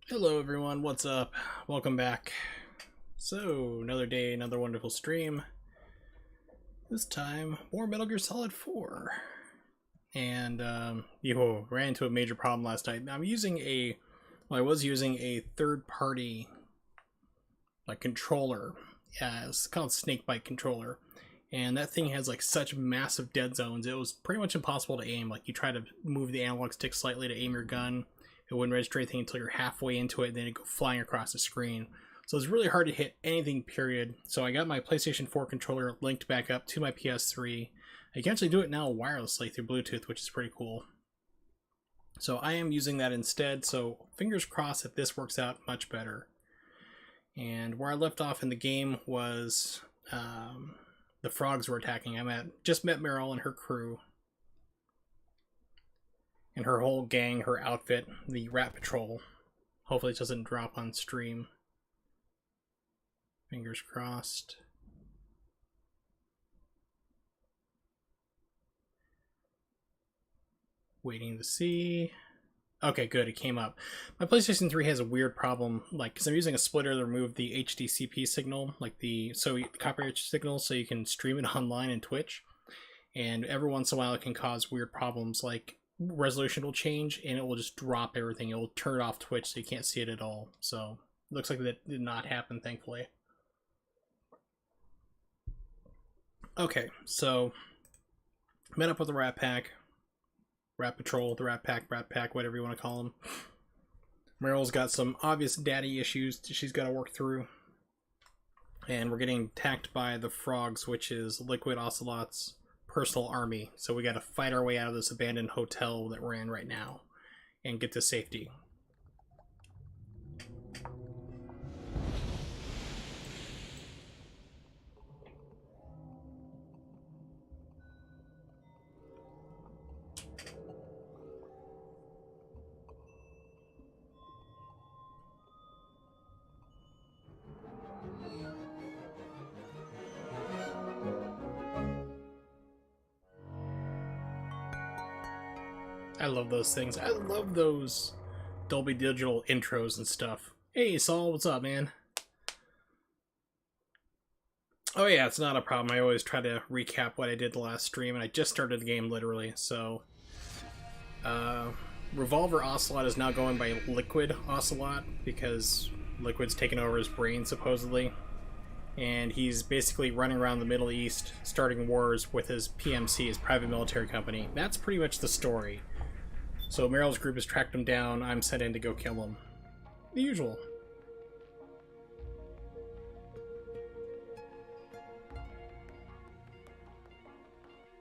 Hello everyone, what's up? Welcome back. So, another day, another wonderful stream. This time, more Metal Gear Solid 4. And, ran into a major problem last night. I was using a third-party, controller. Yeah, it's called Snakebite controller. And that thing has, such massive dead zones, it was pretty much impossible to aim. You try to move the analog stick slightly to aim your gun, it wouldn't register anything until you're halfway into it, and then it'd go flying across the screen. So it's really hard to hit anything, period. So I got my PlayStation 4 controller linked back up to my PS3. I can actually do it now wirelessly through Bluetooth, which is pretty cool. So I am using that instead, so fingers crossed that this works out much better. And where I left off in the game was the frogs were attacking. Just met Meryl and her crew. And her whole gang, her outfit, the Rat Patrol. Hopefully it doesn't drop on stream. Fingers crossed. Waiting to see. Okay, good, it came up. My PlayStation 3 has a weird problem, because I'm using a splitter to remove the HDCP signal, the copyright signal, so you can stream it online in Twitch. And every once in a while it can cause weird problems, resolution will change and it will just drop everything. It will turn it off Twitch so you can't see it at all. So it looks like that did not happen, thankfully. Okay, so met up with the Rat Patrol, the Rat Pack, whatever you want to call them. Meryl's got some obvious daddy issues she's got to work through. And we're getting attacked by the frogs, which is Liquid Ocelot's personal army. So we gotta fight our way out of this abandoned hotel that we're in right now and get to safety. I love those things. I love those Dolby Digital intros and stuff. Hey, Saul, what's up, man? Oh yeah, it's not a problem. I always try to recap what I did the last stream, and I just started the game, literally, so... Revolver Ocelot is now going by Liquid Ocelot, because Liquid's taken over his brain, supposedly. And he's basically running around the Middle East, starting wars with his PMC, his private military company. That's pretty much the story. So Meryl's group has tracked him down, I'm sent in to go kill him. The usual.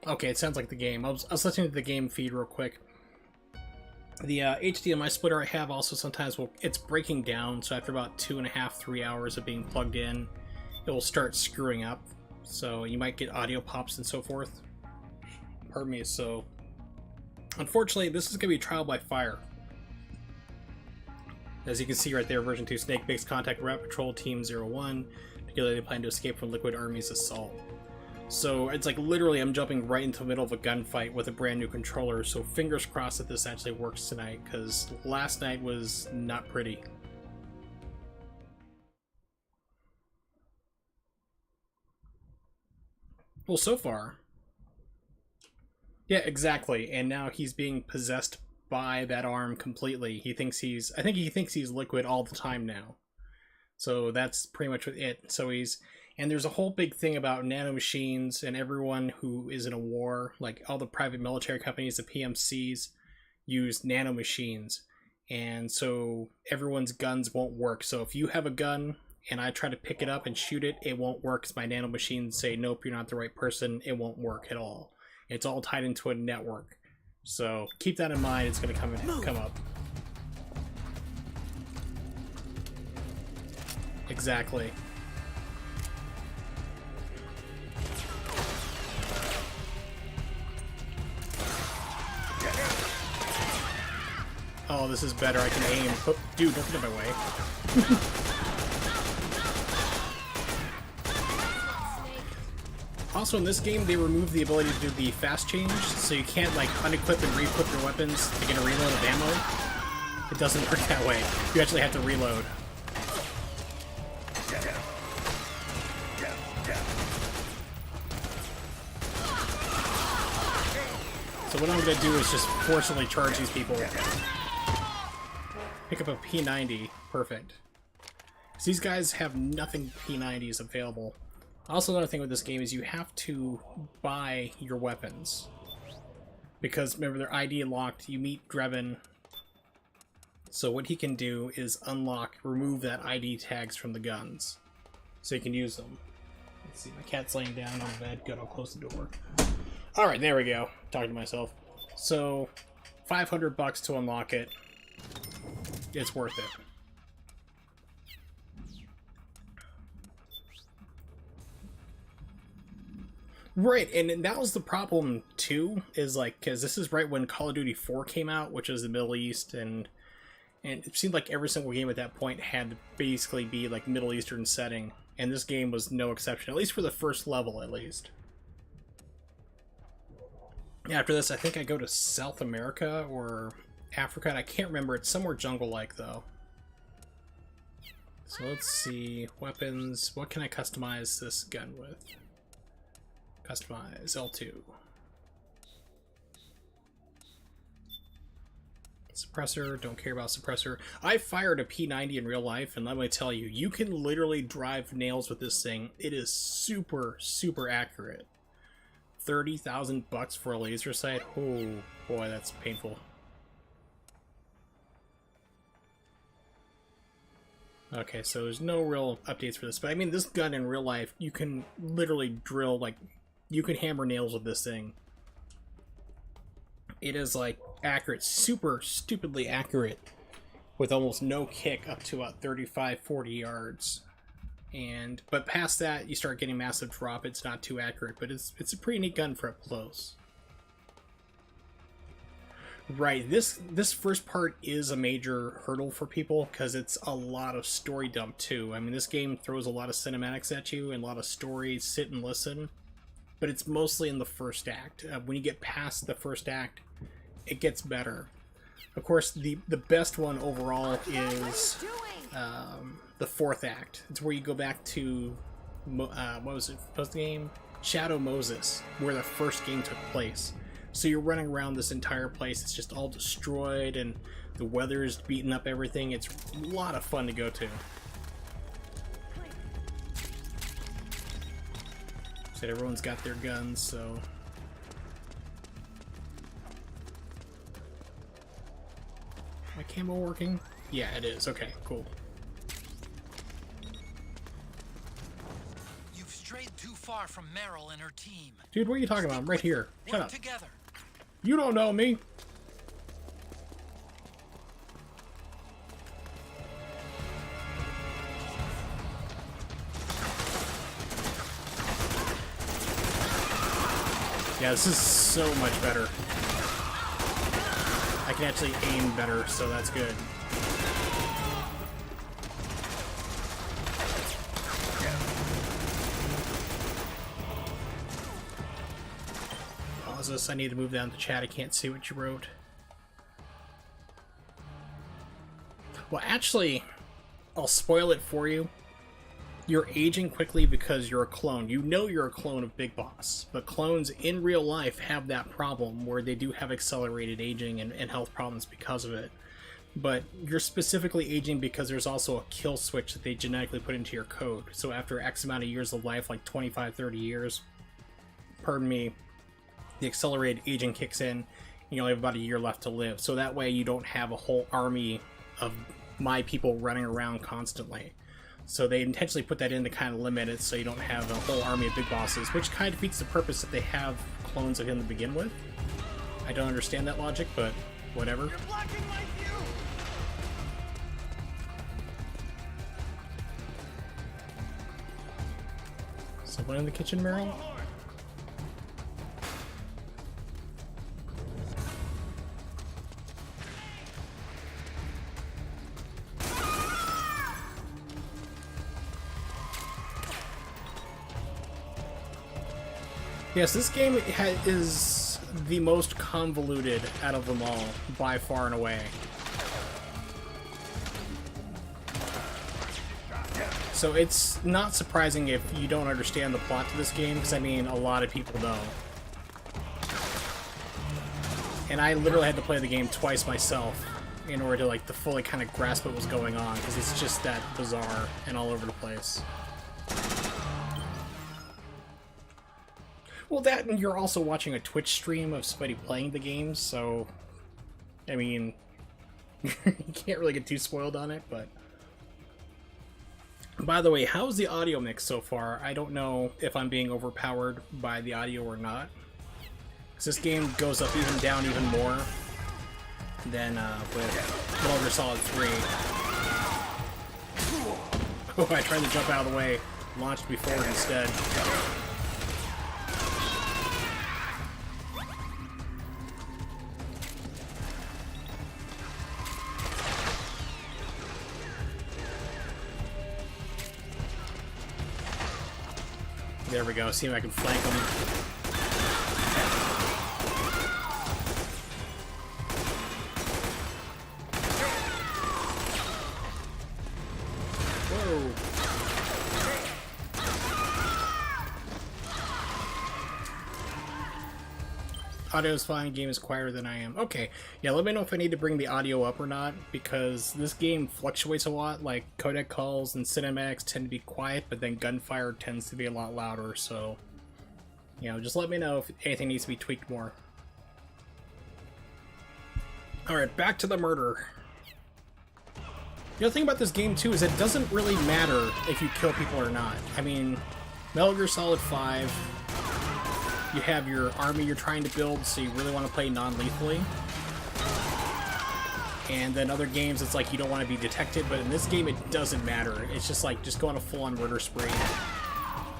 Okay, it sounds like the game. I was listening to the game feed real quick. The HDMI splitter I have also sometimes it's breaking down, so after about 2.5, 3 hours of being plugged in, it will start screwing up. So you might get audio pops and so forth. Pardon me, so... Unfortunately, this is going to be trial by fire. As you can see right there, version 2 Snake makes contact with Rat Patrol Team 01. Together they plan to escape from Liquid Army's assault. So it's like literally I'm jumping right into the middle of a gunfight with a brand new controller, so fingers crossed that this actually works tonight, because last night was not pretty. Well, so far... Yeah, exactly. And now he's being possessed by that arm completely. I think he thinks he's Liquid all the time now. So that's pretty much it. So and there's a whole big thing about nanomachines and everyone who is in a war, like all the private military companies, the PMCs, use nanomachines. And so everyone's guns won't work. So if you have a gun and I try to pick it up and shoot it, it won't work because my nanomachines say, nope, you're not the right person. It won't work at all. It's all tied into a network. So keep that in mind, it's going to come up. Exactly. Oh, this is better. I can aim. Oh, dude, don't get in my way. Also, in this game, they removed the ability to do the fast change, so you can't, like, unequip and re-equip your weapons to get a reload of ammo. It doesn't work that way. You actually have to reload. So what I'm going to do is just forcibly charge these people. Pick up a P90. Perfect. So these guys have nothing P90s available. Also, another thing with this game is you have to buy your weapons. Because, remember, they're ID locked. You meet Drebin. So what he can do is remove that ID tags from the guns. So you can use them. Let's see, my cat's laying down on the bed. Good, I'll close the door. Alright, there we go. Talking to myself. So, $500 to unlock it. It's worth it. Right, and that was the problem too, is like, because this is right when Call of Duty 4 came out, which was the Middle East, and it seemed like every single game at that point had to basically be like Middle Eastern setting, and this game was no exception, at least for the first level at least. After this, I think I go to South America or Africa, and I can't remember, it's somewhere jungle-like though. So let's see, weapons, what can I customize this gun with? Customize L2. Suppressor, don't care about suppressor. I fired a P90 in real life, and let me tell you, you can literally drive nails with this thing. It is super, super accurate. 30,000 bucks for a laser sight? Oh boy, that's painful. Okay, so there's no real updates for this, but I mean, this gun in real life, you can literally drill, like, you can hammer nails with this thing. It is, like, accurate, super stupidly accurate, with almost no kick up to about 35-40 yards. But past that, you start getting massive drop. It's not too accurate, but it's a pretty neat gun for up close. Right, this first part is a major hurdle for people because it's a lot of story dump too. I mean, this game throws a lot of cinematics at you and a lot of stories, sit and listen, but it's mostly in the first act. When you get past the first act, it gets better. Of course, the best one overall is the fourth act. It's where you go back to, what was it, post game? Shadow Moses, where the first game took place. So you're running around this entire place, it's just all destroyed, and the weather's beating up everything. It's a lot of fun to go to. So everyone's got their guns, so... My camo working? Yeah, it is. Okay, cool. You've strayed too far from Meryl and her team. Dude, what are you talking about? I'm right here. Shut up. Together. You don't know me. Yeah, this is so much better. I can actually aim better, so that's good. Pause this. I need to move down the chat. I can't see what you wrote. Well, actually, I'll spoil it for you. You're aging quickly because you're a clone. You know you're a clone of Big Boss, but clones in real life have that problem where they do have accelerated aging and health problems because of it. But you're specifically aging because there's also a kill switch that they genetically put into your code. So after X amount of years of life, like 25, 30 years, pardon me, the accelerated aging kicks in, and you only have about a year left to live. So that way you don't have a whole army of my people running around constantly. So they intentionally put that in to kind of limit it so you don't have a whole army of big bosses, which kind of defeats the purpose that they have clones of him to begin with. I don't understand that logic, but whatever. You're blocking my view. Someone in the kitchen, Meryl? Yes, this game is the most convoluted out of them all, by far and away. So it's not surprising if you don't understand the plot to this game, because I mean, a lot of people don't. And I literally had to play the game twice myself in order to like to fully kind of grasp what was going on, because it's just that bizarre and all over the place. Well, that, and you're also watching a Twitch stream of somebody playing the game, so, I mean, you can't really get too spoiled on it, but... By the way, how's the audio mix so far? I don't know if I'm being overpowered by the audio or not. Because this game goes up even down even more than with Metal Gear Solid 3. Oh, I tried to jump out of the way. Launched me forward instead. There we go. See if I can flank him. Whoa. Audio's fine, game is quieter than I am. Okay, yeah, let me know if I need to bring the audio up or not, because this game fluctuates a lot. Like, codec calls and cinematics tend to be quiet, but then gunfire tends to be a lot louder, so... You know, just let me know if anything needs to be tweaked more. Alright, back to the murder. The other thing about this game, too, is it doesn't really matter if you kill people or not. I mean, Metal Gear Solid 5, you have your army you're trying to build, so you really want to play non-lethally. And then other games, it's like you don't want to be detected, but in this game, it doesn't matter. It's just like, just go on a full-on murder spree.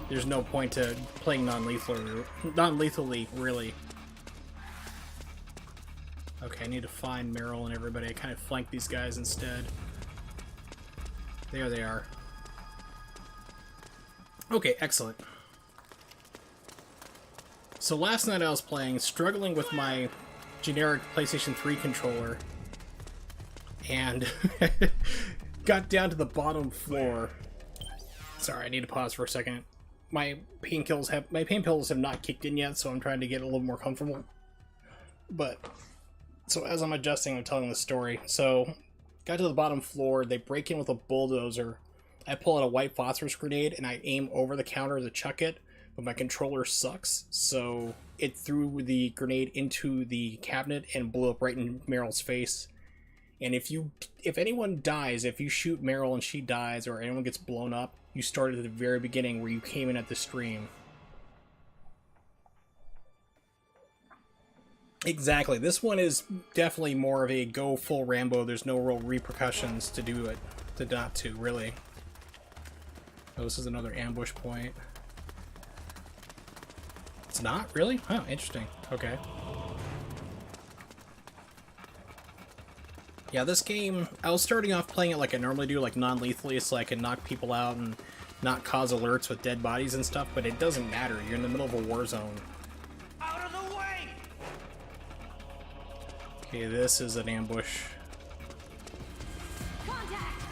There's no point to playing non-lethally, really. Okay, I need to find Meryl and everybody. I kind of flank these guys instead. There they are. Okay, excellent. So last night I was playing, struggling with my generic PlayStation 3 controller, and got down to the bottom floor. Sorry, I need to pause for a second. My pain pills have not kicked in yet, so I'm trying to get a little more comfortable. But so as I'm adjusting, I'm telling the story. So got to the bottom floor, they break in with a bulldozer. I pull out a white phosphorus grenade and I aim over the counter to chuck it, but my controller sucks, so it threw the grenade into the cabinet and blew up right in Meryl's face. And if anyone dies, if you shoot Meryl and she dies, or anyone gets blown up, you start at the very beginning where you came in at the stream. Exactly. This one is definitely more of a go full Rambo. There's no real repercussions to do it, to not to, really. Oh, this is another ambush point. It's not? Really? Oh, interesting. Okay. Yeah, this game, I was starting off playing it like I normally do, like non-lethally, so I can knock people out and not cause alerts with dead bodies and stuff, but it doesn't matter. You're in the middle of a war zone. Out of the way! Okay, this is an ambush. Contact!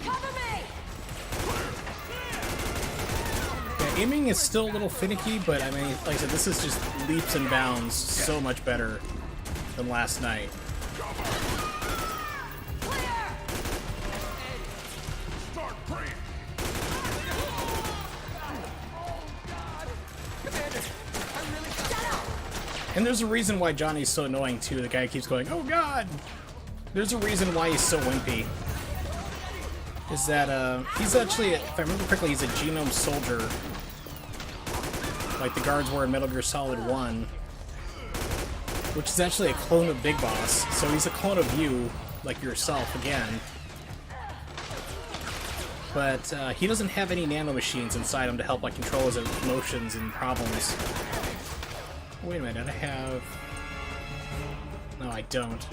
Cover me! Yeah, aiming is still a little finicky, but I mean, like I said, this is just leaps and bounds so much better than last night. Start praying. And there's a reason why Johnny's so annoying too. The guy keeps going, "Oh God!" There's a reason why he's so wimpy. Is that he's actually, if I remember correctly, he's a genome soldier, like the guards were in Metal Gear Solid 1, which is actually a clone of Big Boss. So he's a clone of you, like yourself again. But he doesn't have any nanomachines inside him to help like control his emotions and problems. Wait a minute, I have... No, I don't.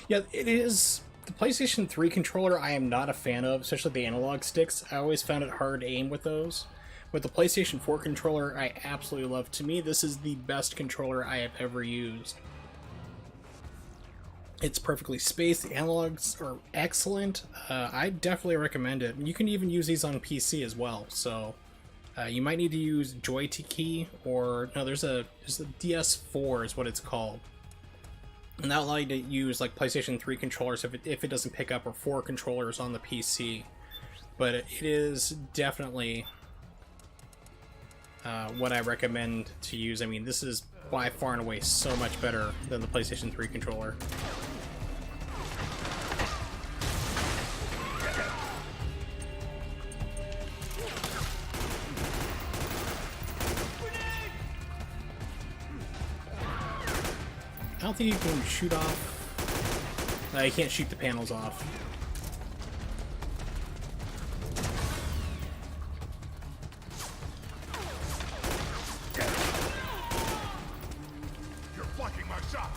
Yeah, it is... The PlayStation 3 controller I am not a fan of, especially the analog sticks. I always found it hard to aim with those. With the PlayStation 4 controller, I absolutely love. To me, this is the best controller I have ever used. It's perfectly spaced, the analogs are excellent. I definitely recommend it. You can even use these on PC as well, so... you might need to use Joy-Key, or... No, there's a DS4 is what it's called. And that'll allow you to use like PlayStation 3 controllers if it doesn't pick up, or 4 controllers on the PC. But it is definitely what I recommend to use. I mean, this is by far and away so much better than the PlayStation 3 controller. I don't think you can shoot off... No, you can't shoot the panels off. You're blocking my shot.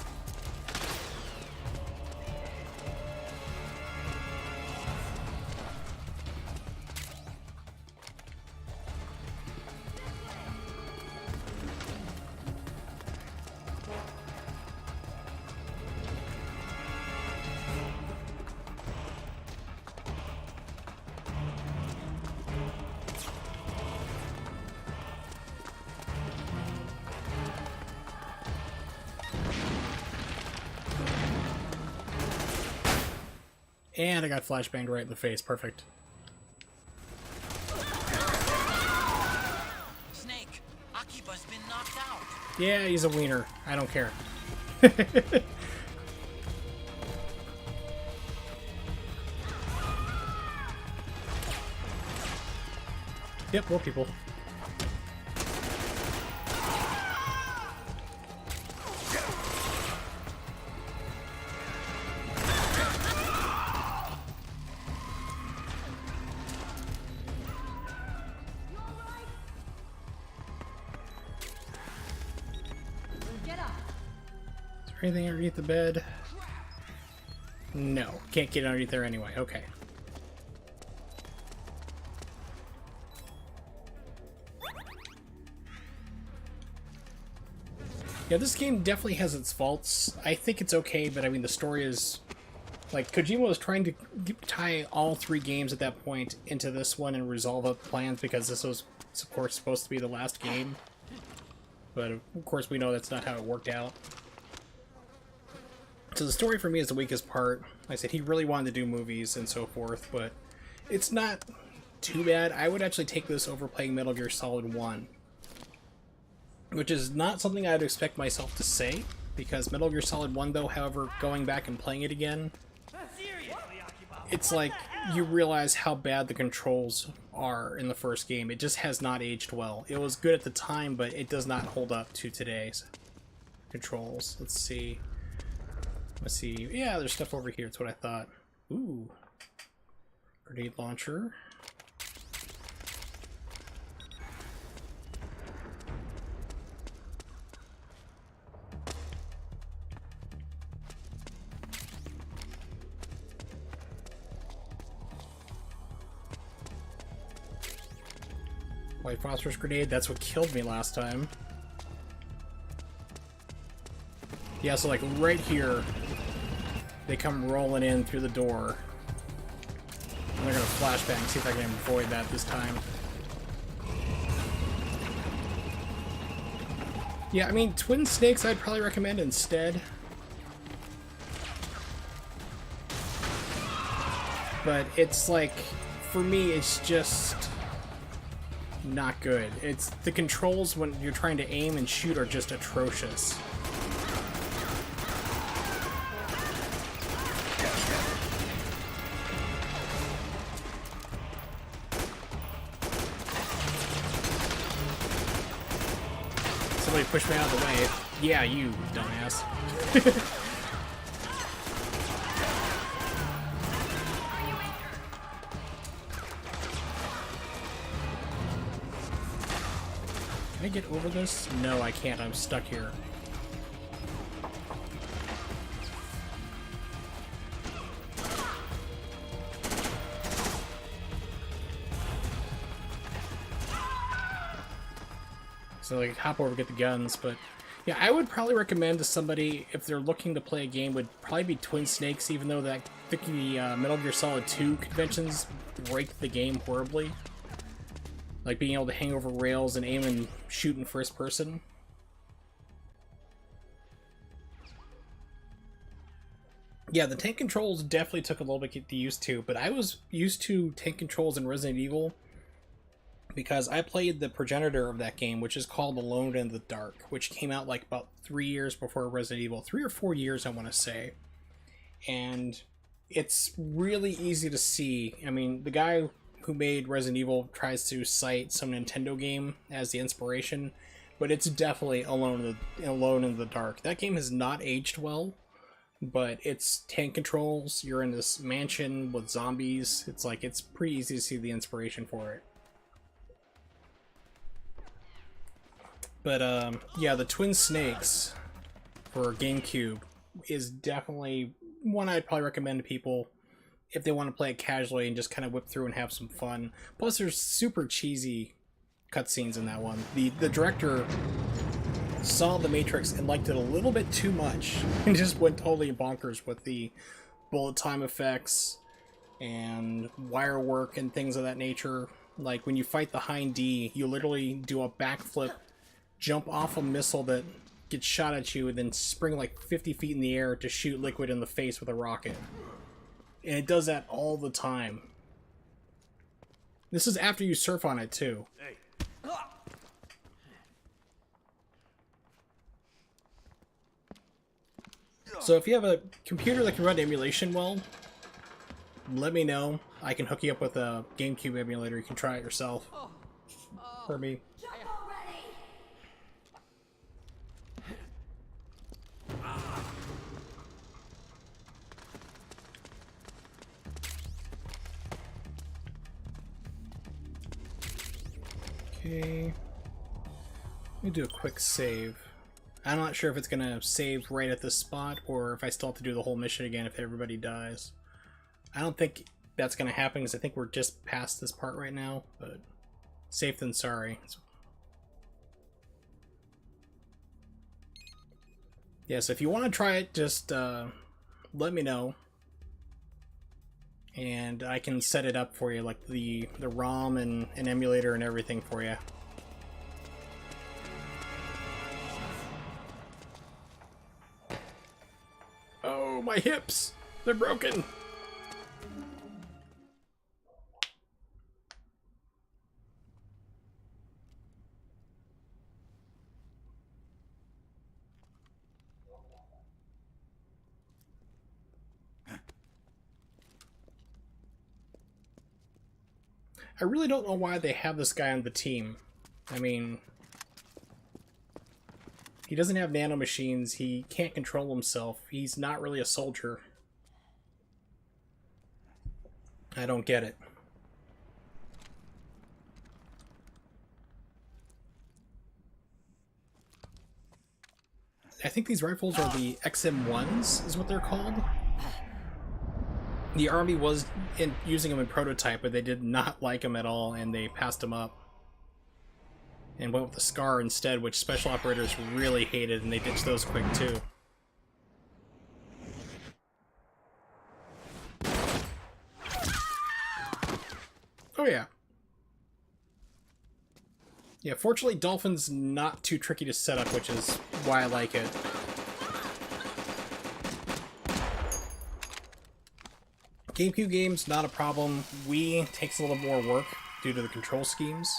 And I got flashbanged right in the face. Perfect. Snake, Akiba's been knocked out. Yeah, he's a wiener. I don't care. Yep, more people. Anything underneath the bed? No, can't get underneath there anyway. Okay. Yeah, this game definitely has its faults. I think it's okay, but I mean, the story is... Like, Kojima was trying to tie all 3 games at that point into this one and resolve up plans because this was, of course, supposed to be the last game. But, of course, we know that's not how it worked out. So the story for me is the weakest part. Like I said, he really wanted to do movies and so forth, but it's not too bad. I would actually take this over playing Metal Gear Solid 1. Which is not something I'd expect myself to say, because Metal Gear Solid 1, though, however, going back and playing it again, it's like you realize how bad the controls are in the first game. It just has not aged well. It was good at the time, but it does not hold up to today's controls. Let's see. Let's see. Yeah, there's stuff over here. That's what I thought. Ooh. Grenade launcher. White phosphorus grenade, that's what killed me last time. Yeah, so like right here, they come rolling in through the door. And they're gonna flashbang, see if I can avoid that this time. Yeah, I mean, Twin Snakes I'd probably recommend instead. But it's like, for me, it's just not good. It's the controls when you're trying to aim and shoot are just atrocious. Somebody push me out of the way. Yeah, you dumbass. Can I get over this? No, I can't. I'm stuck here. So like hop over, get the guns, but yeah, I would probably recommend to somebody if they're looking to play a game would probably be Twin Snakes, even though that I think the Metal Gear Solid 2 conventions break the game horribly. Like being able to hang over rails and aim and shoot in first person. Yeah, the tank controls definitely took a little bit to get used to, but I was used to tank controls in Resident Evil because I played the progenitor of that game, which is called Alone in the Dark, which came out like about 3 years before Resident Evil. 3 or 4 years, I want to say. And it's really easy to see. I mean, the guy who made Resident Evil tries to cite some Nintendo game as the inspiration, but it's definitely Alone in the Dark. That game has not aged well, but it's tank controls. You're in this mansion with zombies. It's like, it's pretty easy to see the inspiration for it. But yeah, the Twin Snakes for GameCube is definitely one I'd probably recommend to people if they want to play it casually and just kind of whip through and have some fun. Plus, there's super cheesy cutscenes in that one. The director saw The Matrix and liked it a little bit too much and just went totally bonkers with the bullet time effects and wire work and things of that nature. Like when you fight the Hind D, you literally do a backflip, jump off a missile that gets shot at you, and then spring like 50 feet in the air to shoot Liquid in the face with a rocket. And it does that all the time. This is after you surf on it, too. Hey, So if you have a computer that can run emulation well, let me know. I can hook you up with a GameCube emulator. You can try it yourself. For me. Okay. Let me do a quick save. I'm not sure if it's gonna save right at this spot or if I still have to do the whole mission again if everybody dies. I don't think that's gonna happen because I think we're just past this part right now, but safe than sorry. Yeah, so if you want to try it, just let me know. And I can set it up for you, like the ROM and an emulator and everything for you. Oh, my hips! They're broken! I really don't know why they have this guy on the team. I mean, he doesn't have nanomachines, he can't control himself, he's not really a soldier. I don't get it. I think these rifles are the XM1s, is what they're called. The Army was using them in prototype, but they did not like them at all, and they passed them up. And went with the SCAR instead, which special operators really hated, and they ditched those quick too. Oh yeah. Yeah, fortunately Dolphin's not too tricky to set up, which is why I like it. GameCube games, not a problem. Wii takes a little more work due to the control schemes.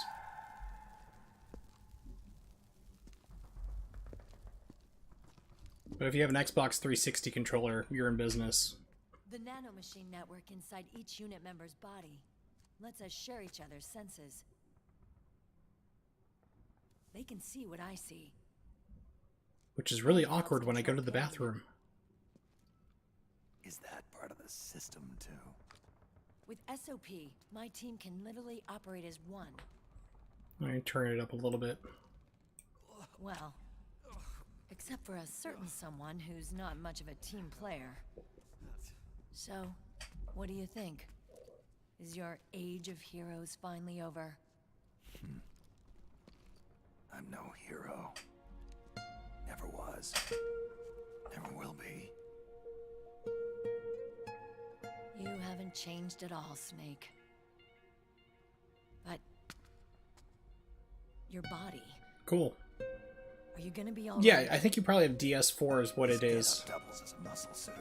But if you have an Xbox 360 controller, you're in business. The nanomachine network inside each unit member's body lets us share each other's senses. They can see what I see. Which is really awkward when I go to the bathroom. Is that part of the system, too? With SOP, my team can literally operate as one. Let me turn it up a little bit. Well, except for a certain someone who's not much of a team player. So, what do you think? Is your age of heroes finally over? I'm no hero. Never was. Never will be. You haven't changed at all, Snake. But your body. Cool. Are you gonna be all Yeah, right? I think you probably have DS4 is what it This is. getup doubles as a muscle suit.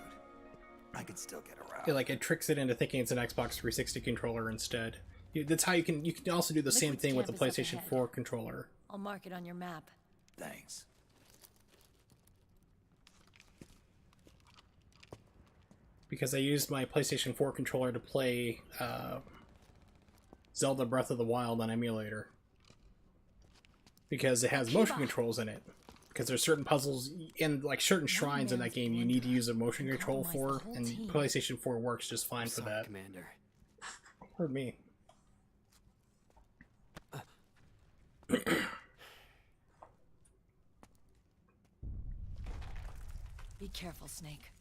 I could still get around. Yeah, like it tricks it into thinking it's an Xbox 360 controller instead. That's how you can also do the same Liquid's thing with the campus up PlayStation ahead. 4 controller. I'll mark it on your map. Thanks. Because I used my PlayStation 4 controller to play Zelda Breath of the Wild on emulator. Because it has motion controls in it. Because there's certain puzzles and like certain shrines in that game you need to use a motion control for, and PlayStation 4 works just fine for that. Commander. Pardon me. Be careful, Snake.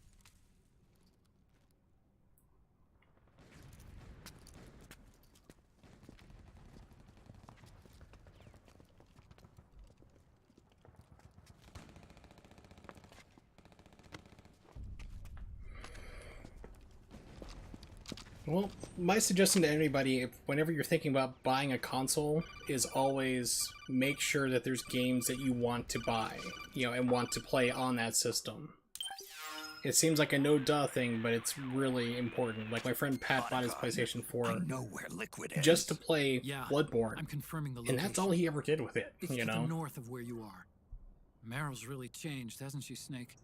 Well, my suggestion to anybody, whenever you're thinking about buying a console, is always make sure that there's games that you want to buy, and want to play on that system. It seems like a no-duh thing, but it's really important. Like, my friend Pat bought his PlayStation I 4 know where liquid is. just to play Yeah, Bloodborne. I'm confirming the And location. that's all he ever did with it, It's you to the know? north of where you are. Meryl's really changed, hasn't she, Snake?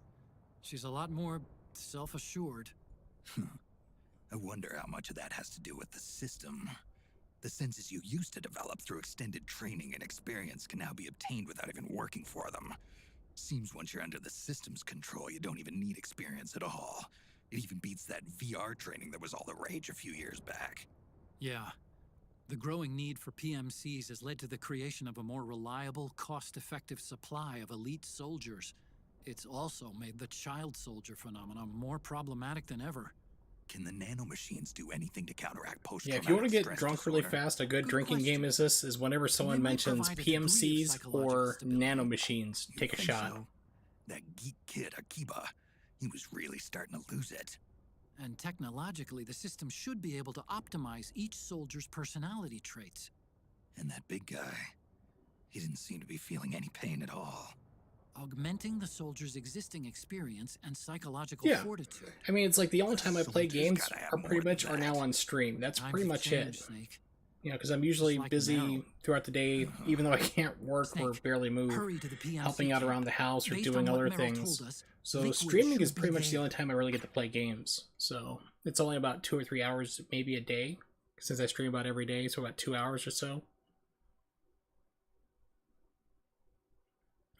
She's a lot more self-assured. I wonder how much of that has to do with the system. The senses you used to develop through extended training and experience can now be obtained without even working for them. Seems once you're under the system's control, you don't even need experience at all. It even beats that VR training that was all the rage a few years back. Yeah. The growing need for PMCs has led to the creation of a more reliable, cost-effective supply of elite soldiers. It's also made the child soldier phenomenon more problematic than ever. Can the nanomachines do anything to counteract Yeah, post-traumatic if you want to get stress drunk really disorder? fast, a good Good drinking game question. is this, is whenever someone might mentions provide a degree of PMCs psychological or stability. nanomachines, You take a think shot. so? That geek kid, Akiba, he was really starting to lose it. And technologically, the system should be able to optimize each soldier's personality traits. And that big guy, he didn't seem to be feeling any pain at all. Augmenting the soldier's existing experience and psychological Yeah. fortitude. I mean, it's like the only time I play Soldier's games gotta have are more pretty than much are now that. on stream. That's Times pretty have much changed, it. Snake. You know, because I'm usually Just like busy Meryl. throughout the day, even though I can't work or Snake, barely move, hurry to the PMC helping out camp. around the house or Based doing on what other Meryl things. told us, So Liquid streaming is should be pretty much the there. only time I really get to play games. So it's only about 2 or 3 hours, maybe a day, since I stream about every day, so about 2 hours or so.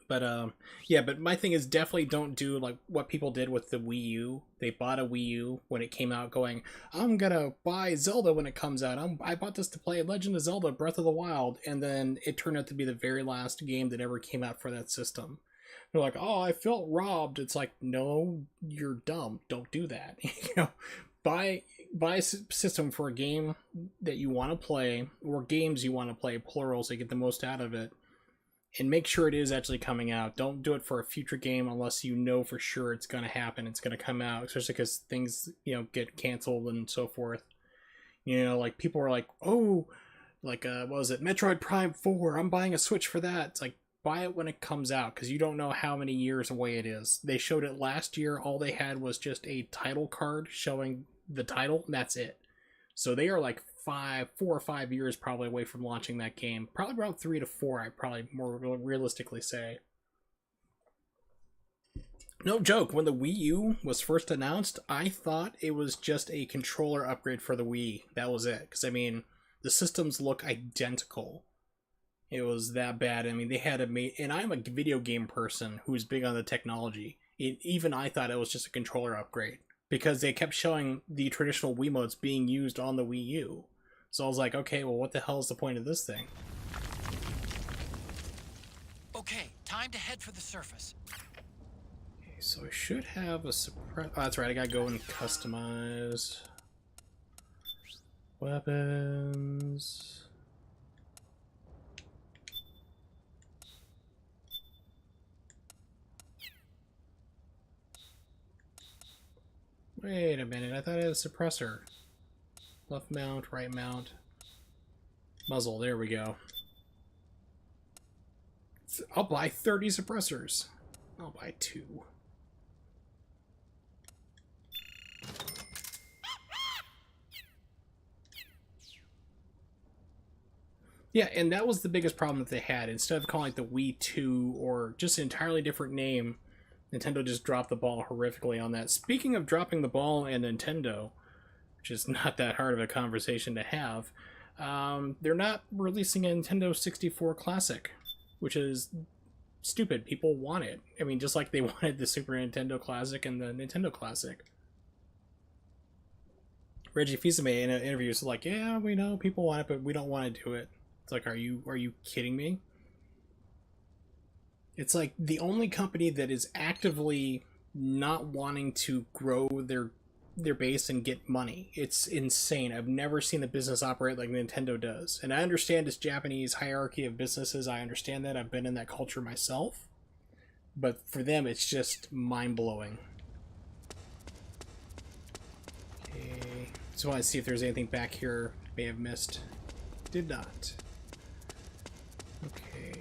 But yeah, but my thing is definitely don't do like what people did with the Wii U. They bought a Wii U when it came out going, I'm gonna buy Zelda when it comes out. I bought this to play Legend of Zelda Breath of the Wild, and then it turned out to be the very last game that ever came out for that system. They're like, oh, I felt robbed. It's like, no, you're dumb. Don't do that. You know, buy a system for a game that you want to play, or games you want to play, plural, so you get the most out of it. And make sure it is actually coming out. Don't do it for a future game unless you know for sure it's going to happen. It's going to come out, especially because things, you know, get canceled and so forth. You know, like people are like, oh, like, what was it? Metroid Prime 4. I'm buying a Switch for that. It's like, buy it when it comes out because you don't know how many years away it is. They showed it last year. All they had was just a title card showing the title. And that's it. So they are like 4 or 5 years probably away from launching that game. Probably around 3 to 4, I'd probably more realistically say. No joke, when the Wii U was first announced, I thought it was just a controller upgrade for the Wii. That was it. Because, I mean, the systems look identical. It was that bad. I mean, they had and I'm a video game person who's big on the technology. Even I thought it was just a controller upgrade. Because they kept showing the traditional Wiimotes being used on the Wii U. So I was like, okay, well, what the hell is the point of this thing? Okay, time to head for the surface. Okay, so I should have a suppress... Oh, that's right, I gotta go and customize... weapons... Wait a minute, I thought I had a suppressor. Left mount, right mount. Muzzle, there we go. I'll buy 30 suppressors. I'll buy 2. Yeah, and that was the biggest problem that they had. Instead of calling it the Wii 2 or just an entirely different name, Nintendo just dropped the ball horrifically on that. Speaking of dropping the ball in Nintendo, which is not that hard of a conversation to have, they're not releasing a Nintendo 64 Classic, which is stupid. People want it. I mean, just like they wanted the Super Nintendo Classic and the Nintendo Classic. Reggie Fils-Aimé in an interview was like, yeah, we know people want it, but we don't want to do it. It's like, are you kidding me? It's like the only company that is actively not wanting to grow their base and get money. It's insane. I've never seen the business operate like Nintendo does. And I understand it's Japanese hierarchy of businesses. I understand that. I've been in that culture myself. But for them, it's just mind-blowing. Okay. Just want to see if there's anything back here I may have missed. Did not. Okay.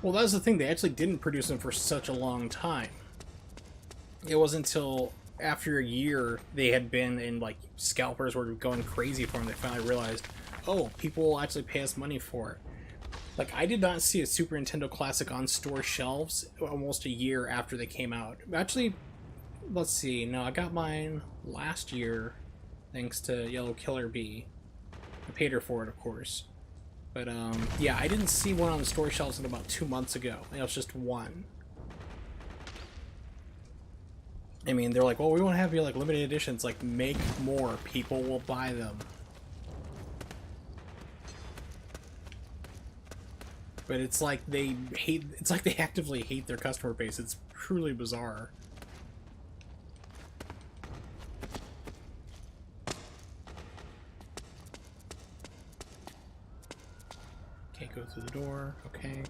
Well, that was the thing. They actually didn't produce them for such a long time. It wasn't until after a year they had been in, like, scalpers were going crazy for them. They finally realized, oh, people will actually pay us money for it. Like, I did not see a Super Nintendo Classic on store shelves almost a year after they came out. Actually, let's see. No, I got mine last year, thanks to Yellow Killer Bee. I paid her for it, of course. But, yeah, I didn't see one on the store shelves until about 2 months ago. It was just one. I mean, they're like, well, we want to have you, like, limited editions. Like, make more. People will buy them. But it's like they hate... It's like they actively hate their customer base. It's truly bizarre. Can't go through the door. Okay.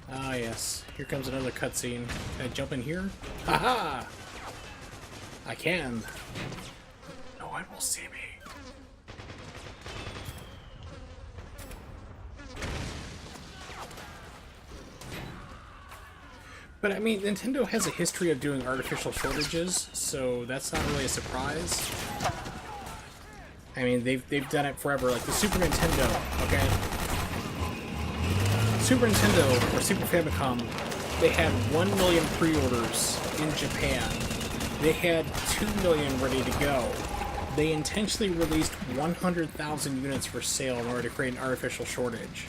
Ah, yes. Here comes another cutscene. Can I jump in here? Haha! I can. No one will see me. But I mean, Nintendo has a history of doing artificial shortages, so that's not really a surprise. I mean, they've done it forever. Like the Super Nintendo, okay? Super Nintendo, or Super Famicom, they had 1 million pre-orders in Japan. They had 2 million ready to go. They intentionally released 100,000 units for sale in order to create an artificial shortage.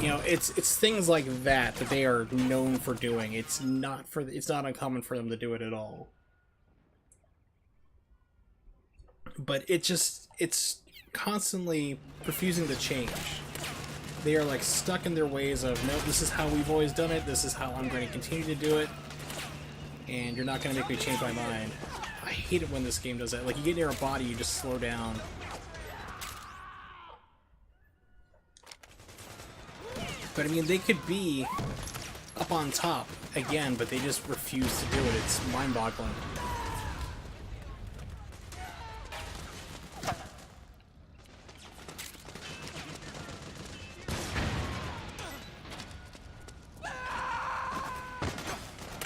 You know, it's things like that that they are known for doing. It's not uncommon for them to do it at all. But it's constantly refusing to change. They are like stuck in their ways of, no, this is how we've always done it, this is how I'm going to continue to do it, and you're not going to make me change my mind. I hate it when this game does that. Like, you get near a body, you just slow down. But I mean, they could be up on top again, but they just refuse to do it. It's mind-boggling.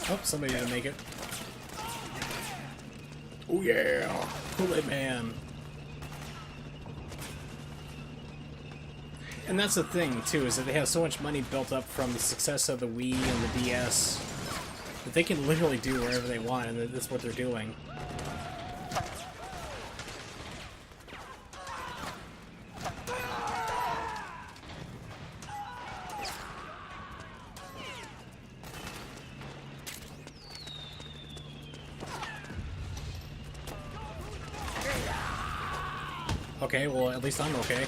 Oh, somebody didn't make it. Oh yeah! Kool-Aid Man! And that's the thing, too, is that they have so much money built up from the success of the Wii and the DS that they can literally do whatever they want, and that's what they're doing. Okay, well, at least I'm okay.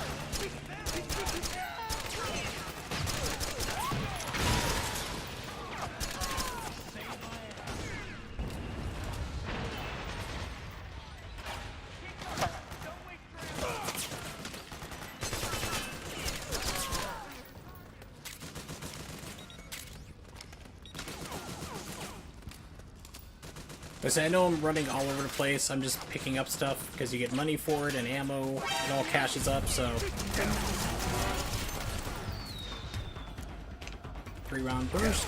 I know I'm running all over the place. I'm just picking up stuff because you get money for it and ammo. It all cashes up, so... 3-round burst.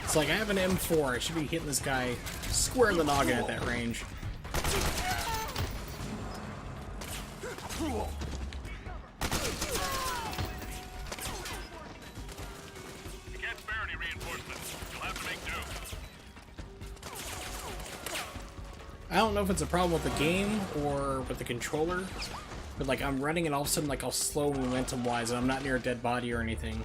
It's like, I have an M4, I should be hitting this guy square in the noggin at that range. You can't spare any reinforcements. You'll have to make do. I don't know if it's a problem with the game or with the controller, but like I'm running and all of a sudden like I'll slow momentum-wise and I'm not near a dead body or anything.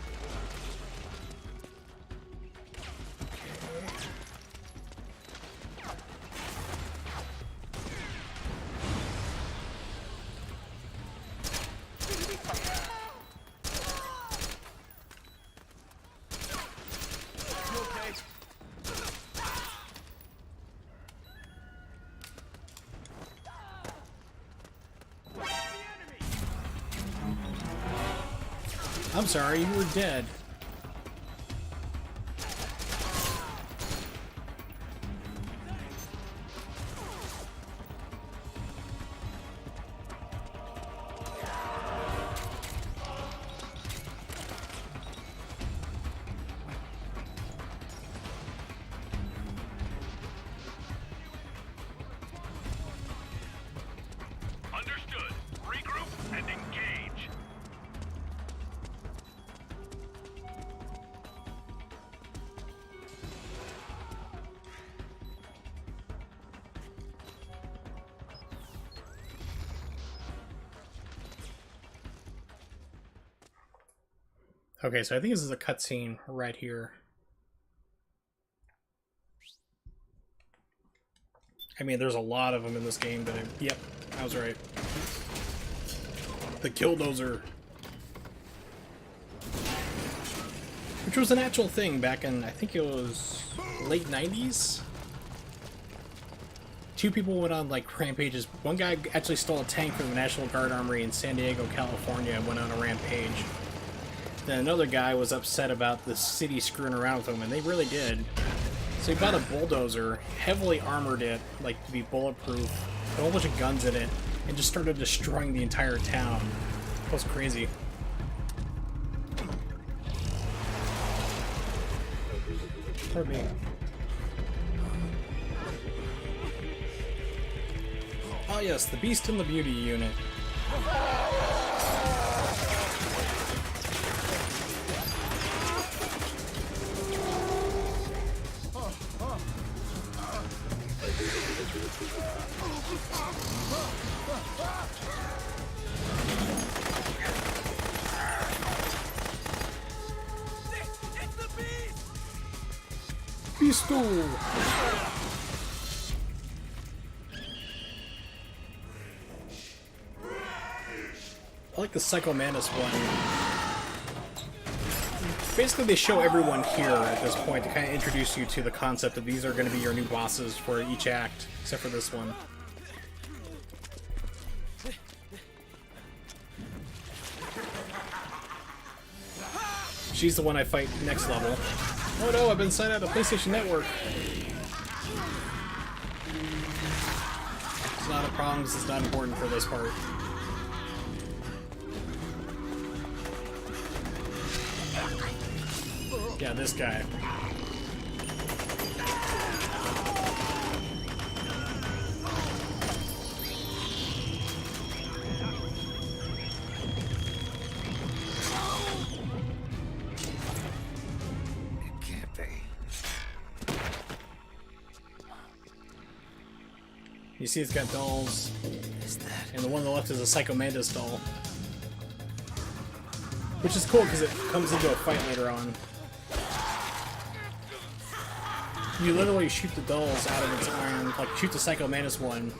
I'm sorry, you were dead. Understood. Regroup and engage. Okay, so I think this is a cutscene right here. I mean, there's a lot of them in this game, but yep, I was right. The Killdozer. Which was an actual thing back in, I think it was late 90s? Two people went on, like, rampages. One guy actually stole a tank from the National Guard Armory in San Diego, California, and went on a rampage. Then another guy was upset about the city screwing around with him, and they really did. So he bought a bulldozer, heavily armored it, like to be bulletproof, put a whole bunch of guns in it, and just started destroying the entire town. That was crazy. Pardon me. Oh yes, the Beast and the Beauty unit. Beastool! I like the Psycho Mantis one. Basically, they show everyone here at this point to kind of introduce you to the concept that these are going to be your new bosses for each act, except for this one. She's the one I fight next level. Oh no, I've been signed out of PlayStation Network. It's not a problem, this is not important for this part. Yeah, this guy. You see it's got dolls. And the one on the left is a Psycho Mantis doll. Which is cool because it comes into a fight later on. You literally shoot the dolls out of its arm, like shoot the Psycho Mantis one.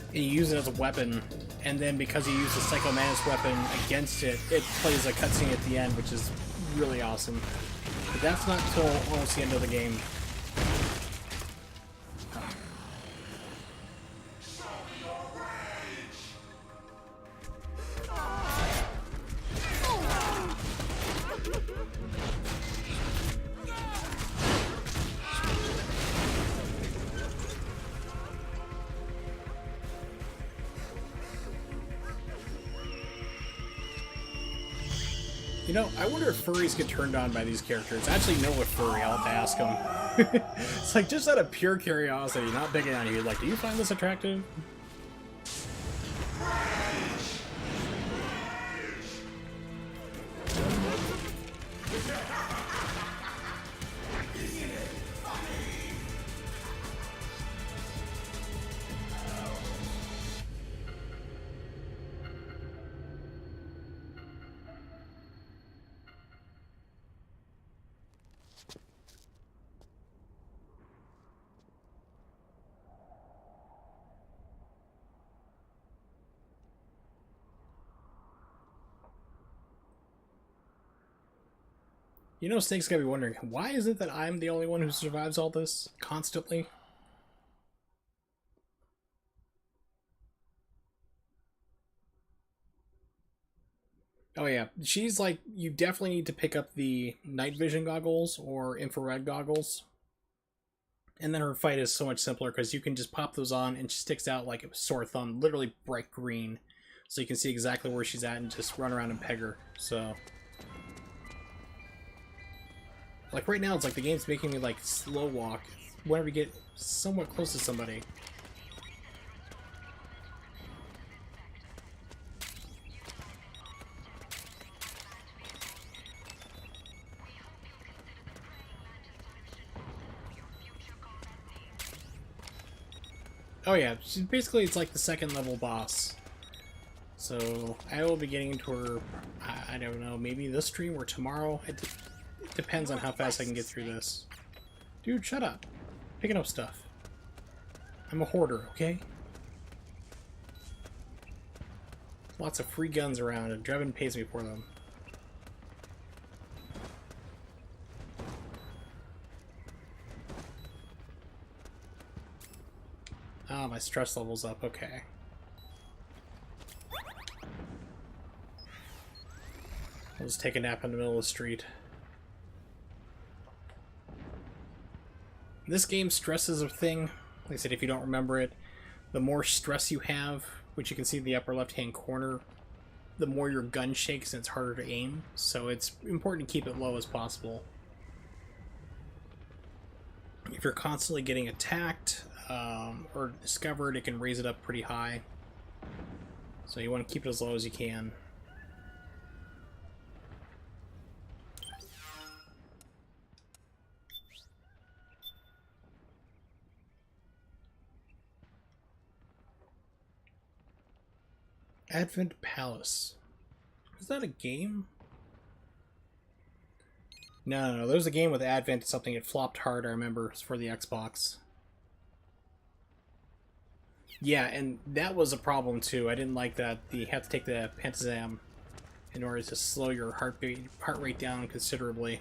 And you use it as a weapon. And then because you use the Psycho Mantis weapon against it, it plays a cutscene at the end, which is really awesome. But that's not till almost the end of the game. You know, I wonder if furries get turned on by these characters. I actually know a furry, I'll have to ask them. It's like, just out of pure curiosity, not picking on you, like, do you find this attractive? You know, Snake's gotta be wondering, why is it that I'm the only one who survives all this constantly? Oh yeah, she's like, you definitely need to pick up the night vision goggles or infrared goggles. And then her fight is so much simpler because you can just pop those on and she sticks out like a sore thumb, literally bright green. So you can see exactly where she's at and just run around and peg her. So, like right now, it's like the game's making me like slow walk whenever you get somewhat close to somebody. Oh yeah, she's basically, it's like the second level boss. So I will be getting into her, I don't know, maybe this stream or tomorrow. It depends on how fast I can get through this. Dude, shut up. Picking up stuff. I'm a hoarder, okay? Lots of free guns around and Drebin pays me for them. Ah, my stress level's up, okay. I'll just take a nap in the middle of the street. This game, stress is a thing. Like I said, if you don't remember it, the more stress you have, which you can see in the upper left-hand corner, the more your gun shakes and it's harder to aim. So it's important to keep it low as possible. If you're constantly getting attacked or discovered, it can raise it up pretty high. So you want to keep it as low as you can. Advent Palace. Is that a game? No, there was a game with Advent something. It flopped hard, I remember. It's for the Xbox. Yeah, and that was a problem too. I didn't like that. You have to take the Pentazam in order to slow your heart rate down considerably.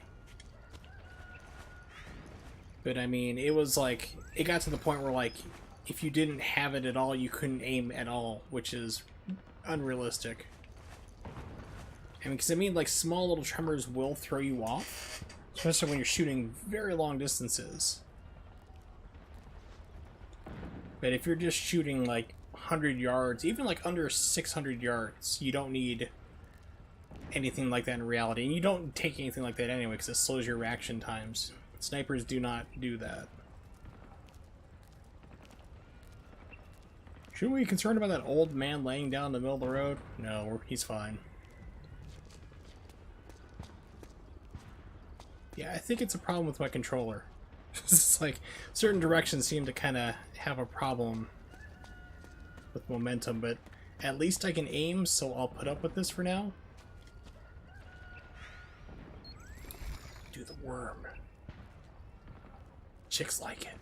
But I mean, it was like, it got to the point where like, if you didn't have it at all, you couldn't aim at all, which is unrealistic. I mean, because I mean, like, small little tremors will throw you off, especially when you're shooting very long distances. But if you're just shooting like 100 yards, even like under 600 yards, you don't need anything like that in reality. And you don't take anything like that anyway, because it slows your reaction times. Snipers do not do that. Shouldn't we be concerned about that old man laying down in the middle of the road? No, he's fine. Yeah, I think it's a problem with my controller. It's like, certain directions seem to kind of have a problem with momentum, but at least I can aim, so I'll put up with this for now. Do the worm. Chicks like it.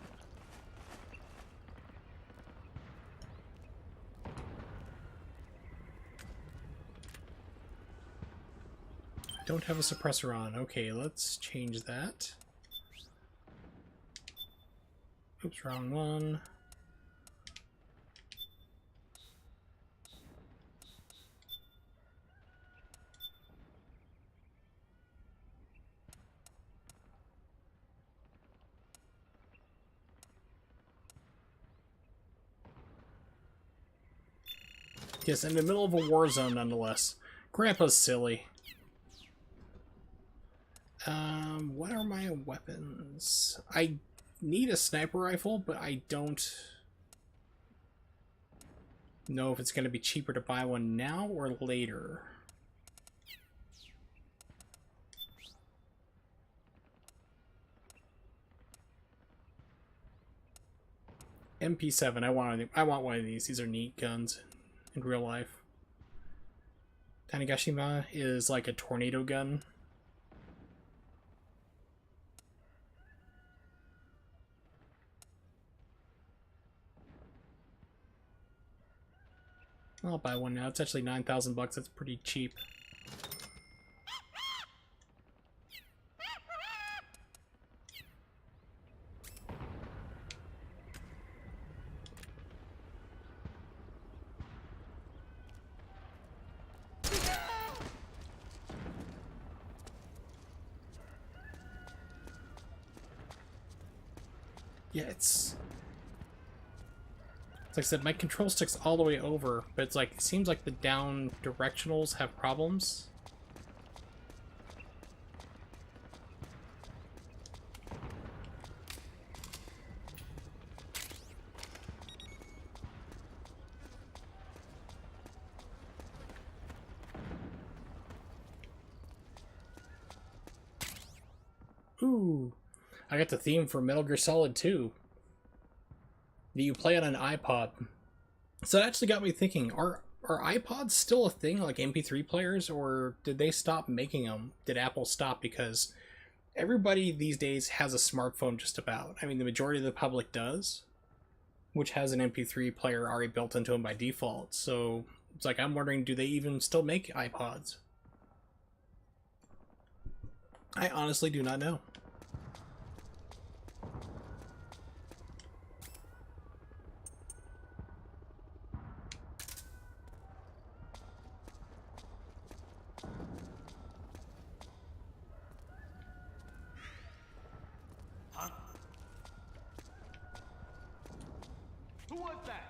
Don't have a suppressor on. Okay, let's change that. Oops, wrong one. Yes, in the middle of a war zone nonetheless. Grandpa's silly. What are my weapons? I need a sniper rifle, but I don't know if it's going to be cheaper to buy one now or later. MP7, I want one of these. These are neat guns in real life. Tanegashima is like a tornado gun. I'll buy one now. It's actually 9,000 bucks. That's pretty cheap. Yeah, it's like I said, my control stick's all the way over, but it's like, it seems like the down directionals have problems. Ooh, I got the theme for Metal Gear Solid 2 that you play on an iPod. So that actually got me thinking, are iPods still a thing, like MP3 players, or did they stop making them? Did Apple stop? Because everybody these days has a smartphone just about. I mean, the majority of the public does, which has an MP3 player already built into them by default. So it's like, I'm wondering, do they even still make iPods? I honestly do not know. Who was that?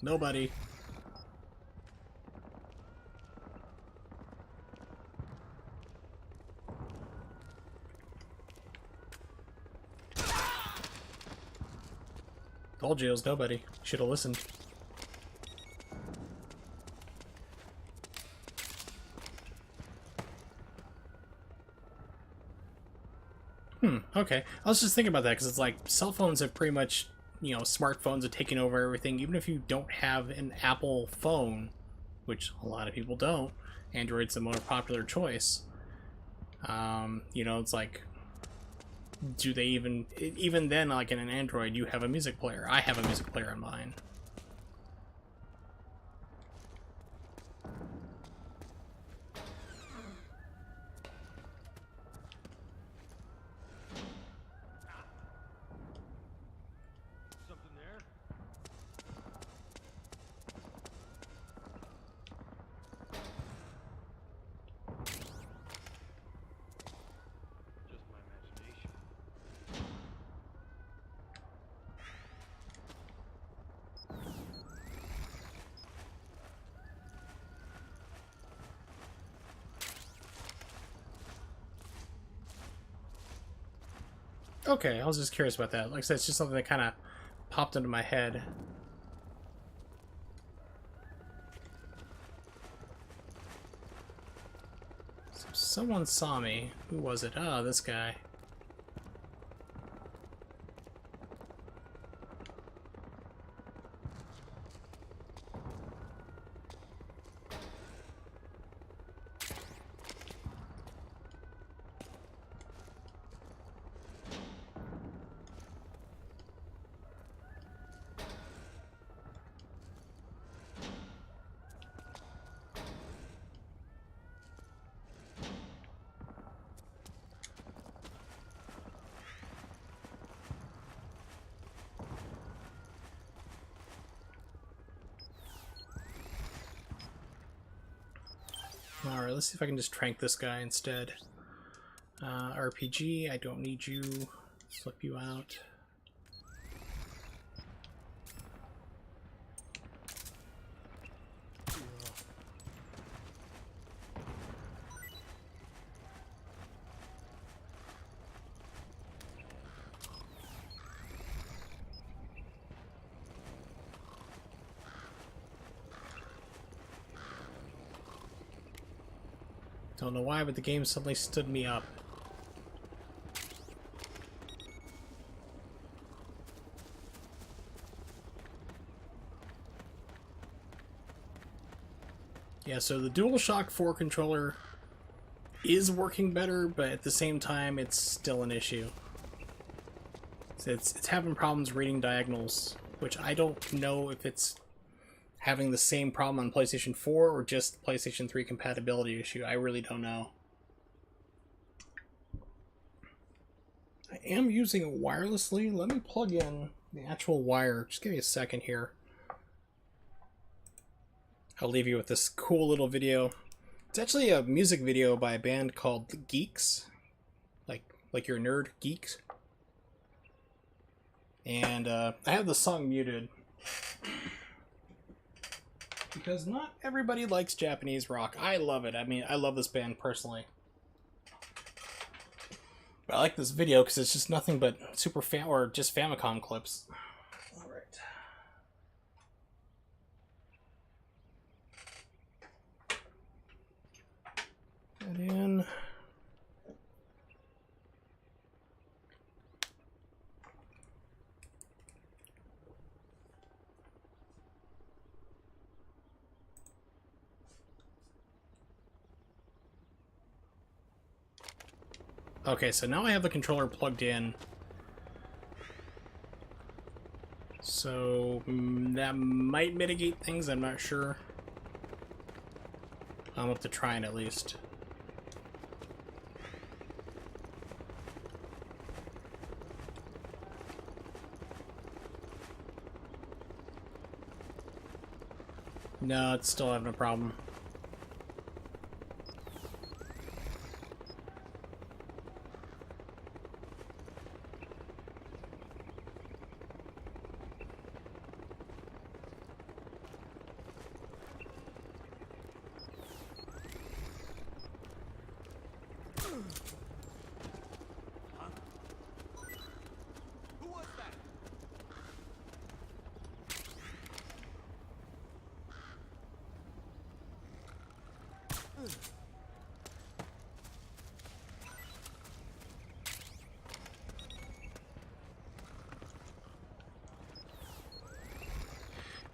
Nobody. Told you it was nobody. Should have listened. Okay. I was just thinking about that because it's like cell phones have pretty much, you know, smartphones have taken over everything. Even if you don't have an Apple phone, which a lot of people don't, Android's the more popular choice. You know, it's like, do they even then, like in an Android, you have a music player. I have a music player on mine. Something there? Just my imagination. Okay, I was just curious about that. Like I said, it's just something that kind of popped into my head. So someone saw me. Who was it? Oh, this guy. Alright, let's see if I can just trank this guy instead. RPG, I don't need you. Flip you out. Don't know why, but the game suddenly stood me up. Yeah, so the DualShock 4 controller is working better, but at the same time, it's still an issue. So it's having problems reading diagonals, which I don't know if it's having the same problem on PlayStation 4 or just PlayStation 3 compatibility issue. I really don't know. I am using it wirelessly. Let me plug in the actual wire. Just give me a second here. I'll leave you with this cool little video. It's actually a music video by a band called Geeks. Like you're a nerd, Geeks. And I have the song muted because not everybody likes Japanese rock. I love it. I mean, I love this band personally. But I like this video because it's just nothing but or just Famicom clips. All right. Put in. Okay, so now I have the controller plugged in. So that might mitigate things, I'm not sure. I'm up to trying at least. No, it's still having a problem.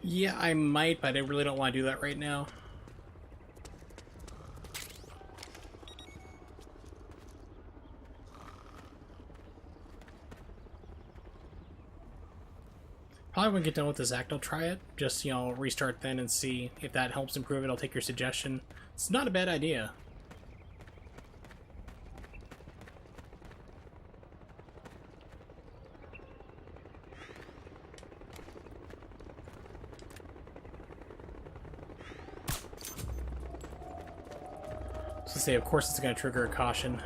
Yeah, I might, but I really don't want to do that right now. Probably when we get done with this act, I'll try it. Just, you know, restart then and see if that helps improve it. I'll take your suggestion. It's not a bad idea. So say, of course, it's going to trigger a caution.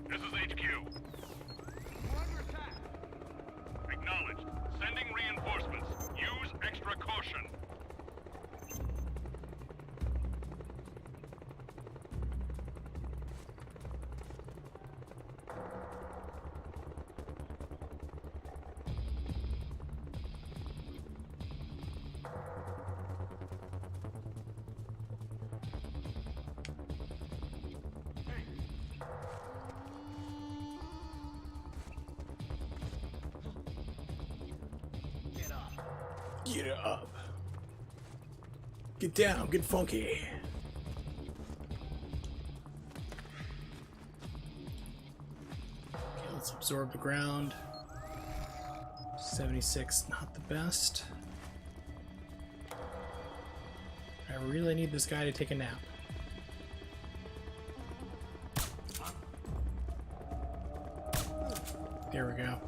This is HQ. We're under attack. Acknowledged. Sending reinforcements. Use extra caution. Get up. Get down, get funky. Okay, let's absorb the ground. 76, not the best. I really need this guy to take a nap. There we go.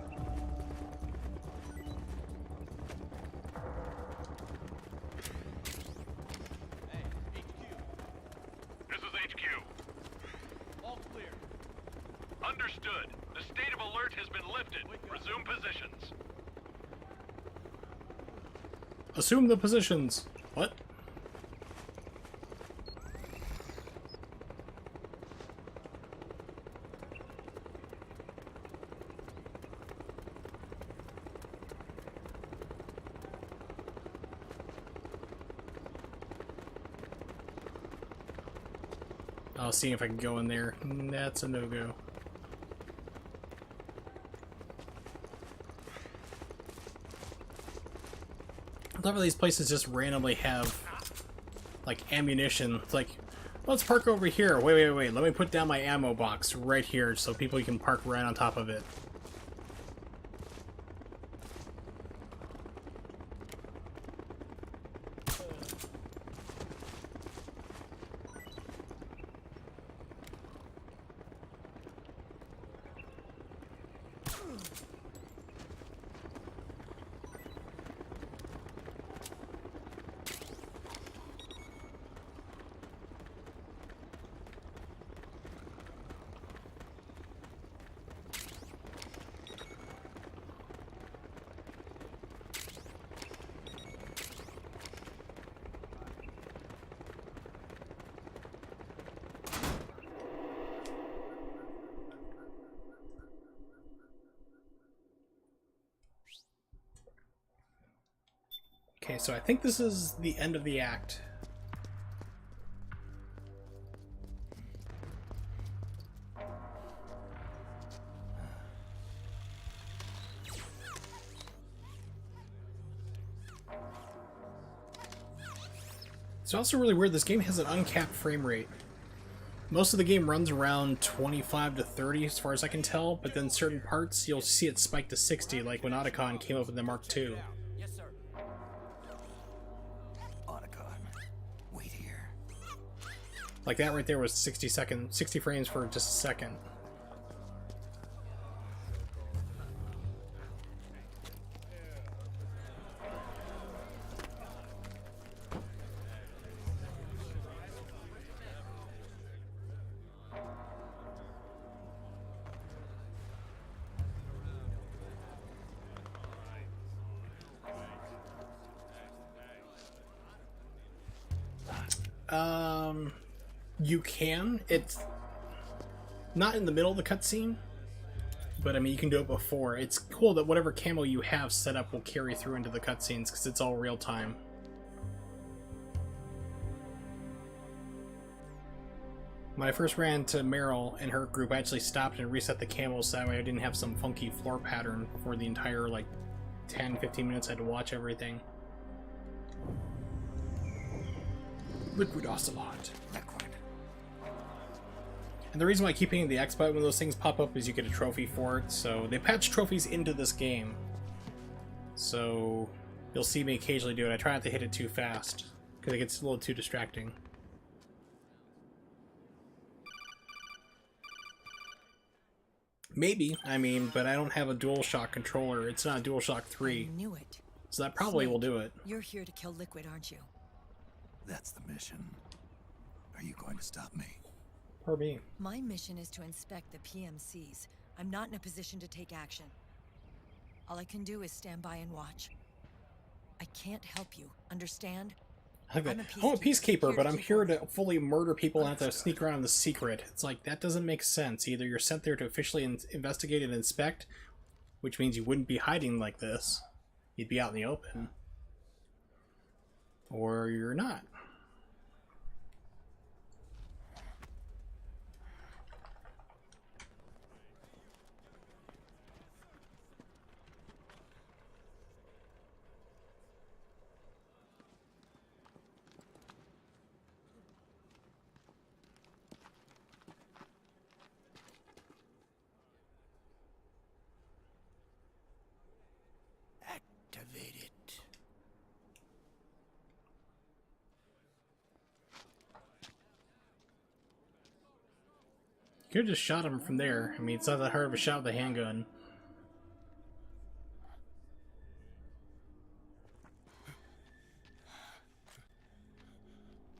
This is HQ. All clear. Understood. The state of alert has been lifted. Resume positions. Assume the positions. What? I'll see if I can go in there. That's a no-go. A lot of these places just randomly have, like, ammunition. It's like, let's park over here. Wait. Let me put down my ammo box right here so people can park right on top of it. Okay, so I think this is the end of the act. It's also really weird, this game has an uncapped frame rate. Most of the game runs around 25 to 30 as far as I can tell, but then certain parts you'll see it spike to 60, like when Otacon came up in the Mark II. Yes, sir. Otacon, wait here. Like that right there was 60 frames for just a second. You can. It's not in the middle of the cutscene, but I mean, you can do it before. It's cool that whatever camo you have set up will carry through into the cutscenes because it's all real time. When I first ran to Meryl and her group, I actually stopped and reset the camos so that way I didn't have some funky floor pattern for the entire, like, 10-15 minutes I had to watch everything. Liquid Ocelot. Liquid. And the reason why I keep hitting the X button when those things pop up is you get a trophy for it. So they patch trophies into this game. So you'll see me occasionally do it. I try not to hit it too fast because it gets a little too distracting. Maybe, I mean, but I don't have a DualShock controller. It's not a DualShock 3. I knew it. So that probably will do it. You're here to kill Liquid, aren't you? That's the mission. Are you going to stop me? Or me. My mission is to inspect the PMCs. I'm not in a position to take action. All I can do is stand by and watch. I can't help you, understand? I'm a peacekeeper, but I'm here to fully murder people and have to sneak around in the secret. It's like, that doesn't make sense. Either you're sent there to officially investigate and inspect, which means you wouldn't be hiding like this. You'd be out in the open. Or you're not. Activate it. You could have just shot him from there. I mean, it's not that hard of a shot with a handgun.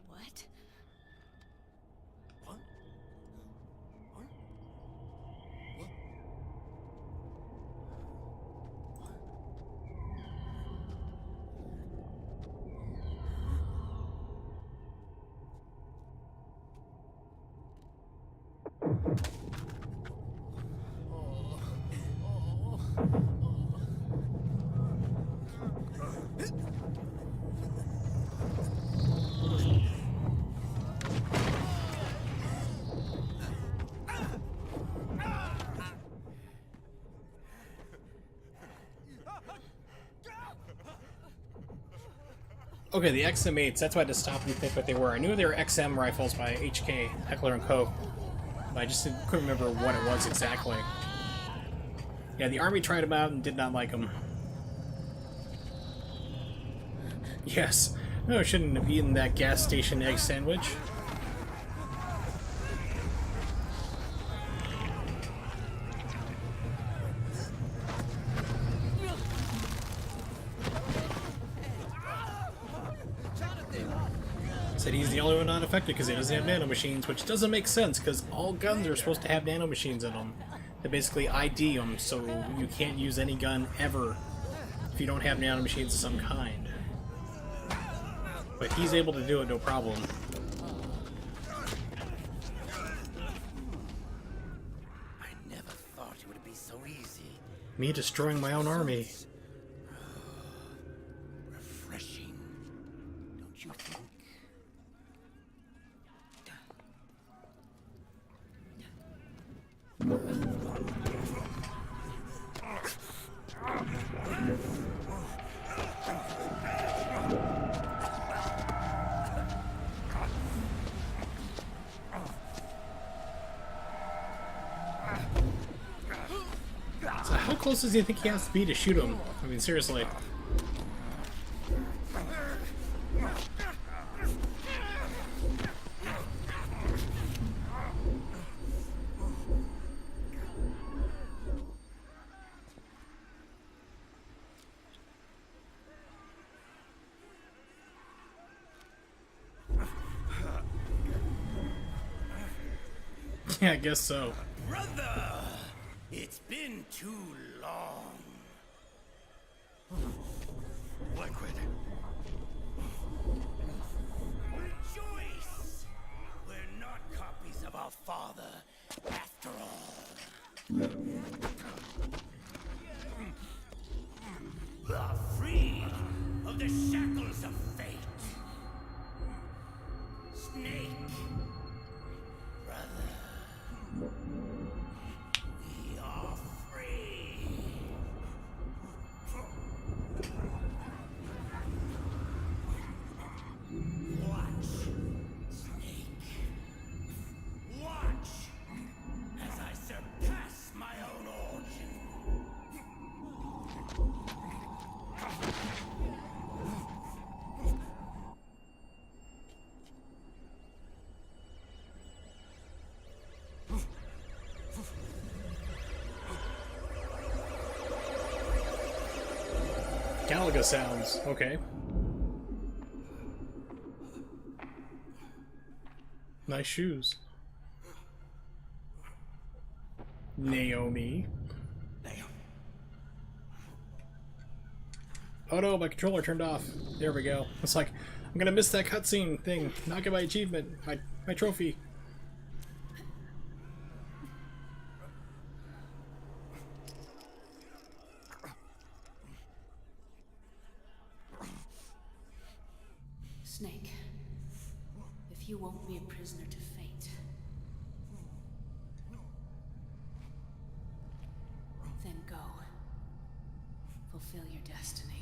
What? Okay, the XM8s, that's why I had to stop and think what they were. I knew they were XM rifles by HK, Heckler & Co. But I just couldn't remember what it was exactly. Yeah, the Army tried them out and did not like them. Yes. No, I shouldn't have eaten that gas station egg sandwich. Said he's the only one not affected because he doesn't have nanomachines, which doesn't make sense because all guns are supposed to have nanomachines in them. They basically ID them, so you can't use any gun ever if you don't have nanomachines of some kind. But he's able to do it no problem. I never thought it would be so easy. Me destroying my own army. Refreshing. close does he think he has to be to shoot him? I mean, seriously. Yeah, I guess so. Brother, it's been too long. Liquid. Rejoice! We're not copies of our father, after all. We are free of the shackles of fate. Snake. Brother. We are free. Watch, Snake. Watch as I surpass my own origin. Galaga sounds. Okay. Nice shoes. Naomi. Oh no, my controller turned off. There we go. It's like, I'm gonna miss that cutscene thing. Not get my achievement. My trophy. Snake, if you won't be a prisoner to fate, then go. Fulfill your destiny.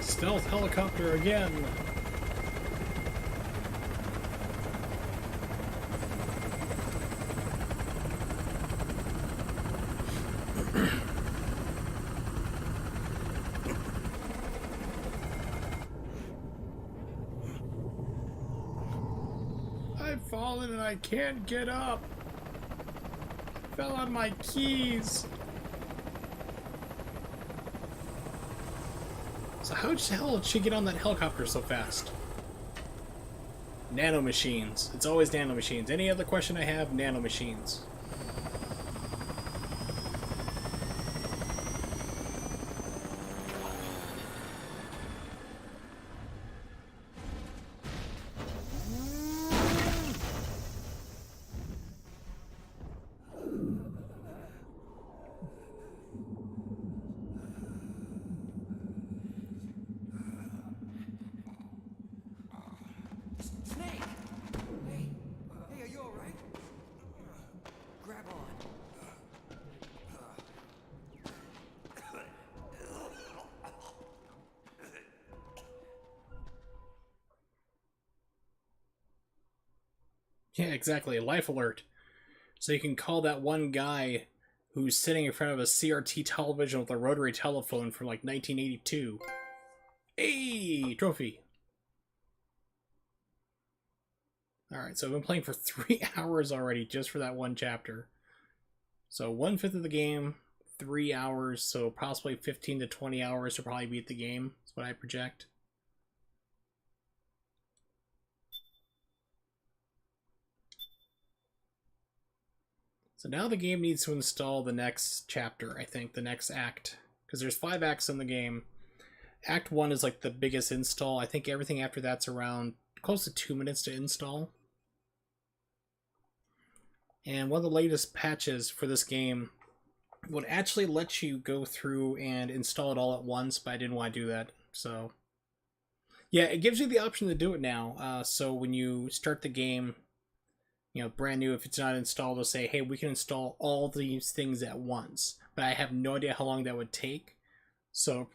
Stealth helicopter again. I've fallen and I can't get up. Fell on my keys. So how the hell did she get on that helicopter so fast? Nanomachines. It's always nanomachines. Any other question I have, nanomachines. Snake! Hey, are you alright? Grab on. Yeah, exactly. Life alert. So you can call that one guy who's sitting in front of a CRT television with a rotary telephone from like 1982. Hey, trophy. Alright, so I've been playing for 3 hours already just for that one chapter. So 1/5 of the game, 3 hours, so possibly 15 to 20 hours to probably beat the game. That's what I project. So now the game needs to install the next chapter, I think, the next act. Because there's 5 acts in the game. Act 1 is like the biggest install. I think everything after that's around close to 2 minutes to install. And one of the latest patches for this game would actually let you go through and install it all at once, but I didn't want to do that. So yeah, it gives you the option to do it now. So when you start the game, you know, brand new, if it's not installed, they'll say, hey, we can install all these things at once. But I have no idea how long that would take. So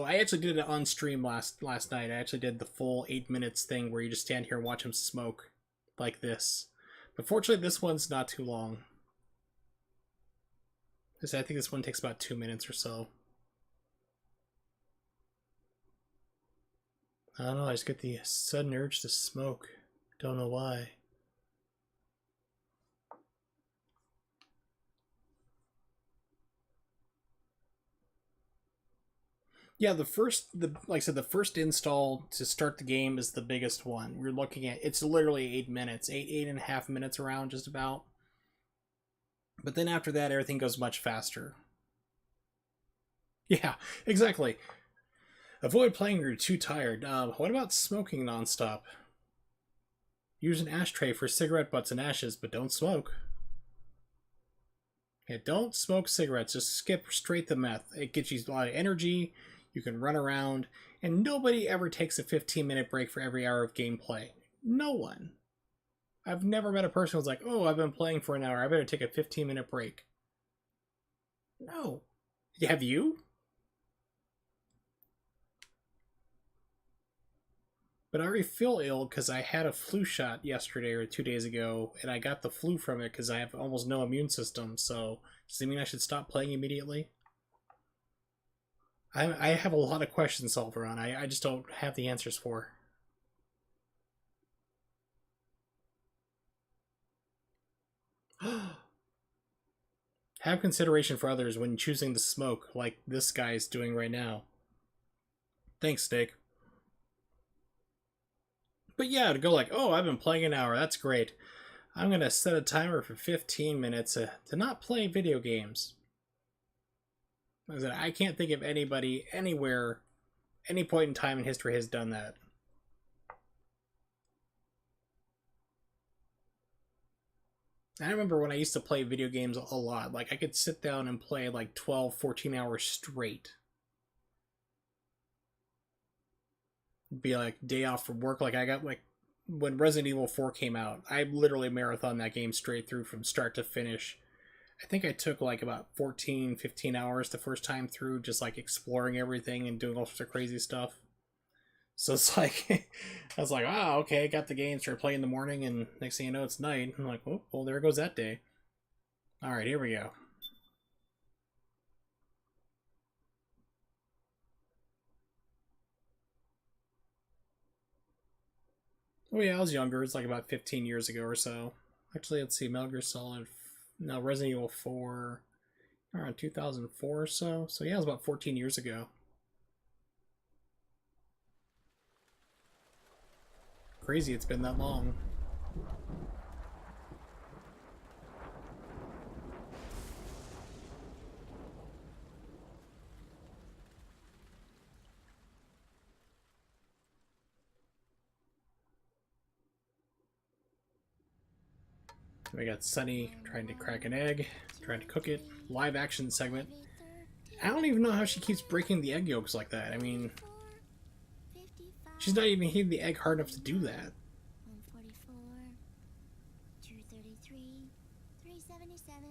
I actually did it on stream last night. I actually did the full 8 minutes thing where you just stand here and watch him smoke like this. But fortunately, this one's not too long. I think this one takes about 2 minutes or so. I don't know, I just get the sudden urge to smoke. Don't know why. Yeah, like I said, the first install to start the game is the biggest one. We're looking at, it's literally 8 minutes, eight and a half minutes around, just about. But then after that, everything goes much faster. Yeah, exactly. Avoid playing when you're too tired. What about smoking nonstop? Use an ashtray for cigarette butts and ashes, but don't smoke. Yeah, don't smoke cigarettes. Just skip straight to meth. It gets you a lot of energy. You can run around, and nobody ever takes a 15-minute break for every hour of gameplay. No one. I've never met a person who's like, oh, I've been playing for an hour, I better take a 15-minute break. No. Have you? But I already feel ill because I had a flu shot yesterday or 2 days ago, and I got the flu from it because I have almost no immune system, so does it mean I should stop playing immediately? I have a lot of questions to solve around. I just don't have the answers for. Have consideration for others when choosing to smoke, like this guy is doing right now. Thanks, Steak. But yeah, to go like, oh, I've been playing an hour, that's great. I'm going to set a timer for 15 minutes to not play video games. I can't think of anybody, anywhere, any point in time in history has done that. I remember when I used to play video games a lot. Like, I could sit down and play like 12, 14 hours straight. It'd be like day off from work. Like, I got like, when Resident Evil 4 came out, I literally marathoned that game straight through from start to finish. I think I took like about 14, 15 hours the first time through, just like exploring everything and doing all sorts of crazy stuff. So it's like, I was like, oh, okay, got the game, started playing in the morning, and next thing you know, it's night. I'm like, oh, well, there goes that day. Alright, here we go. Oh yeah, I was younger. It's like about 15 years ago or so. Actually, let's see, Metal Gear Solid... No, Resident Evil 4... around 2004 or so. So yeah, it was about 14 years ago. Crazy it's been that long. We got Sunny trying to crack an egg, trying to cook it. Live action segment. I don't even know how she keeps breaking the egg yolks like that. I mean, she's not even hitting the egg hard enough to do that. 144, 233, 377,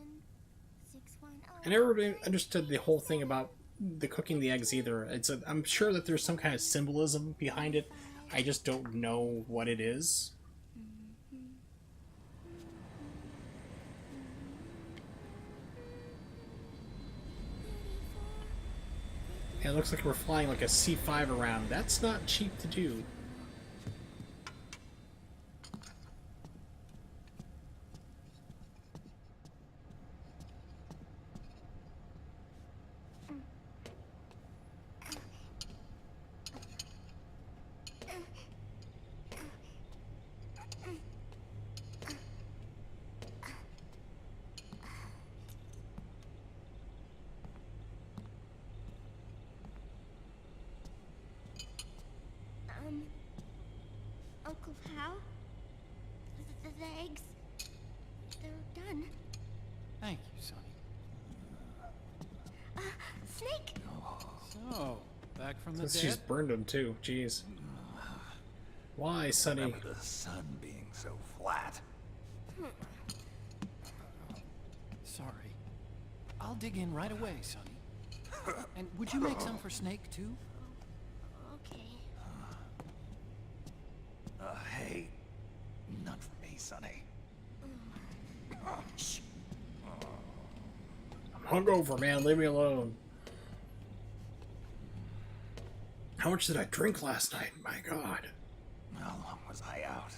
610. I never really understood the whole thing about the cooking the eggs either. I'm sure that there's some kind of symbolism behind it. I just don't know what it is. It looks like we're flying like a C5 around. That's not cheap to do. Uncle Hal? The eggs? They're done. Thank you, Sonny. Back from the She's dead? burned him too. Jeez. Why, Sonny? Remember the sun being so flat. Sorry. I'll dig in right away, Sonny. And would you make some for Snake, too? Okay. Hey. None for me, Sonny. Shh. I'm hungover, man. Leave me alone. How much did I drink last night? My God. How long was I out?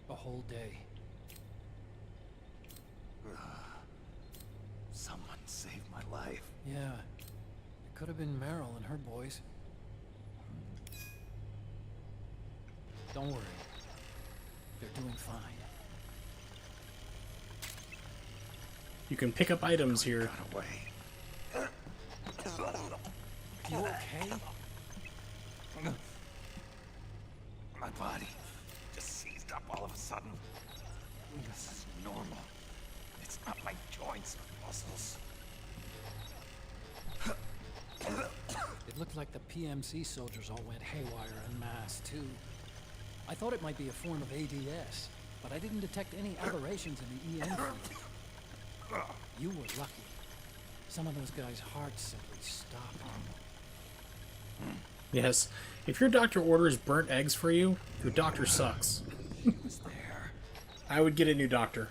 A whole day. Someone saved my life. Yeah. It could have been Meryl and her boys. Don't worry. They're doing fine. You can pick up items here. Got away. You okay? My body just seized up all of a sudden. This is normal. It's not my joints or muscles. It looked like the PMC soldiers all went haywire en masse, too. I thought it might be a form of ADS, but I didn't detect any aberrations in the EM field. You were lucky. Some of those guys' hearts simply stopped. Yes. If your doctor orders burnt eggs for you, your doctor sucks. He was there. I would get a new doctor.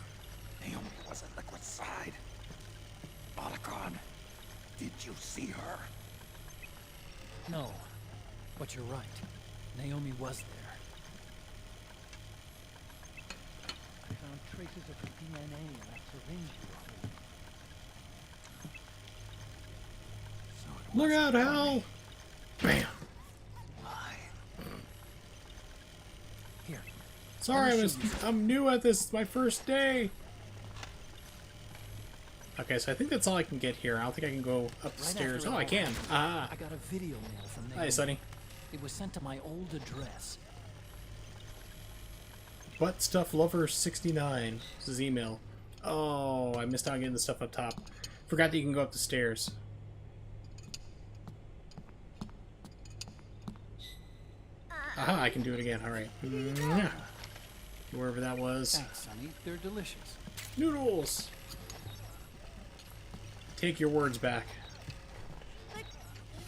Naomi was at Liquid side. Otacon, did you see her? No, but you're right. Naomi was there. I found traces of her DNA in that syringe you were holding. So it Look out, wasn't Hal! Naomi. Bam! Why? Here. Sorry, I'm new at this. It's my first day. Okay, so I think that's all I can get here. I don't think I can go up the stairs. after Oh, it I all can. happened, Ah. I got a video mail from Naomi. Hi, Sonny. It was sent to my old address. Butt Stuff Lover 69. This is email. Oh, I missed out on getting the stuff up top. Forgot that you can go up the stairs. Aha, I can do it again. Alright. Wherever that was. Thanks, Sonny. They're delicious. Noodles! Take your words back. But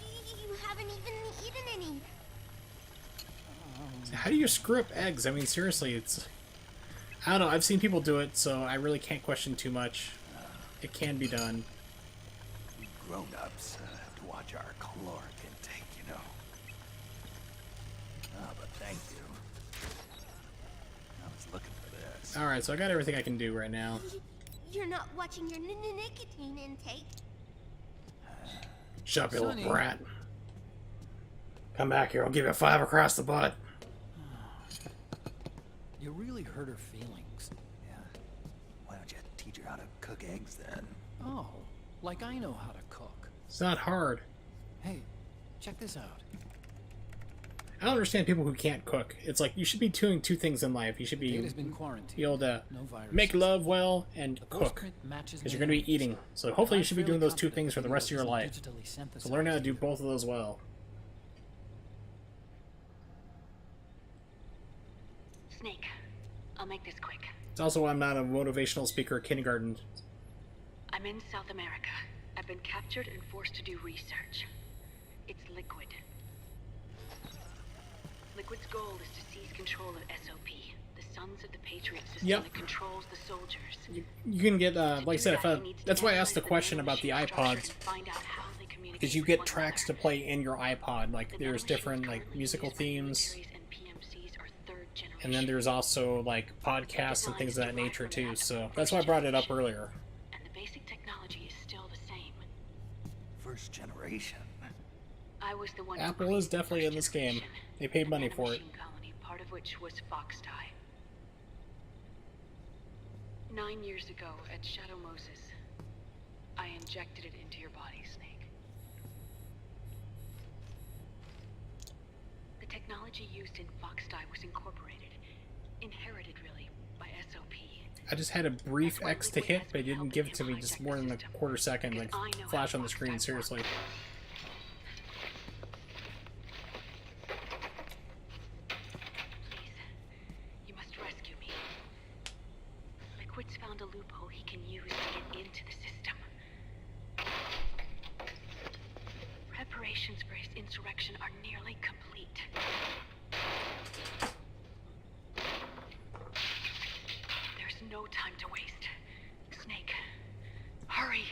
you haven't even eaten any. How do you screw up eggs? I mean, seriously, it's... I don't know. I've seen people do it, so I really can't question too much. It can be done. We grown-ups have to watch our caloric intake, you know. Ah, but thank you. I was looking for this. Alright, so I got everything I can do right now. You're not watching your nicotine intake. Shut up, you Sonny. little brat. Come back here. I'll give you a 5 across the butt. You really hurt her feelings. Yeah. Why don't you teach her how to cook eggs then? Oh, like I know how to cook. It's not hard. Hey, check this out. I don't understand people who can't cook. It's like, you should be doing two things in life. You should be Data's been quarantined. able to No virus. make love well and The cook. postprint matches Because you're going to be Naomi's. eating. So hopefully you I'm should be fairly doing those two confident things for the video rest of your isn't life. digitally synthesized So learn how to do either. both of those well. Snake, I'll make this quick. It's also why I'm not a motivational speaker at kindergarten. I'm in South America. I've been captured and forced to do research. It's Liquid. Liquid's goal is to seize control of SOP, the Sons of the Patriots system Yep. that controls the soldiers. You can get, like I said, that's why I asked the question about the iPods. Because you get tracks to play in your iPod. Like, there's different, like, musical themes. And then there's also, like, podcasts and things of that nature, too. So that's why I brought it up earlier. And the basic technology is still the same. First generation. I was the one who Apple is created the definitely in first this game. generation, They paid a money for it. nanomachine colony, part of which was Foxdie. 9 years ago, at Shadow Moses, I injected it into your body, Snake. The technology used in Foxdie was inherited really, by SOP. I just had a brief X to hit, but it didn't give it to me just more than a quarter second, like, flash on the screen, seriously. operations for his insurrection are nearly complete. There's no time to waste. Snake, hurry.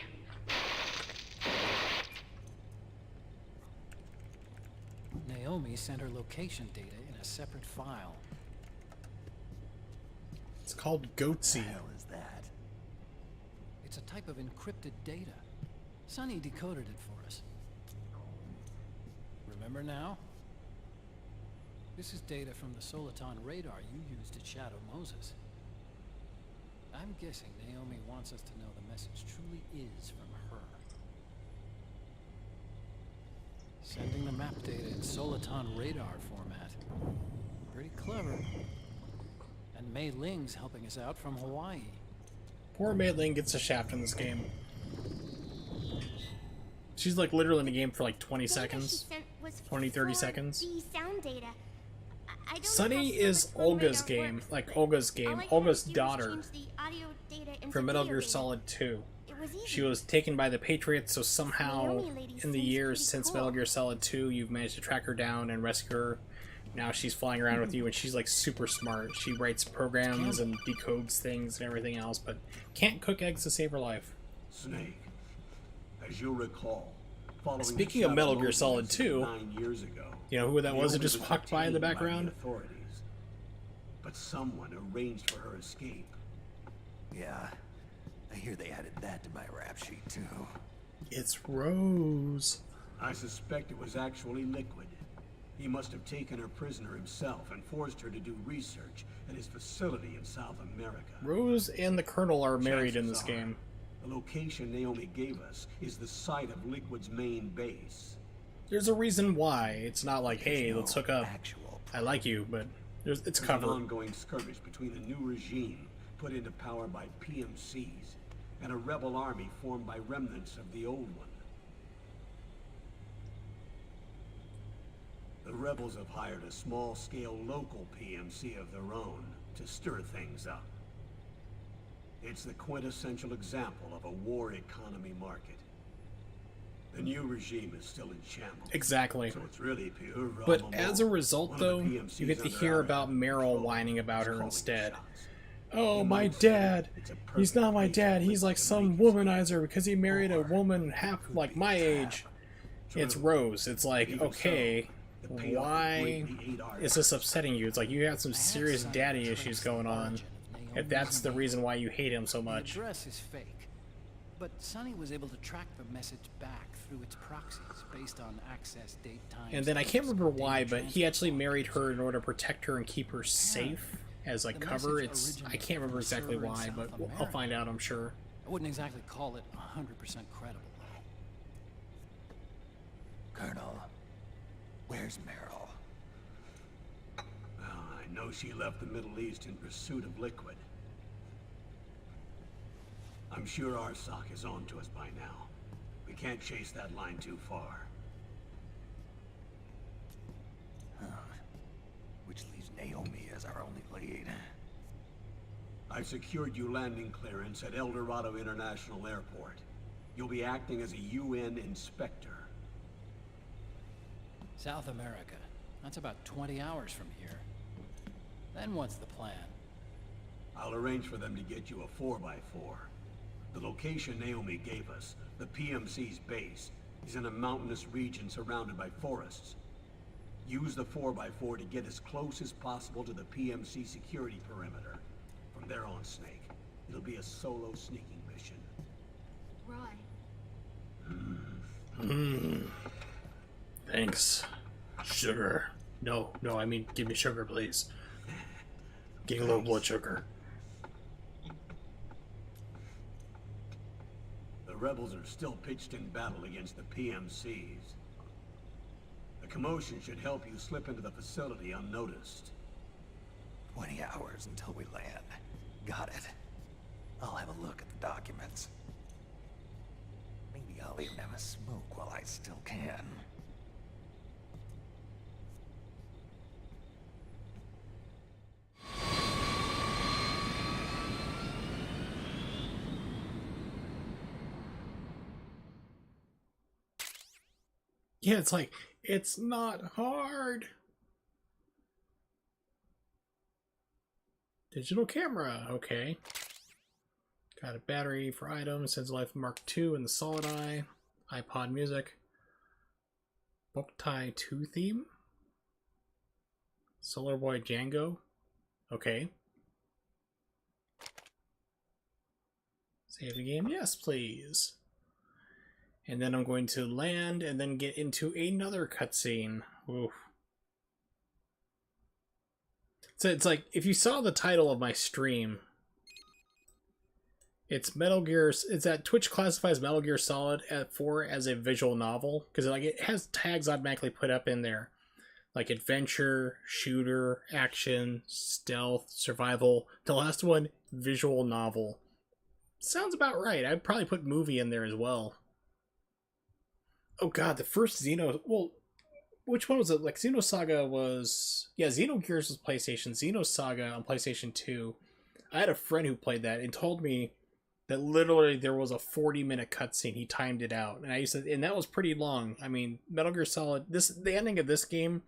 Naomi sent her location data in a separate file. It's called Goatsy. What the hell is that? It's a type of encrypted data. Sonny decoded it for us. Remember now? This is data from the Soliton radar you used at Shadow Moses. I'm guessing Naomi wants us to know the message truly is from her. Sending the map data in Soliton radar format. Pretty clever. And Mei Ling's helping us out from Hawaii. Poor Mei Ling gets a shaft in this game. She's like literally in the game for like 20 seconds. 20, 30 seconds. The sound data. I don't know Sunny how is service play Olga's radar game, works, like but Olga's all game, I had Olga's to do was daughter change the audio data into from Metal video Gear data. Solid 2. It was easy. She was taken by the Patriots, so somehow Naomi lady in the seems years pretty since cool. Metal Gear Solid 2, you've managed to track her down and rescue her. Now she's flying around with you, and she's like super smart. She writes programs and decodes things and everything else, but can't cook eggs to save her life. Snake, as you recall, following Speaking the of Metal Shadow Gear Moses Solid incident 2, 9 years ago, you know who that was that Naomi just walked by in detained the by background? authorities. But someone arranged for her escape. Yeah, I hear they added that to my rap sheet too. It's Rose. I suspect it was actually Liquid. He must have taken her prisoner himself and forced her to do research at his facility in South America. Rose and the Colonel are married in this Chances are, game. The location Naomi gave us is the site of Liquid's main base. There's a reason why. It's not like, hey, No let's hook up. actual I like you, but it's There's an cover. ongoing skirmish between a new regime put into power by PMCs and a rebel army formed by remnants of the old one. The rebels have hired a small-scale local PMC of their own to stir things up. It's the quintessential example of a war economy market. The new regime is still in shambles. Exactly. So it's really pure But Rambo. as a result, One of though, the you PMCs get to under hear our about Meryl control whining about is her calling the instead. shots. Oh, You my might say dad. it's a He's not my perfect dad. place He's for like Liquid to some make its womanizer because he married a woman half like my age. It's True. Rose. It's like, Even okay, so, the payoff why greatly aid our is this upsetting you? It's like you have some serious daddy issues going on. If that's the reason why you hate him so The much. address is fake, but Sonny was able to track the message back through its proxies based on access date, time. And then I can't remember data why, but he transfer actually files. married her in order to protect her and keep her safe as like The cover. message It's I originated can't remember from a exactly server in why, South but I'll America. find out, I'm sure. I wouldn't exactly call it 100% credible. Colonel, where's Meryl? I know she left the Middle East in pursuit of Liquid. I'm sure Arsak is on to us by now. We can't chase that line too far. Which leaves Naomi as our only lead. I've secured you landing clearance at El Dorado International Airport. You'll be acting as a UN inspector. South America. That's about 20 hours from here. Then what's the plan? I'll arrange for them to get you a 4x4. The location Naomi gave us, the PMC's base, is in a mountainous region surrounded by forests. Use the 4x4 to get as close as possible to the PMC security perimeter. From there on, Snake, it'll be a solo sneaking mission. Right. Thanks. Sugar. No, I mean, give me sugar, please. Getting low blood sugar. The rebels are still pitched in battle against the PMCs. The commotion should help you slip into the facility unnoticed. 20 hours until we land. Got it. I'll have a look at the documents. Maybe I'll even have a smoke while I still can. Yeah, it's like, it's not hard. Digital camera, okay. Got a battery for items, Sense Life Mark II in the solid eye, iPod music, Boktai 2 theme, Solar Boy Django, okay. Save the game, yes please. And then I'm going to land and then get into another cutscene. Oof. So it's like, if you saw the title of my stream, it's Metal Gear, it's that Twitch classifies Metal Gear Solid 4 as a visual novel, because like it has tags automatically put up in there. Like adventure, shooter, action, stealth, survival. The last one, visual novel. Sounds about right. I'd probably put movie in there as well. Oh god, the first Xeno... Well, which one was it? Like, Xenosaga was... Yeah, Xenogears was PlayStation. Xenosaga on PlayStation 2. I had a friend who played that and told me that literally there was a 40-minute cutscene. He timed it out. And I used to... And that was pretty long. I mean, Metal Gear Solid... The ending of this game,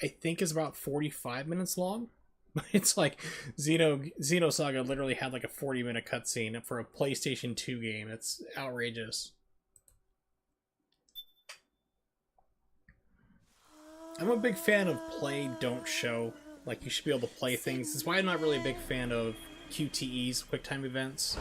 I think, is about 45 minutes long. But it's like, Xenosaga literally had like a 40-minute cutscene for a PlayStation 2 game. It's outrageous. I'm a big fan of play, don't show. Like, you should be able to play things. That's why I'm not really a big fan of QTEs, QuickTime events.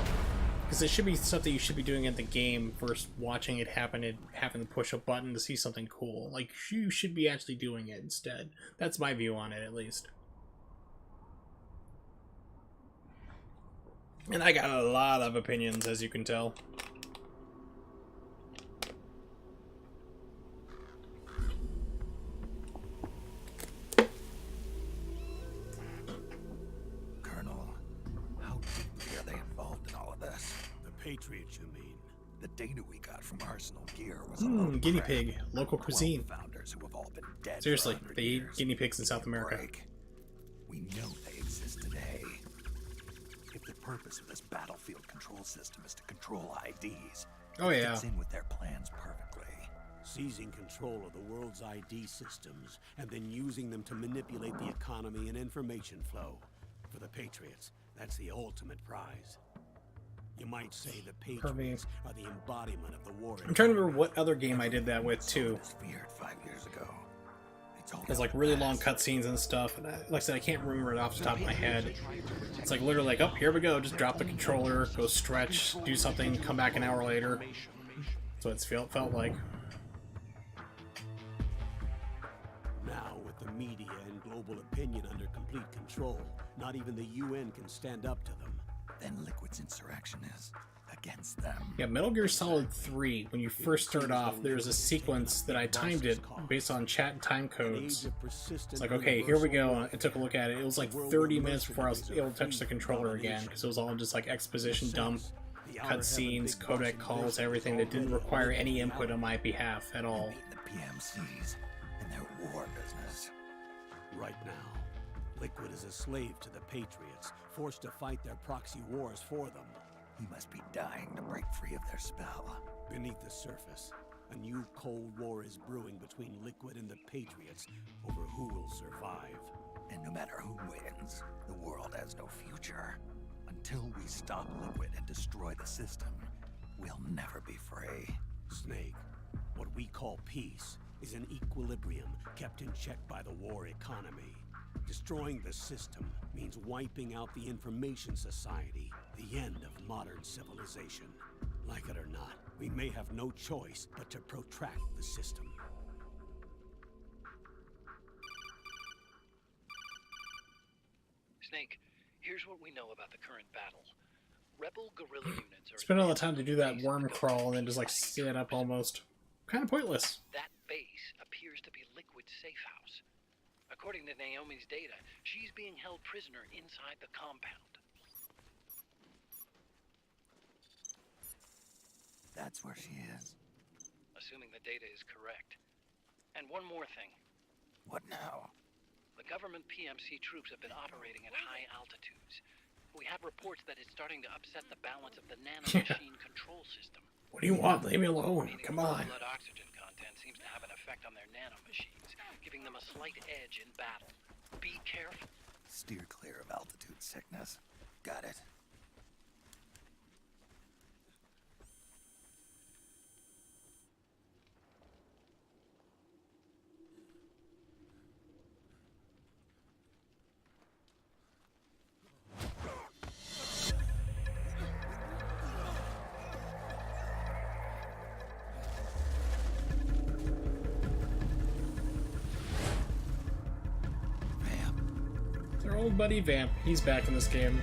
Because it should be stuff that you should be doing at the game versus watching it happen and having to push a button to see something cool. Like, you should be actually doing it instead. That's my view on it, at least. And I got a lot of opinions, as you can tell. Patriots, you mean? The data we got from Arsenal Gear was guinea pig, local cuisine. Founders who have all been dead. Seriously, they eat guinea pigs in South America. We know they exist today. If the purpose of this battlefield control system is to control IDs, oh yeah, it fits in with their plans perfectly. Seizing control of the world's ID systems and then using them to manipulate the economy and information flow. For the Patriots, that's the ultimate prize. You might say the Patriots are the embodiment of the war. I'm trying to remember what other game I did that with too. 5 years ago. There's like really long cutscenes and stuff, and like I said, I can't remember it off the top of my head. It's like literally like, oh, here we go, just drop the controller, go stretch, do something, come back an hour later. That's what it felt like. Now, with the media and global opinion under complete control, not even the UN can stand up to them. Then Liquid's insurrection is against them. Yeah, Metal Gear Solid 3, when you first start off, there's a sequence that I timed it based on chat and time codes. It's like, okay, here we go. I took a look at it. It was like 30 minutes before I was able to touch the controller again, because it was all just like exposition dump, cutscenes, codec calls, everything that didn't require any input on my behalf at all. The PMCs and their war business. Right now, Liquid is a slave to the Patriots, forced to fight their proxy wars for them. He must be dying to break free of their spell. Beneath the surface, a new Cold War is brewing between Liquid and the Patriots over who will survive. And no matter who wins, the world has no future. Until we stop Liquid and destroy the system, we'll never be free. Snake, what we call peace is an equilibrium kept in check by the war economy. Destroying the system means wiping out the information society, the end of modern civilization. Like it or not, we may have no choice but to protract the system. Snake, here's what we know about the current battle. Rebel guerrilla units are... Spend all the time to do that worm crawl and then just like sit up almost. Kind of pointless. That base appears to be Liquid's safe house. According to Naomi's data, she's being held prisoner inside the compound. That's where she is. Assuming the data is correct. And one more thing. What now? The government PMC troops have been operating at high altitudes. We have reports that it's starting to upset the balance of the nanomachine control system. What do you want? Leave me alone. Come on. Blood oxygen content seems to have an effect effect on their nanomachines, giving them a slight edge in battle. Be careful. Steer clear of altitude sickness. Got it. Our old buddy Vamp, he's back in this game.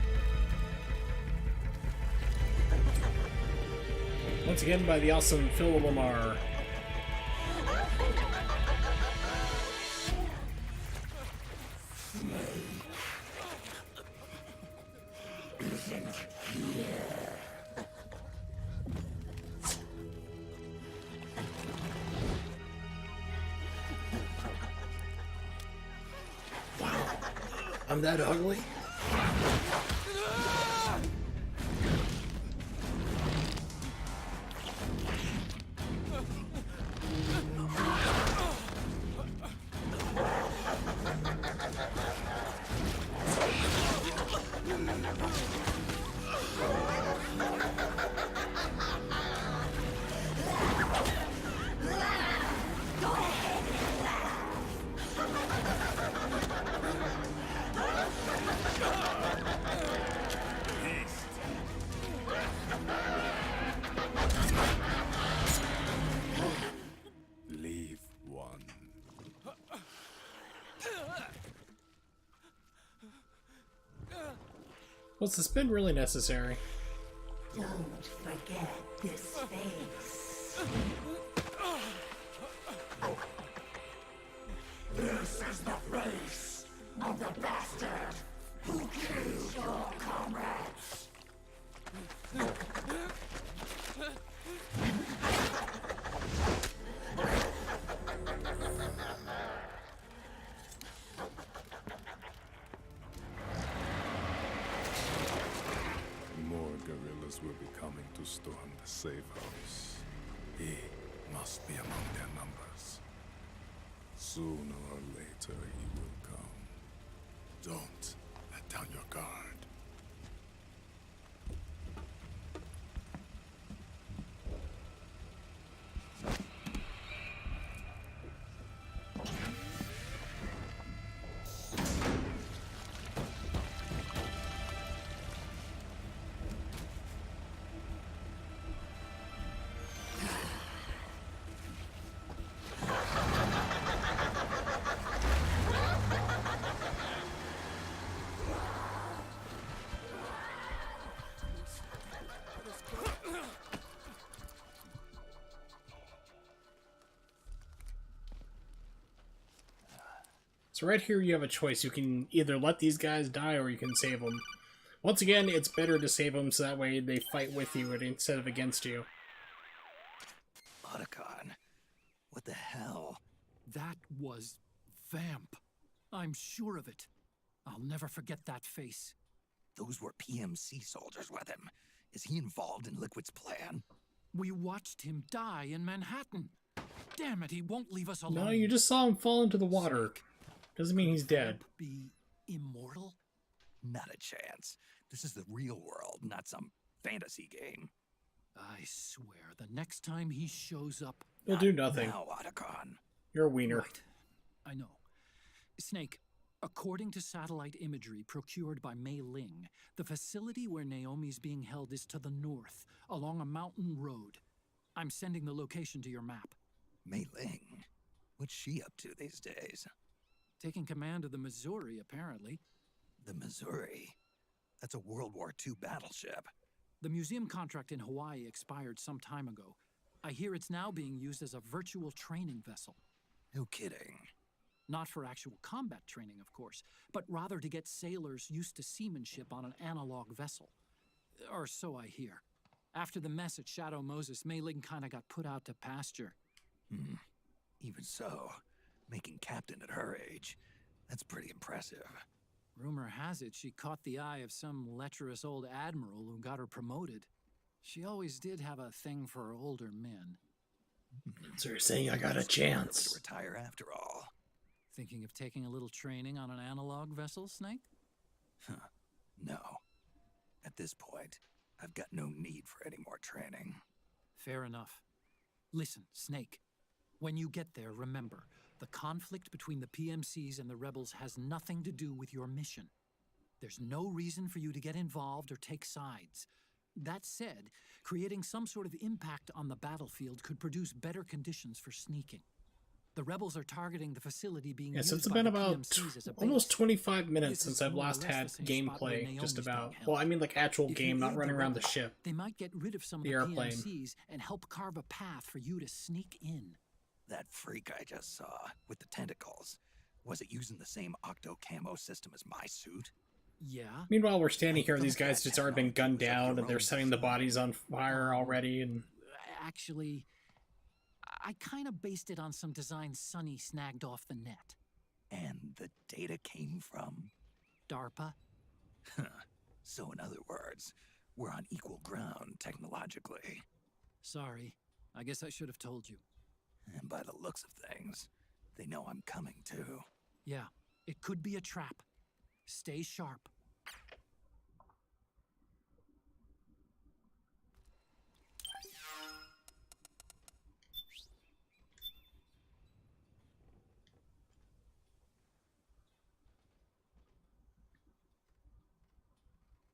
Once again by the awesome Phil Lamar. I'm that ugly? Leave one. Was the spin really necessary? Don't forget this face. This is the face of the bastard who killed your comrades. More guerrillas will be coming to storm the safe house. He must be among their numbers. Sooner or later he will come. Don't let down your guard. So right here you have a choice. You can either let these guys die or you can save them. Once again, it's better to save them so that way they fight with you instead of against you. Otacon, what the hell? That was Vamp. I'm sure of it. I'll never forget that face. Those were PMC soldiers with him. Is he involved in Liquid's plan? We watched him die in Manhattan. Damn it, he won't leave us alone. No, you just saw him fall into the water. Doesn't mean he's dead. Be immortal? Not a chance. This is the real world, not some fantasy game. I swear, the next time he shows up... He'll do nothing. Now, Otacon. You're a wiener. Right. I know. Snake, according to satellite imagery procured by Mei Ling, the facility where Naomi's being held is to the north, along a mountain road. I'm sending the location to your map. Mei Ling? What's she up to these days? Taking command of the Missouri, apparently. The Missouri? That's a World War II battleship. The museum contract in Hawaii expired some time ago. I hear it's now being used as a virtual training vessel. No kidding. Not for actual combat training, of course, but rather to get sailors used to seamanship on an analog vessel. Or so I hear. After the mess at Shadow Moses, Mei Ling kinda got put out to pasture. Even so, making captain at her age, that's pretty impressive. Rumor has it she caught the eye of some lecherous old admiral who got her promoted. She always did have a thing for older men. So you're saying I got a chance? To retire after all. Thinking of taking a little training on an analog vessel, Snake? Huh. No. At this point, I've got no need for any more training. Fair enough. Listen, Snake. When you get there, remember, the conflict between the PMCs and the rebels has nothing to do with your mission. There's no reason for you to get involved or take sides. That said, creating some sort of impact on the battlefield could produce better conditions for sneaking. The rebels are targeting the facility being used it's by been the about PMCs as a base. almost 25 minutes This is since I've more or last less had the same spot where gameplay, Naomi's just being about. held. Well, I mean like actual If you game, not aid running the around the rebels, ship. They might get rid of some of The the airplane. PMCs and help carve a path for you to sneak in. That freak I just saw, with the tentacles, was it using the same octo camo system as my suit? Yeah. Meanwhile, we're standing here, these guys just already been gunned down, and they're setting the bodies on fire already, and... Actually, I kind of based it on some designs Sonny snagged off the net. And the data came from? DARPA. So in other words, we're on equal ground technologically. Sorry, I guess I should have told you. And by the looks of things, they know I'm coming too. Yeah, it could be a trap. Stay sharp.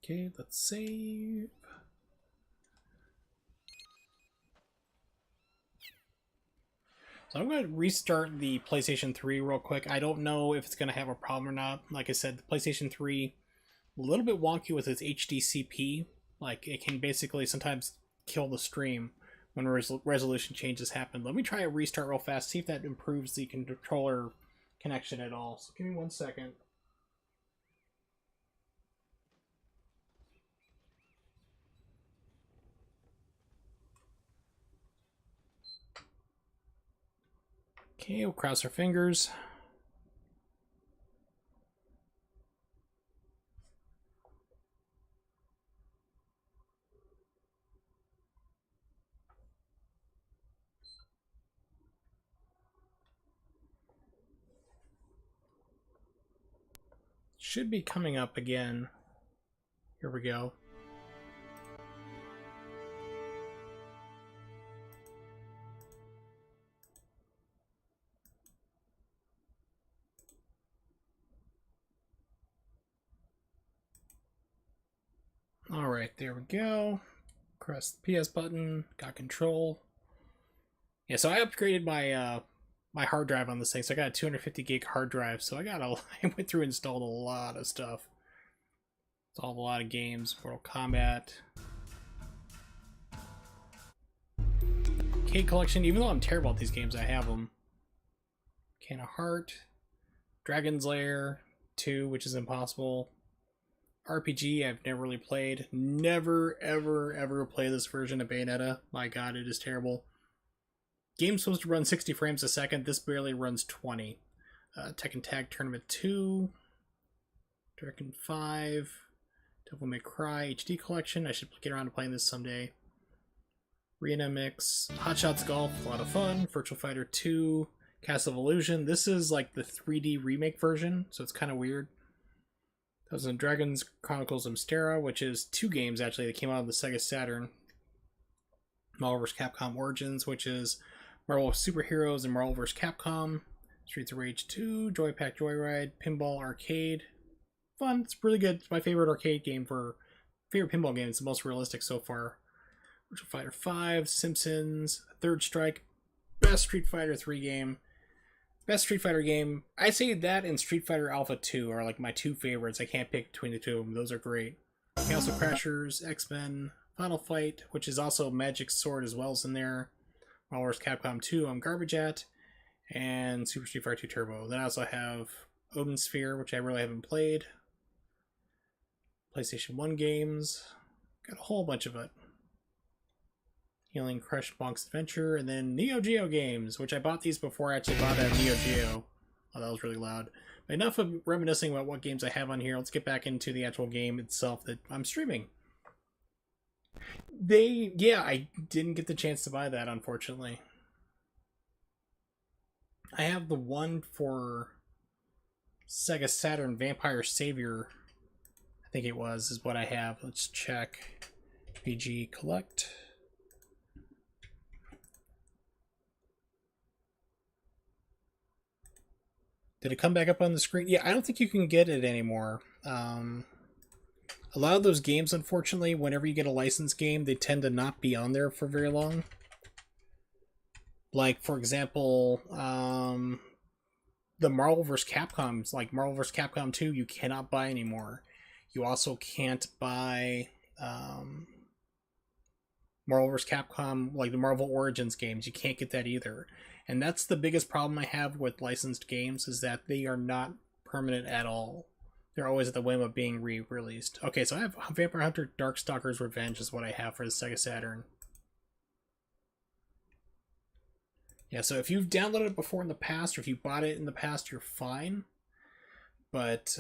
Okay, let's save. So I'm going to restart the PlayStation 3 real quick. I don't know if it's going to have a problem or not. Like I said, the PlayStation 3, a little bit wonky with its HDCP. Like, it can basically sometimes kill the stream when resolution changes happen. Let me try a restart real fast, see if that improves the controller connection at all. So give me 1 second. Okay, we'll cross our fingers. Should be coming up again. Here we go. Alright, there we go. Press the PS button, got control. Yeah, so I upgraded my my hard drive on this thing, so I got a 250 gig hard drive, so I went through and installed a lot of stuff. Installed a lot of games, Mortal Kombat. Arcade Collection, even though I'm terrible at these games, I have them. Can of Heart, Dragon's Lair 2, which is impossible. RPG I've never really played. Never, ever, ever play this version of Bayonetta. My god, it is terrible. Game's supposed to run 60 frames a second. This barely runs 20. Tekken Tag Tournament 2. Tekken 5. Devil May Cry HD Collection. I should get around to playing this someday. Arena Mix. Hot Shots Golf. A lot of fun. Virtual Fighter 2. Castle of Illusion. This is like the 3D remake version, so it's kind of weird. Thousand and Dragons Chronicles of Mystera, which is 2 games actually that came out on the Sega Saturn. Marvel vs. Capcom Origins, which is Marvel Superheroes and Marvel vs. Capcom. Streets of Rage 2, Joypack Joyride, Pinball Arcade. Fun, it's really good. It's my favorite arcade game favorite pinball game. It's the most realistic so far. Virtual Fighter 5, Simpsons, Third Strike, best Street Fighter 3 game. Best Street Fighter game, I say that and Street Fighter Alpha 2 are like my 2 favorites. I can't pick between the 2 of them. Those are great. Castle Crashers, X-Men, Final Fight, which is also Magic Sword as well as in there. Marvel vs. Capcom 2 I'm garbage at. And Super Street Fighter 2 Turbo. Then I also have Odin Sphere, which I really haven't played. PlayStation 1 games. Got a whole bunch of it. Healing Crush Bonk's Adventure, and then Neo Geo games, which I bought these before I actually bought a Neo Geo. Oh, that was really loud. But enough of reminiscing about what games I have on here. Let's get back into the actual game itself that I'm streaming. I didn't get the chance to buy that, unfortunately. I have the one for Sega Saturn, Vampire Savior, I think it was, is what I have. Let's check. VG Collect. Did it come back up on the screen? Yeah, I don't think you can get it anymore. A lot of those games, unfortunately, whenever you get a licensed game, they tend to not be on there for very long. Like, for example, the Marvel vs. Capcoms, like Marvel vs. Capcom 2, you cannot buy anymore. You also can't buy Marvel vs. Capcom, like the Marvel Origins games. You can't get that either. And that's the biggest problem I have with licensed games, is that they are not permanent at all. They're always at the whim of being re-released. Okay, so I have Vampire Hunter Darkstalker's Revenge is what I have for the Sega Saturn. Yeah, so if you've downloaded it before in the past, or if you bought it in the past, you're fine. But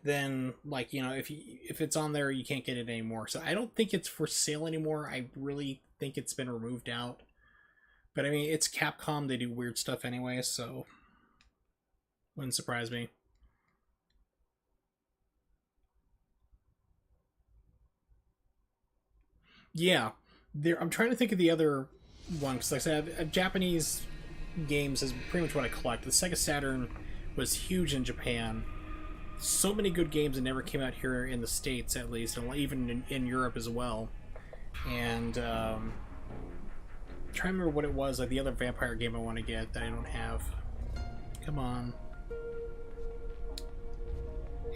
then, like, you know, if it's on there, you can't get it anymore. So I don't think it's for sale anymore. I really think it's been removed out. But I mean, it's Capcom. They do weird stuff anyway, so wouldn't surprise me. Yeah, I'm trying to think of the other one, because like I said, Japanese games is pretty much what I collect. The Sega Saturn was huge in Japan. So many good games that never came out here in the States, at least, and even in Europe as well. And I'm trying to remember what it was, like the other vampire game I want to get that I don't have. Come on.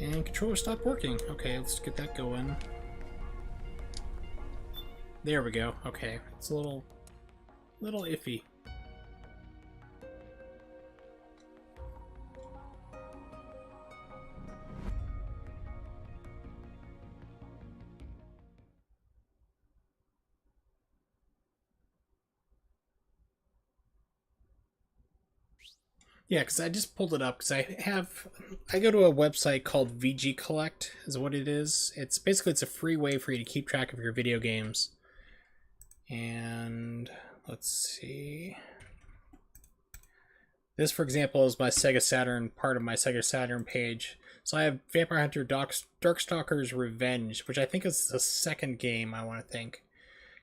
And controller stopped working. Okay, let's get that going. There we go. Okay, it's a little iffy. Yeah, because I just pulled it up because I go to a website called VG Collect is what it is. It's a free way for you to keep track of your video games. And let's see. This, for example, is my Sega Saturn, part of my Sega Saturn page. So I have Vampire Hunter Darkstalker's Revenge, which I think is the second game, I want to think.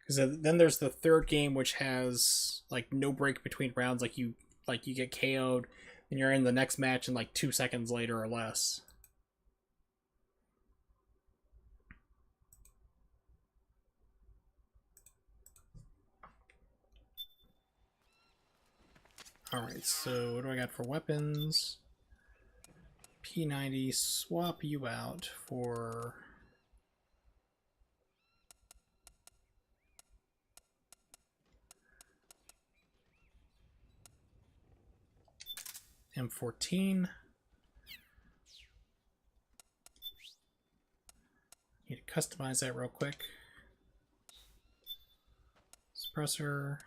Because then there's the third game, which has like no break between rounds, like you get KO'd and you're in the next match in like 2 seconds later or less. Alright, so what do I got for weapons? P90, swap you out for M14. Need to customize that real quick. Suppressor.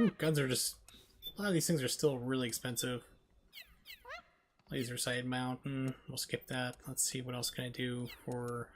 Ooh, guns are just... A lot of these things are still really expensive. Laser sight mount, we'll skip that. Let's see, what else can I do for...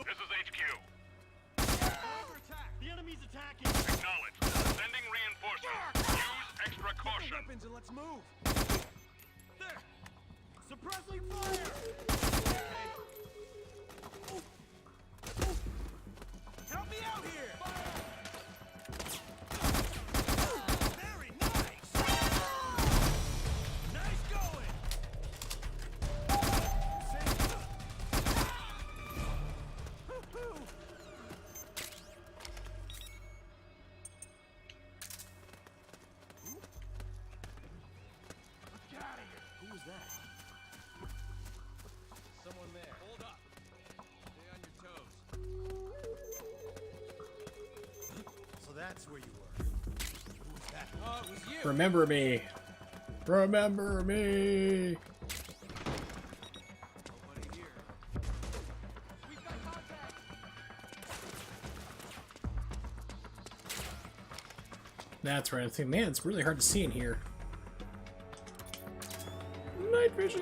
This is HQ. Under attack. The enemy's attacking. Acknowledge. Sending reinforcements. Use extra caution. Weapons and let's move. There. Suppressing fire. Help me out here. Very nice. Nice going. Who's that? Someone there. Hold up. Stay on your toes. So that's where you were. Who was that? Oh, it was you. Remember me. Remember me. Nobody here. We've got contact. That's right. I think, man, it's really hard to see in here. Night vision.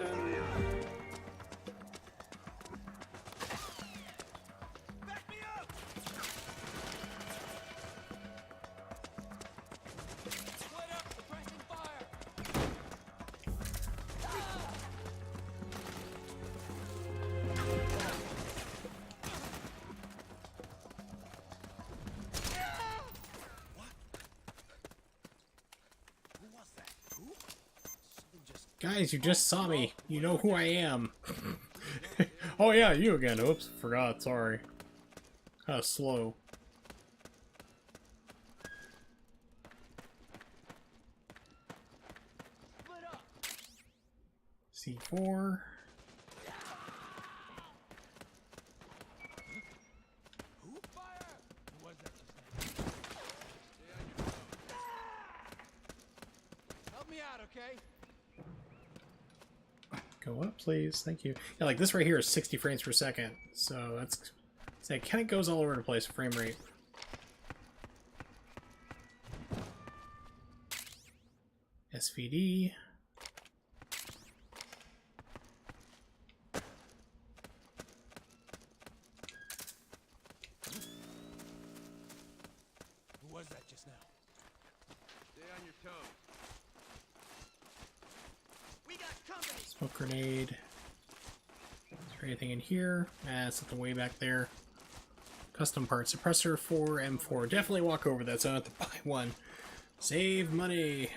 Back me up. Split up. Suppressing fire. Who was that? Who? Something just... Guys, you just saw me. You know who I am. Oh yeah, you again. Oops, forgot. Sorry. Kind of slow. Split up. C4. Who? Fire. Who was that just now? Stay on your toes. Help me out, okay? Go up, please. Thank you. Yeah, like this right here is 60 frames per second, so that's it. Kind of goes all over the place. Frame rate. SVD. Who was that just now? Stay on your toes. We got company! Smoke grenade. Is there anything in here? Ah, something way back there. Custom part suppressor for M4. Definitely walk over that so I don't have to buy one. Save money.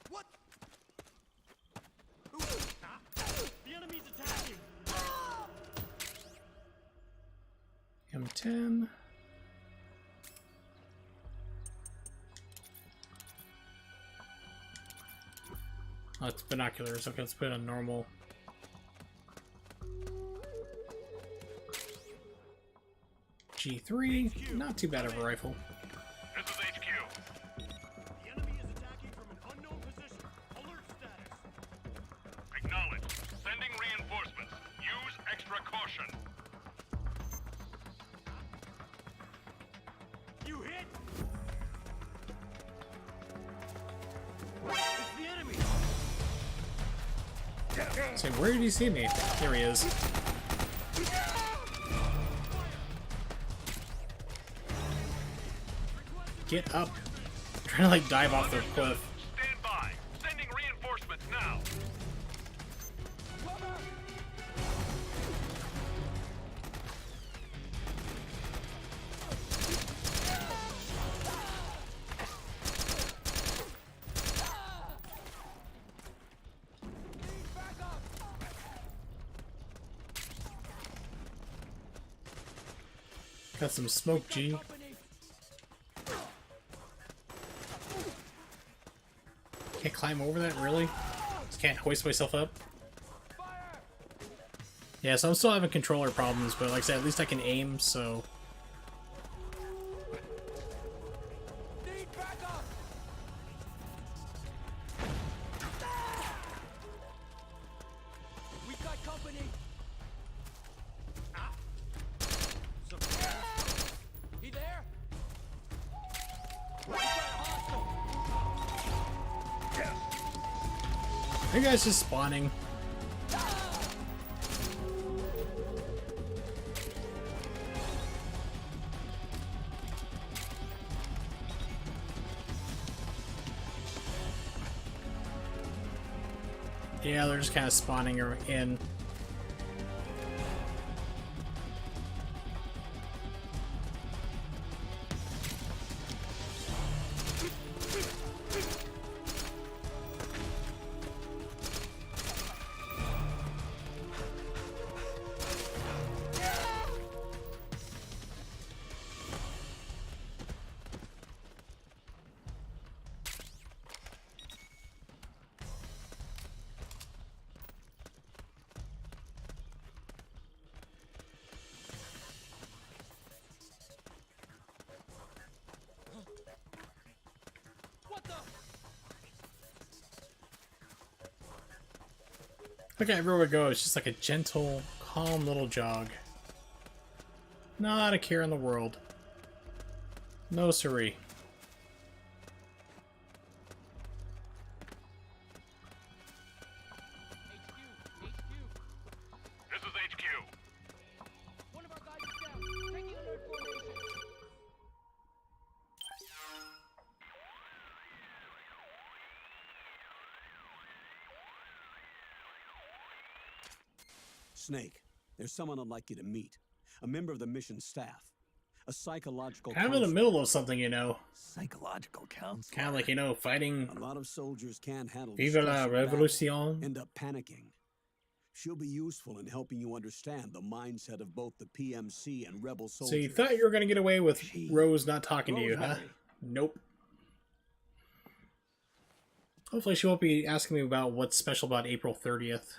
What? The enemy's attacking. M10. Oh, it's binoculars. Okay, let's put it on normal. G3. Not too bad of a rifle. This is HQ. The enemy is attacking from an unknown position. Alert status. Acknowledged. Sending reinforcements. Use extra caution. You hit? It's the enemy. So where did he see me? There he is. Get up. I'm trying to like dive off the cliff. Stand by. Sending reinforcements now. Got some smoke, G. Can't climb over that, really? Just can't hoist myself up? Yeah, so I'm still having controller problems, but like I said, at least I can aim, so... We got company! Are you guys just spawning? Yeah, they're just kind of spawning in. Look at everywhere we go, it's just like a gentle, calm little jog. Not a care in the world. No siree. This is HQ. One of our guys is down. Taking third formation. Snake, there's someone I'd like you to meet. A member of the mission staff. A psychological Kind of in the counselor. middle of something, you know. Psychological counselor. Kind of like, you know, fighting A lot of soldiers can't handle the Vive stress la of battle, Revolution. end up panicking. She'll be useful in helping you understand the mindset of both the PMC and rebel soldiers. So you thought you were going to get away with Rose not talking to you, huh? Rosemary. Nope. Hopefully she won't be asking me about what's special about April 30th.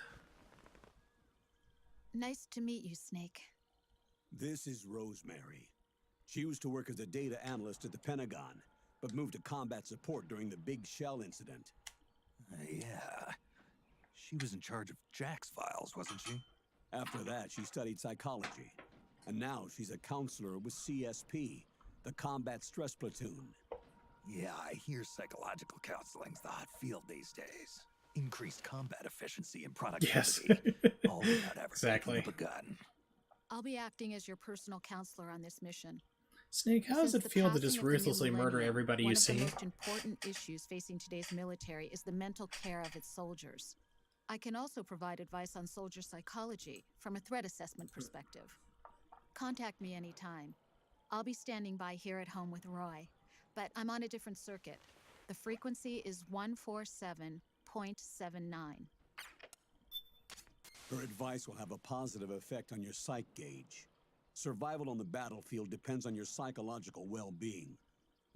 Nice to meet you, Snake. This is Rosemary. She used to work as a data analyst at the Pentagon, but moved to combat support during the Big Shell incident. Yeah. She was in charge of Jack's files, wasn't she? After that, she studied psychology. And now she's a counselor with CSP, the Combat Stress Platoon. Yeah, I hear psychological counseling's the hot field these days. Increased combat efficiency and productivity. Yes. All without ever Exactly. picking up a gun. I'll be acting as your personal counselor on this mission. Snake, how does Since it the feel to passing just of the new ruthlessly murder millennium, everybody one you of the see? most important issues facing today's military is the mental care of its soldiers. I can also provide advice on soldier psychology from a threat assessment perspective. Contact me anytime. I'll be standing by here at home with Roy, but I'm on a different circuit. The frequency is 147.79. Her advice will have a positive effect on your psych gauge. Survival on the battlefield depends on your psychological well-being.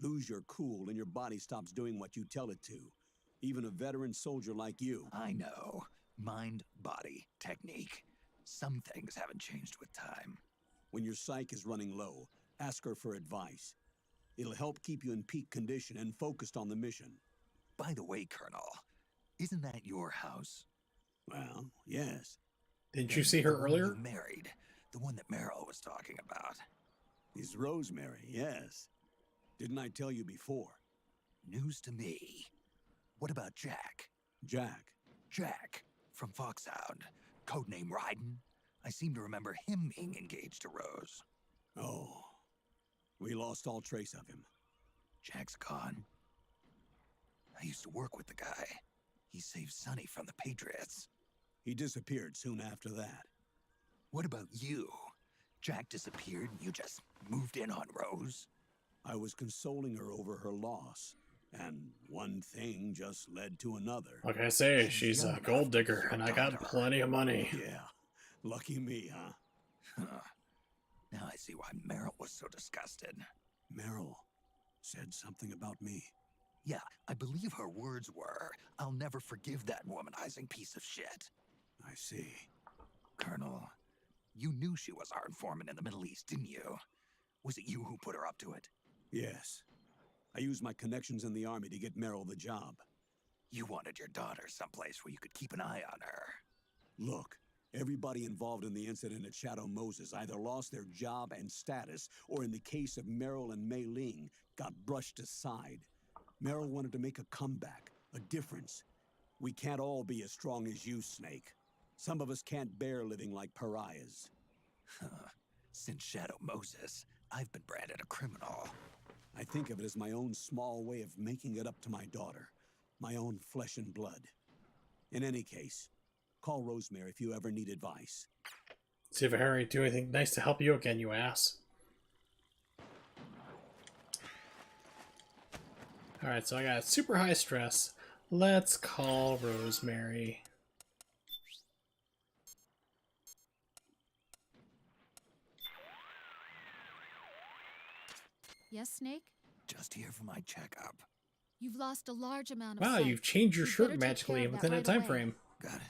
Lose your cool and your body stops doing what you tell it to. Even a veteran soldier like you. I know. Mind, body, technique. Some things haven't changed with time. When your psyche is running low, ask her for advice. It'll help keep you in peak condition and focused on the mission. By the way, Colonel, isn't that your house? Well, yes. Didn't you see her The one earlier? you married. The one that Meryl was talking about. Is Rosemary, yes. Didn't I tell you before? News to me. What about Jack? Jack. Jack, from Foxhound. Codename Ryden. I seem to remember him being engaged to Rose. Oh. We lost all trace of him. Jack's gone. I used to work with the guy. He saved Sonny from the Patriots. He disappeared soon after that. What about you? Jack disappeared and you just moved in on Rose? I was consoling her over her loss, and one thing just led to another. Like I say, she's a gold digger, and I got plenty of money. Yeah, lucky me, huh? Huh. Now I see why Meryl was so disgusted. Meryl said something about me. Yeah, I believe her words were, "I'll never forgive that womanizing piece of shit." I see. Colonel, you knew she was our informant in the Middle East, didn't you? Was it you who put her up to it? Yes. I used my connections in the army to get Meryl the job. You wanted your daughter someplace where you could keep an eye on her. Look, everybody involved in the incident at Shadow Moses either lost their job and status, or in the case of Meryl and Mei Ling, got brushed aside. Meryl wanted to make a comeback, a difference. We can't all be as strong as you, Snake. Some of us can't bear living like pariahs. Since Shadow Moses, I've been branded a criminal. I think of it as my own small way of making it up to my daughter. My own flesh and blood. In any case, call Rosemary if you ever need advice. See if Harry do anything nice to help you again, you ass. Alright, so I got super high stress. Let's call Rosemary. Yes, Snake? Just here for my checkup. You've lost a large amount of Wow, sight. you've changed your You'd shirt better take magically care of within that a right time away. frame. Got it.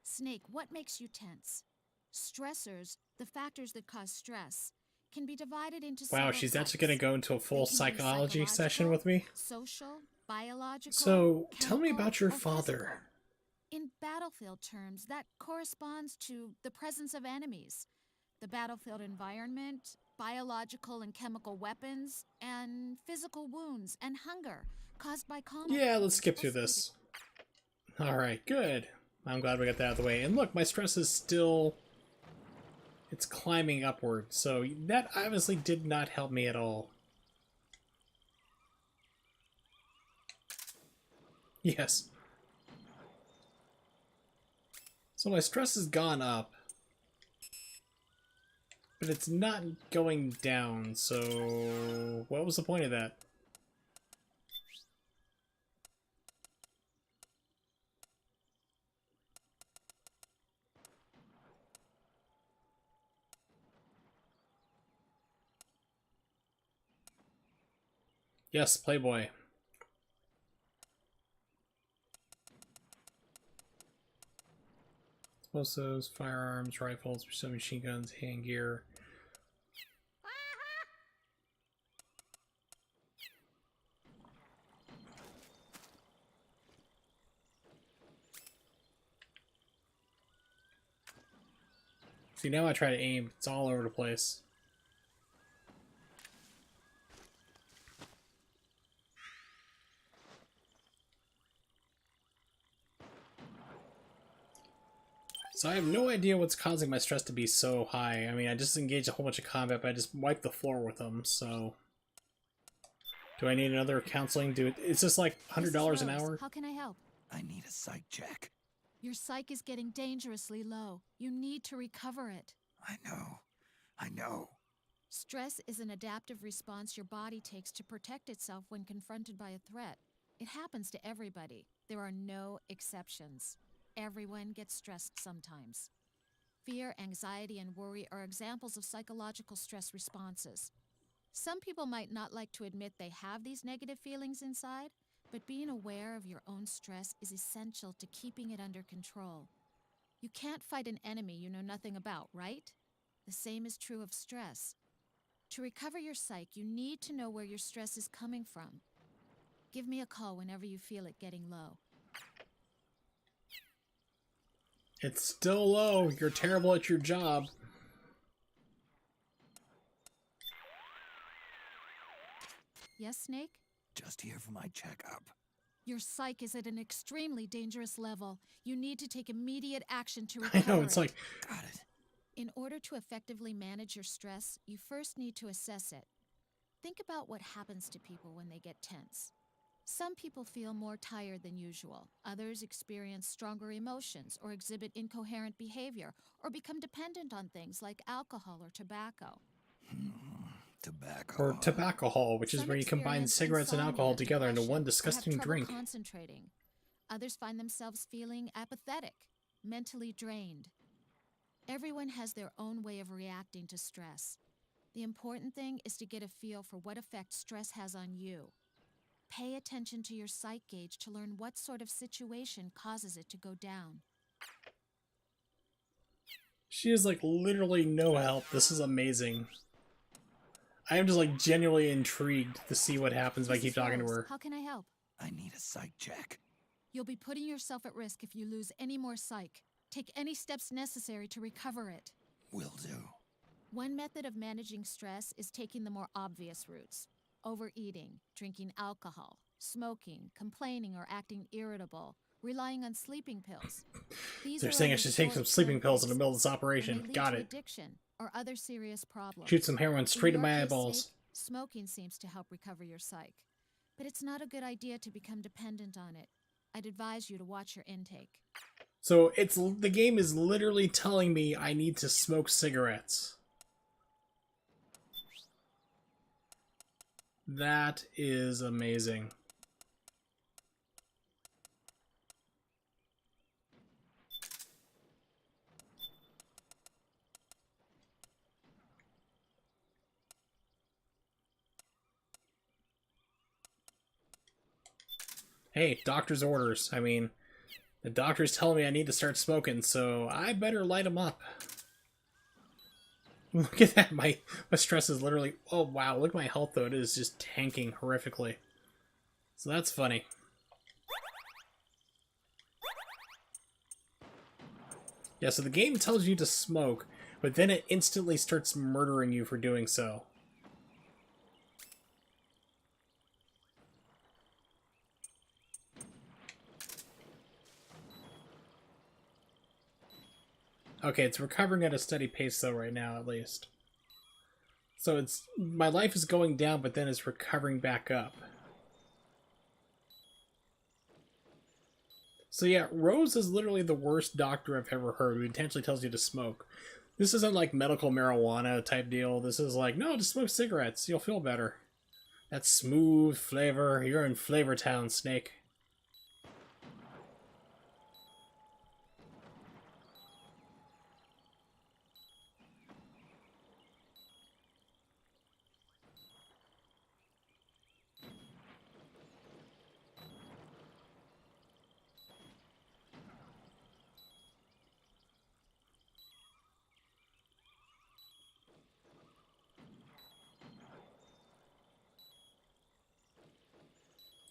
Snake, what makes you tense? Stressors, the factors that cause stress, can be divided into Wow, several she's actually types. going to go into a full They can be psychology session psychological, with me. Social, biological. So, tell me chemical, about your or father. physical. In battlefield terms, that corresponds to the presence of enemies, the battlefield environment, biological and chemical weapons, and physical wounds and hunger caused by combat. Yeah, let's skip through this. Alright, good. I'm glad we got that out of the way. And look, my stress is still... It's climbing upward, so that obviously did not help me at all. Yes. So my stress has gone up. But it's not going down, so... What was the point of that? Yes, Playboy. Explosives, firearms, rifles, machine guns, handgear. See, now I try to aim. It's all over the place. So I have no idea what's causing my stress to be so high. I mean, I just engaged a whole bunch of combat, but I just wiped the floor with them, so... Do I need another counseling? It's just like $100 an hour? How can I help? I need a psych check. Your psych is getting dangerously low. You need to recover it. I know. Stress is an adaptive response your body takes to protect itself when confronted by a threat. It happens to everybody. There are no exceptions. Everyone gets stressed sometimes. Fear, anxiety, and worry are examples of psychological stress responses. Some people might not like to admit they have these negative feelings inside, but being aware of your own stress is essential to keeping it under control. You can't fight an enemy you know nothing about, right? The same is true of stress. To recover your psyche, you need to know where your stress is coming from. Give me a call whenever you feel it getting low. It's still low. You're terrible at your job. Yes, Snake? Just here for my checkup. Your psyche is at an extremely dangerous level. You need to take immediate action to I recover know, it's it. like... Got it. In order to effectively manage your stress, you first need to assess it. Think about what happens to people when they get tense. Some people feel more tired than usual. Others experience stronger emotions or exhibit incoherent behavior or become dependent on things like alcohol or tobacco. Tobacco. Or tobacco, which is Some where you combine experience cigarettes and alcohol insomnia, together into depression, one or have disgusting trouble drink. concentrating. Others find themselves feeling apathetic, mentally drained. Everyone has their own way of reacting to stress. The important thing is to get a feel for what effect stress has on you. Pay attention to your psych gauge to learn what sort of situation causes it to go down. She is like literally no help. This is amazing. I am just like genuinely intrigued to see what happens if I keep talking to her. How can I help? I need a psych check. You'll be putting yourself at risk if you lose any more psych. Take any steps necessary to recover it. Will do. One method of managing stress is taking the more obvious routes. Overeating, drinking alcohol, smoking, complaining or acting irritable, relying on sleeping pills. These They're are saying I only should take some sleeping pills in the middle of this short-term operation. fix, and they lead Got to it. addiction or other serious problems. Shoot some heroin In straight in your my case, eyeballs. Sage, smoking seems to help recover your psyche. But it's not a good idea to become dependent on it. I'd advise you to watch your intake. So the game is literally telling me I need to smoke cigarettes. That is amazing. Hey, doctor's orders. I mean, the doctor's telling me I need to start smoking, so I better light them up. Look at that. My stress is literally... Oh, wow. Look at my health, though. It is just tanking horrifically. So that's funny. Yeah, so the game tells you to smoke, but then it instantly starts murdering you for doing so. Okay, it's recovering at a steady pace though right now, at least. So my life is going down, but then it's recovering back up. So yeah, Rose is literally the worst doctor I've ever heard who intentionally tells you to smoke. This isn't like medical marijuana type deal. This is like, no, just smoke cigarettes. You'll feel better. That smooth flavor. You're in Flavor Town, Snake.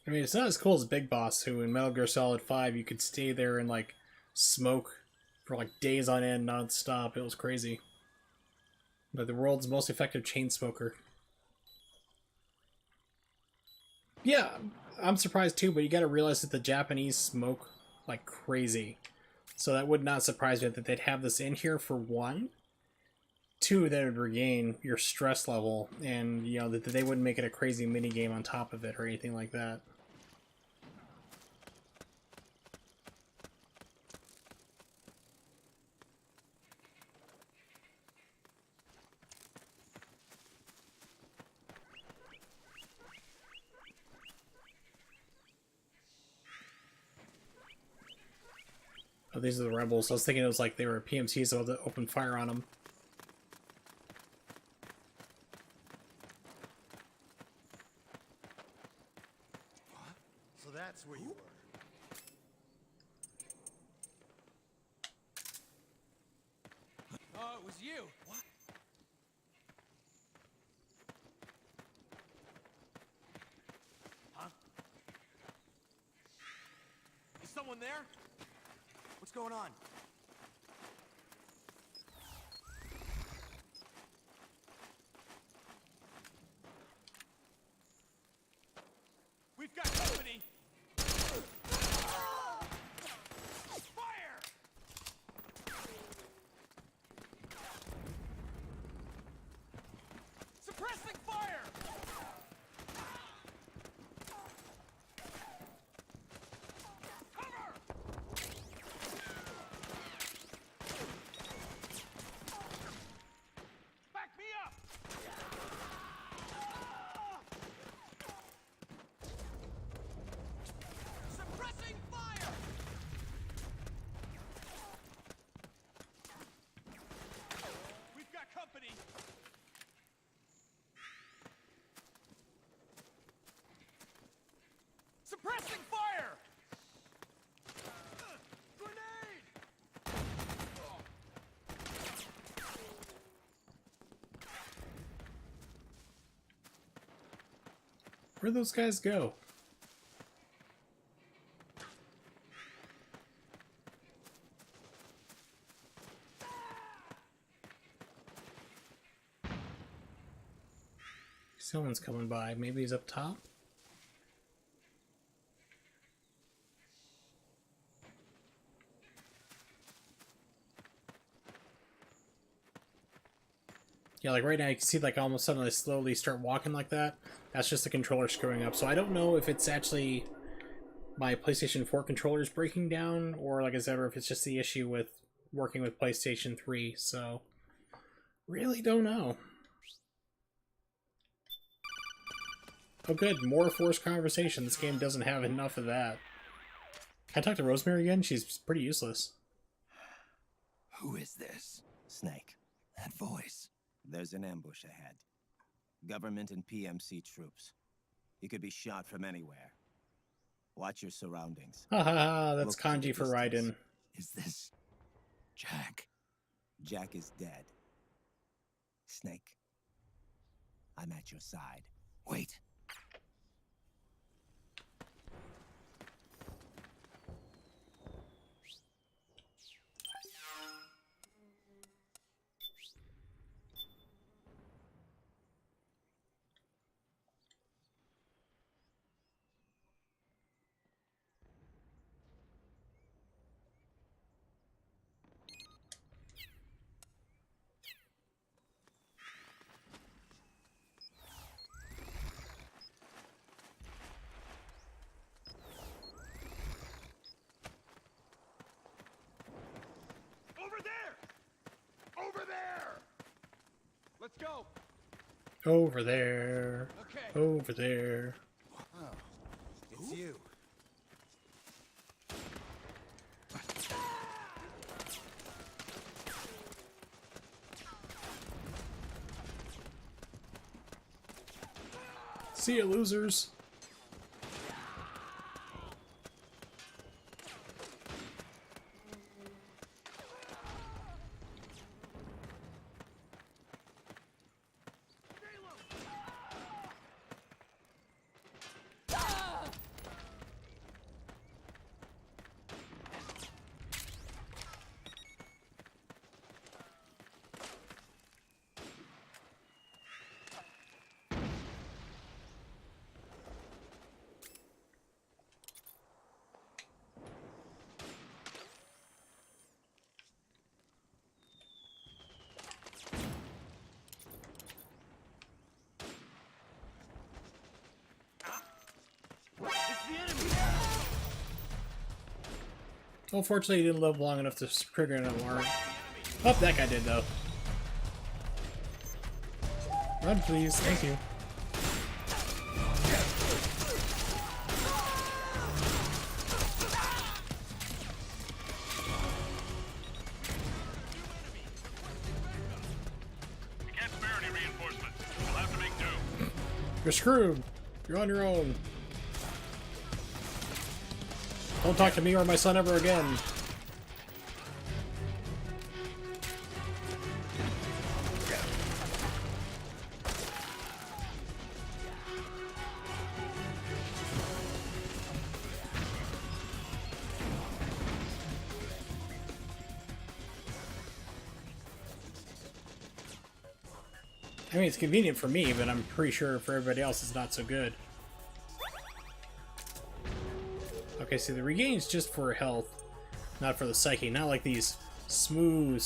I mean, it's not as cool as Big Boss, who in Metal Gear Solid 5, you could stay there and, like, smoke for, like, days on end, non-stop. It was crazy. But the world's most effective chain smoker. Yeah, I'm surprised too, but you gotta realize that the Japanese smoke like crazy. So that would not surprise me that they'd have this in here for one. Two, that would regain your stress level, and, you know, that they wouldn't make it a crazy minigame on top of it or anything like that. Oh, these are the rebels. I was thinking it was like they were PMCs, so to open fire on them. What? So that's where you were. Oh, it was you. What? Huh? Is someone there? What's going on? We've got company! Fire! Suppressing fire! Cover! Back me up! Suppressing fire! We've got company! Suppressing fire! Grenade! Where'd those guys go? Someone's coming by. Maybe he's up top? Yeah, like right now you can see like almost suddenly slowly start walking like that. That's just the controller screwing up. So I don't know if it's actually my PlayStation 4 controllers breaking down, or like I said, or if it's just the issue with working with PlayStation 3. So really don't know. Oh good, more forced conversation. This game doesn't have enough of that. Can I talk to Rosemary again? She's pretty useless. Who is this? Snake. That voice. There's an ambush ahead. Government and PMC troops. You could be shot from anywhere. Watch your surroundings. Ha ha ha, that's Look to the kanji for distance. Raiden. Is this Jack? Jack is dead. Snake. I'm at your side. Wait. Over there! Over there! Let's go! Over there. Okay. Over there. Oh, it's you. See ya, losers. Unfortunately, he didn't live long enough to trigger an alarm. Oh, that guy did, though. Run, please. Thank you. You can't spare any reinforcements. You'll have to make do. You're screwed. You're on your own. Don't talk to me or my son ever again. I mean, it's convenient for me, but I'm pretty sure for everybody else it's not so good. Okay, see, the regain's just for health, not for the psyche. Not like these smooth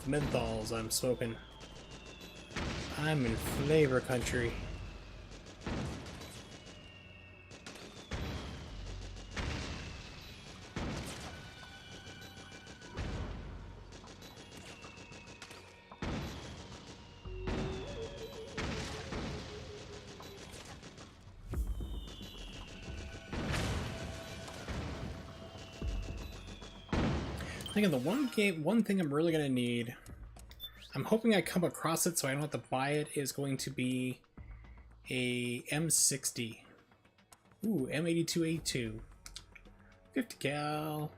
menthols I'm smoking. I'm in flavor country. I think the one thing I'm really gonna need, I'm hoping I come across it so I don't have to buy it, is going to be a M60. Ooh, M82A2. 50 cal.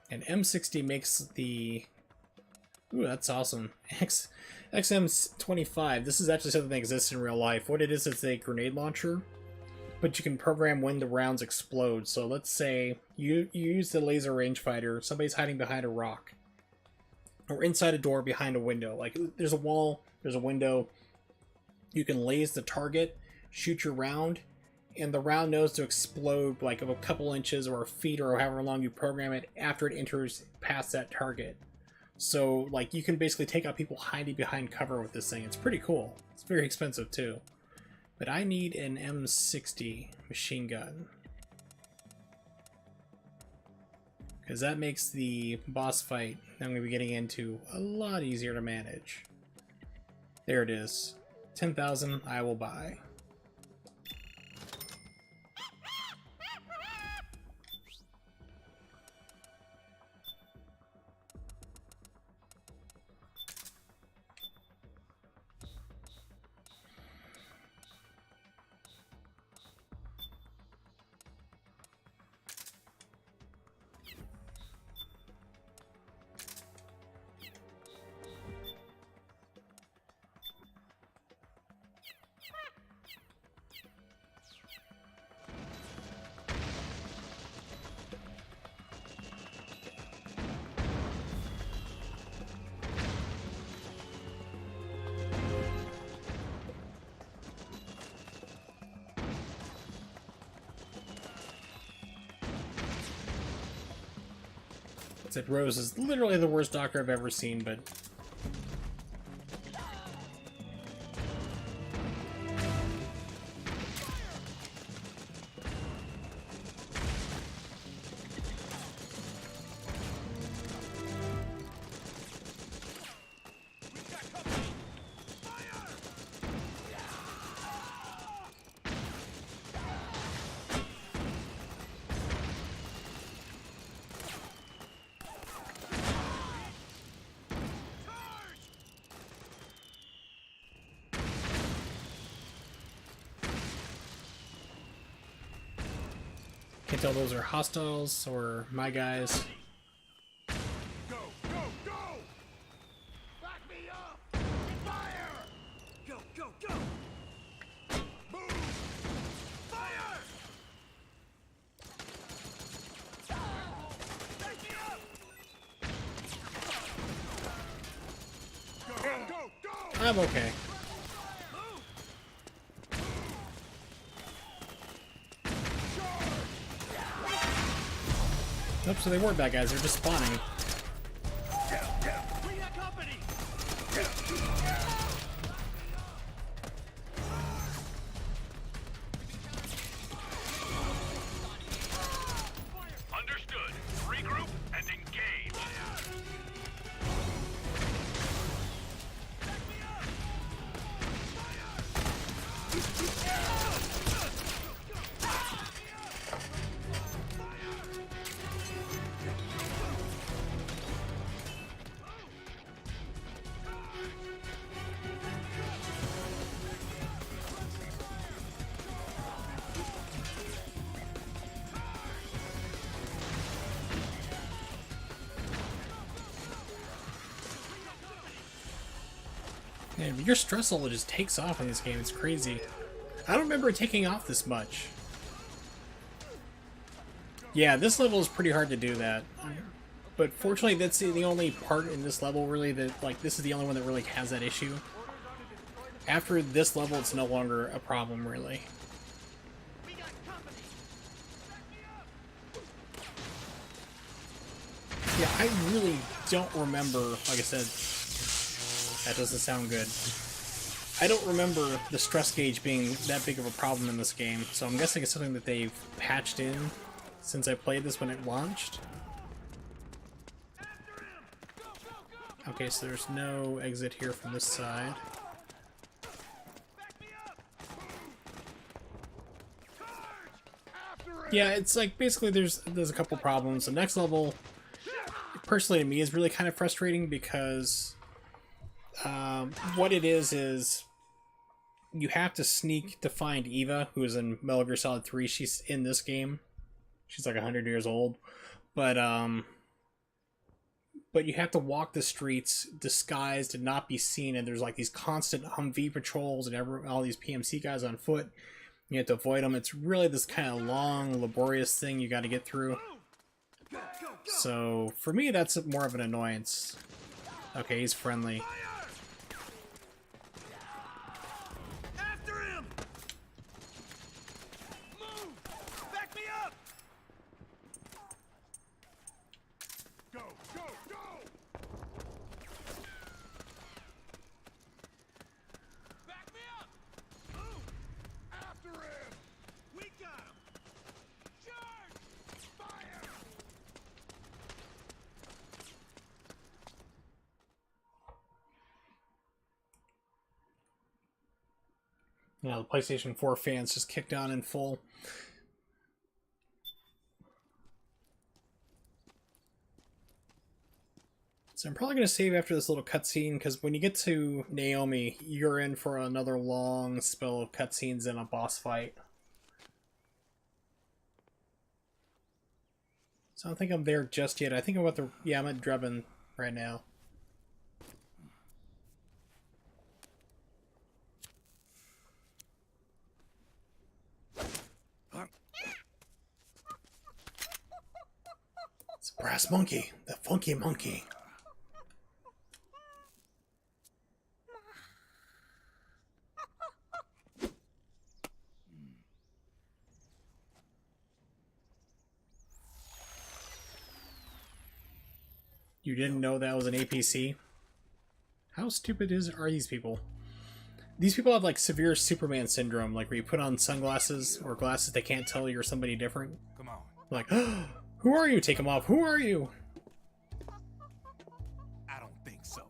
And M60 makes the... Ooh, that's awesome. XM25. This is actually something that exists in real life. What it is a grenade launcher, but you can program when the rounds explode. So let's say you use the laser rangefinder, somebody's hiding behind a rock, or inside a door behind a window. Like, there's a wall, there's a window. You can laze the target, shoot your round, and the round knows to explode like of a couple inches or a feet or however long you program it after it enters past that target. So like you can basically take out people hiding behind cover with this thing. It's pretty cool. It's very expensive too. But I need an M60 machine gun, because that makes the boss fight I'm going to be getting into a lot easier to manage. There it is. 10,000 I will buy. Said Rose is literally the worst doctor I've ever seen, but can't tell those are hostiles or my guys. Go, go, go! Back me up! Fire! Go, go, go! Move! Fire! Take me up! Go, go, go! I'm okay. Nope, so they weren't bad guys, they're just spawning. We got company! Understood. Regroup and engage. Man, your stress level just takes off in this game. It's crazy. I don't remember it taking off this much. Yeah, this level is pretty hard to do that. But fortunately, that's the only part in this level, really, that, like, this is the only one that really has that issue. After this level, it's no longer a problem, really. Yeah, I really don't remember, like I said, that doesn't sound good. I don't remember the stress gauge being that big of a problem in this game, so I'm guessing it's something that they've patched in since I played this when it launched. Okay, so there's no exit here from this side. Yeah, it's like basically there's a couple problems. The next level, personally to me, is really kind of frustrating because what it is you have to sneak to find Eva, who is in Metal Gear Solid 3. She's in this game. She's like 100 years old, but you have to walk the streets disguised and not be seen, and there's like these constant Humvee patrols and all these PMC guys on foot. You have to avoid them. It's really this kind of long, laborious thing you got to get through. So for me, that's more of an annoyance. Okay, he's friendly. You know, the PlayStation 4 fans just kicked on in full. So I'm probably going to save after this little cutscene, because when you get to Naomi, you're in for another long spell of cutscenes and a boss fight. So I don't think I'm there just yet. I think I'm at the... Yeah, I'm at Drebin right now. It's a brass monkey. The funky monkey. You didn't know that was an APC? How stupid are these people? These people have like severe Superman syndrome, like where you put on sunglasses or glasses they can't tell you're somebody different. Come on. Like, oh, who are you? Take them off. Who are you? I don't think so.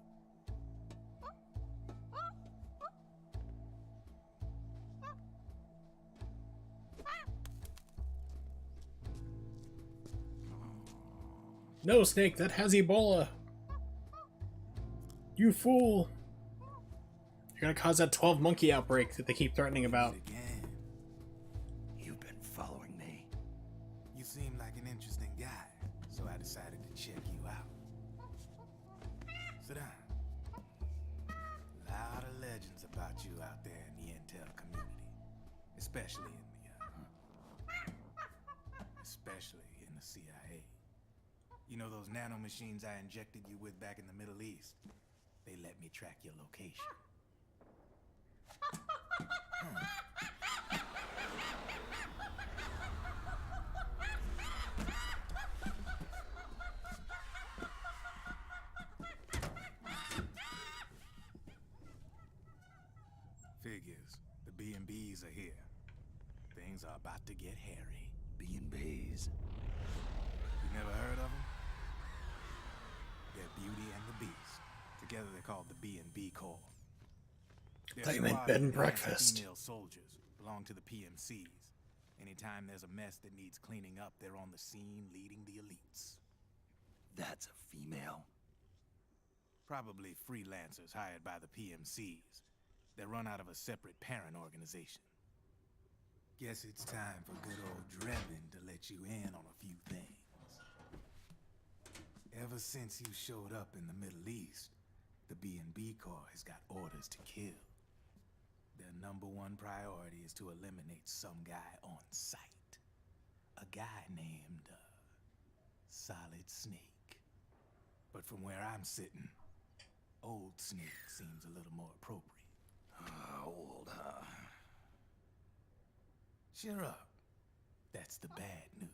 No, Snake, that has Ebola. You fool. You're gonna cause that 12 monkey outbreak that they keep threatening about. Again. You've been following me. You seem like an interesting guy, so I decided to check you out. Sit down. A lot of legends about you out there in the intel community, especially in the CIA. You know those nanomachines I injected you with back in the Middle East? They let me track your location. Figures. The B&Bs are here. Things are about to get hairy. B&Bs. You never heard of them? They're Beauty and the Beast. Together they're called the B&B Corps. Thought you meant bed and breakfast. Female soldiers belong to the PMCs. Anytime there's a mess that needs cleaning up, they're on the scene leading the elites. That's a female. Probably freelancers hired by the PMCs. They're run out of a separate parent organization. Guess it's time for good old Drebin to let you in on a few things. Ever since you showed up in the Middle East, the B&B Corps has got orders to kill. Their #1 priority is to eliminate some guy on sight. A guy named, Solid Snake. But from where I'm sitting, Old Snake seems a little more appropriate. Old, Cheer up. That's the bad news.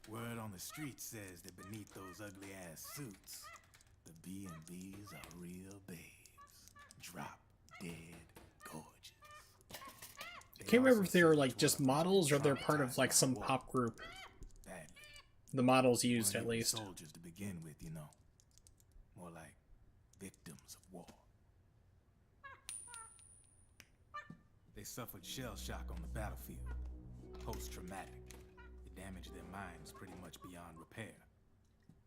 Word on the street says that beneath those ugly-ass suits, the B&Bs are real babes. Drop dead gorgeous. I can't remember if they were like just models or they're part of like some pop group. Badly. The models used at least. Soldiers to begin with, you know. More like victims of war. They suffered shell shock on the battlefield. Post-traumatic. It damaged their minds pretty much beyond repair.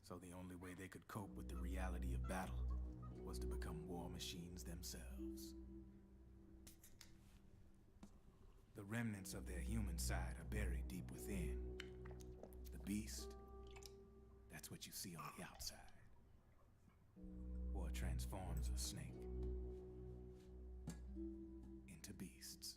So the only way they could cope with the reality of battle was to become war machines themselves. The remnants of their human side are buried deep within. The beast, that's what you see on the outside. War transforms a snake into beasts.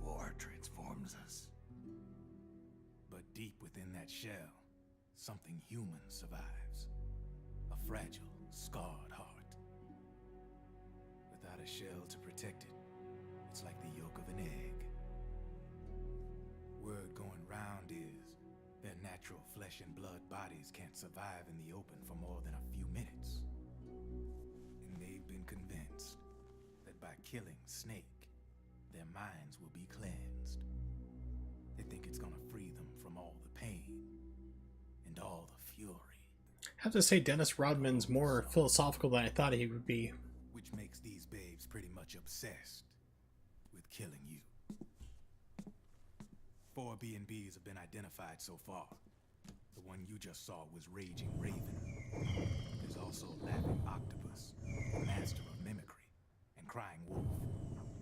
War transforms us. But deep within that shell, something human survives. A fragile, scarred heart. Without a shell to protect it, it's like the yolk of an egg. Word going round is their natural flesh and blood bodies can't survive in the open for more than a few minutes. And they've been convinced that by killing Snake, their minds will be cleansed. They think it's gonna free them from all the pain and all the fury. I have to say, Dennis Rodman's more philosophical than I thought he would be. Which makes these babes pretty much obsessed with killing you. 4 B&Bs have been identified so far. The one you just saw was Raging Raven. There's also Laughing Octopus, the master of mimicry, and Crying Wolf.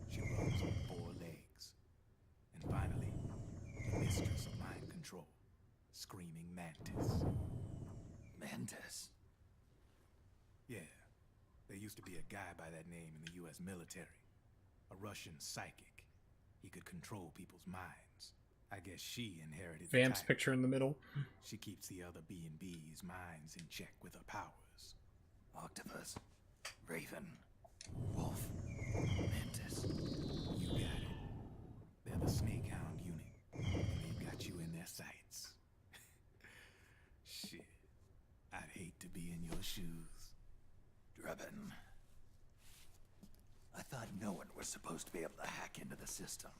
She runs on 4 legs. And finally, the mistress of mind control, Screaming Mantis. Mantis? Yeah, there used to be a guy by that name in the US military. A Russian psychic. He could control people's minds. I guess she inherited the Vamp's title. picture in the middle. She keeps the other B&B's minds in check with her powers. Octopus, Raven, Wolf, Mantis. You got it. They're the Snakehound unit, and they've got you in their sights. Shit, I'd hate to be in your shoes. Drebin. I thought no one was supposed to be able to hack into the system.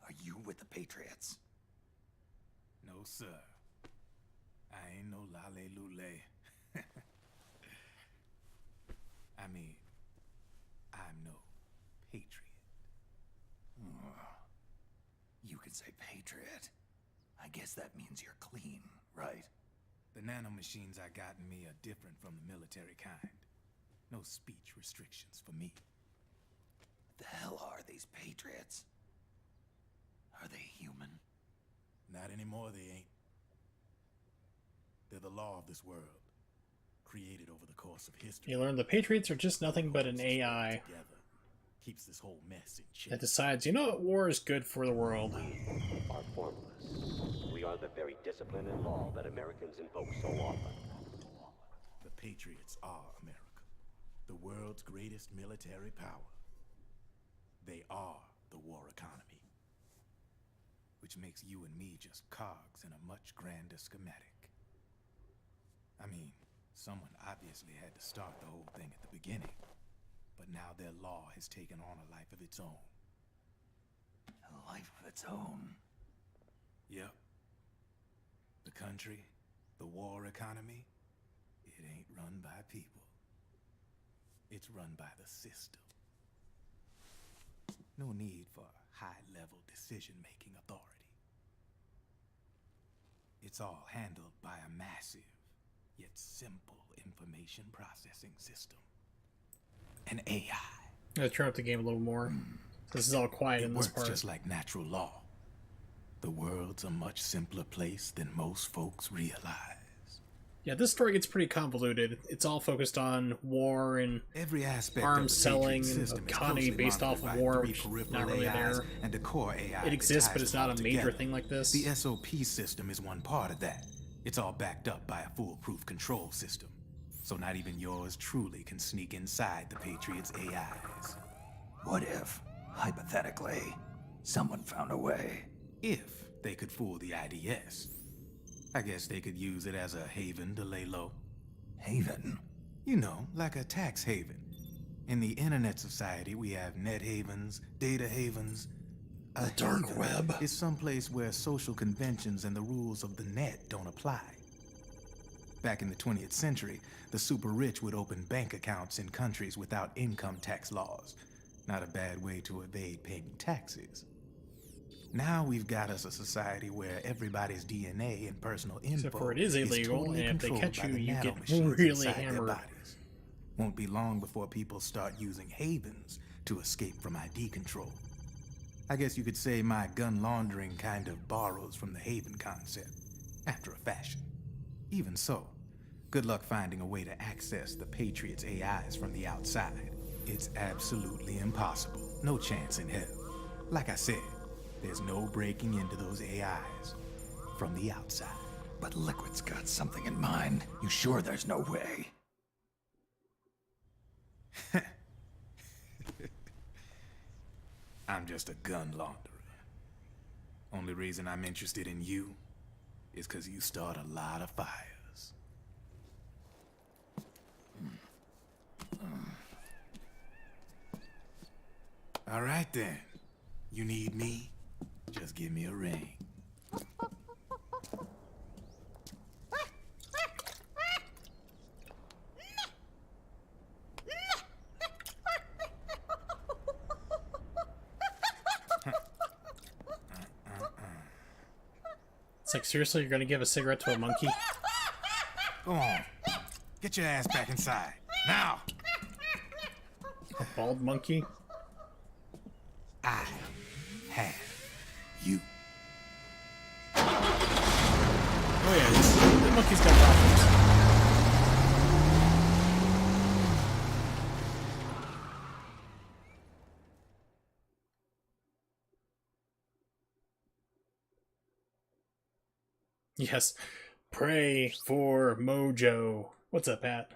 Are you with the Patriots? No, sir. I ain't no lale-lule. I mean, I'm no patriot. You can say Patriot. I guess that means you're clean, right? The nanomachines I got in me are different from the military kind. No speech restrictions for me. What the hell are these Patriots? Are they human? Not anymore, they ain't. They're the law of this world, created over the course of history. You learn the Patriots are just nothing but an AI Together, keeps this whole mess in check. that decides, you know what, war is good for the world. We are formless. We are the very discipline and law that Americans invoke so often. The Patriots are America, the world's greatest military power. They are the war economy. Which makes you and me just cogs in a much grander schematic. I mean, someone obviously had to start the whole thing at the beginning, but now their law has taken on a life of its own. A life of its own? Yep. The country, the war economy, it ain't run by people. It's run by the system. No need for high-level decision-making authority. It's all handled by a massive, yet simple information processing system. An AI. Let's turn up the game a little more. This is all quiet in this It part. works just like natural law. The world's a much simpler place than most folks realize. Yeah, this story gets pretty convoluted. It's all focused on war and every aspect arms of the selling Patriot and system is economy closely based off of monitored war, by which 3 is not really AIs there. and a core AI It exists, that but ties it's them not all a major together. thing like this. The SOP system is one part of that. It's all backed up by a foolproof control system. So not even yours truly can sneak inside the Patriots' AIs. What if, hypothetically, someone found a way? If they could fool the IDS. I guess they could use it as a haven to lay low. Haven? You know, like a tax haven. In the internet society, we have net havens, data havens. The dark web is someplace where social conventions and the rules of the net don't apply. Back in the 20th century, the super rich would open bank accounts in countries without income tax laws. Not a bad way to evade paying taxes. Now we've got us a society where everybody's DNA and personal info Except for it is illegal, totally and if they controlled catch by you, the you get nanomachines really inside their hammered. bodies. Won't be long before people start using havens to escape from ID control. I guess you could say my gun laundering kind of borrows from the haven concept, after a fashion. Even so, good luck finding a way to access the Patriots' AIs from the outside. It's absolutely impossible. No chance in hell. Like I said, there's no breaking into those AIs from the outside. But Liquid's got something in mind. You sure there's no way? I'm just a gun launderer. Only reason I'm interested in you is because you start a lot of fires. All right then. You need me? Just give me a ring. It's like, seriously, you're gonna give a cigarette to a monkey? Go on. Get your ass back inside. Now! A bald monkey? I have you. Oh yeah, the monkey's got problems. Yes. Pray for Mojo. What's up, Pat?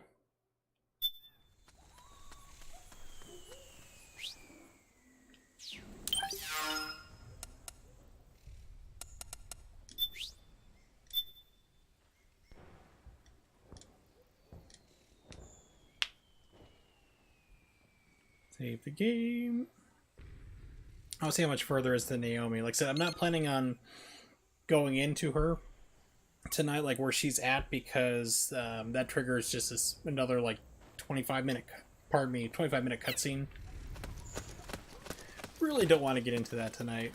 Save the game. I'll see how much further is to Naomi. Like I said, I'm not planning on going into her tonight, like where she's at, because that triggers just another like 25-minute cutscene. Really don't want to get into that tonight.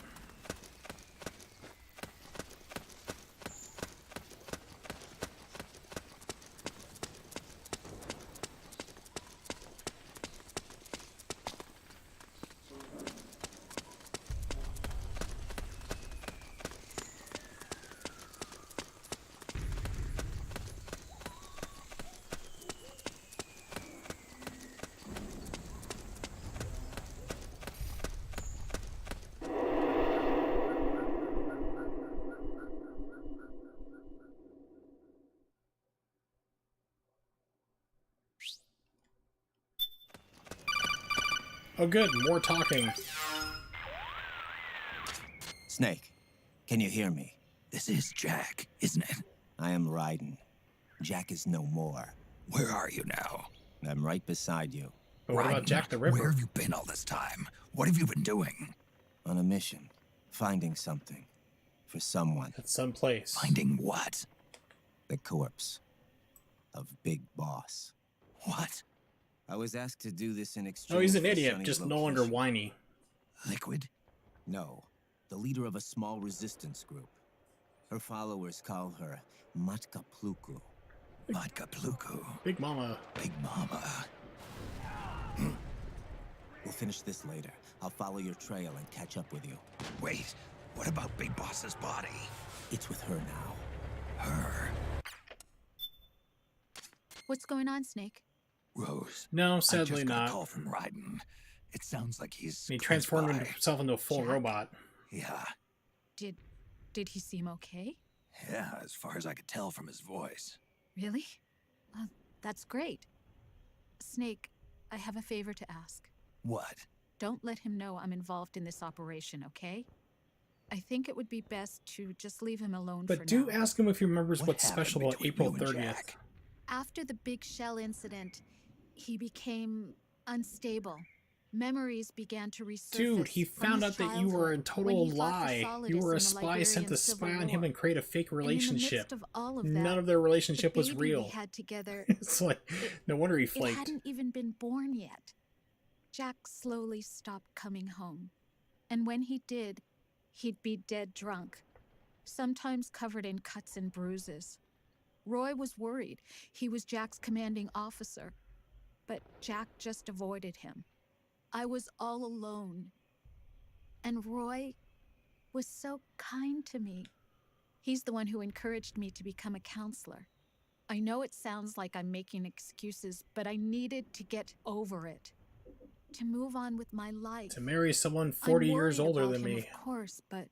Oh good, more talking. Snake, can you hear me? This is Jack, isn't it? I am Raiden. Jack is no more. Where are you now? I'm right beside you. But what about Jack the Ripper? Where have you been all this time? What have you been doing? On a mission. Finding something. For someone. At some place. Finding what? The corpse. Of Big Boss. What? I was asked to do this in exchange. Oh, he's an for idiot, Sonny's just no location. longer whiny. Liquid? No. The leader of a small resistance group. Her followers call her Matka Pluku. Matka Pluku. Big Mama. Big Mama. We'll finish this later. I'll follow your trail and catch up with you. Wait, what about Big Boss's body? It's with her now. Her? What's going on, Snake? Rose. No, I sadly just got not. a call from Raiden. It sounds like he's He transformed close by. himself into a full Jack? robot. Yeah. Did he seem okay? Yeah, as far as I could tell from his voice. Really? That's great. Snake, I have a favor to ask. What? Don't let him know I'm involved in this operation, okay? I think it would be best to just leave him alone for But do now. ask him if he remembers What what's happened special about between April you and 30th. Jack? After the Big Shell incident, he became unstable. Memories began to resurface. Dude, he from found his out that you were a childhood when total he fought for lie. Solidus You were in a the spy sent to Liberian spy Civil on him War. and create a fake And in the relationship. midst of all of that, None of their relationship the was baby real. we had together, It's like, no wonder he it flaked. hadn't even been born yet. Jack slowly stopped coming home. And when he did, he'd be dead drunk, sometimes covered in cuts and bruises. Roy was worried. He was Jack's commanding officer. But Jack just avoided him. I was all alone. And Roy was so kind to me. He's the one who encouraged me to become a counselor. I know it sounds like I'm making excuses, but I needed to get over it. To move on with my life. To marry someone 40 I'm years worried older about than him, me, of course, but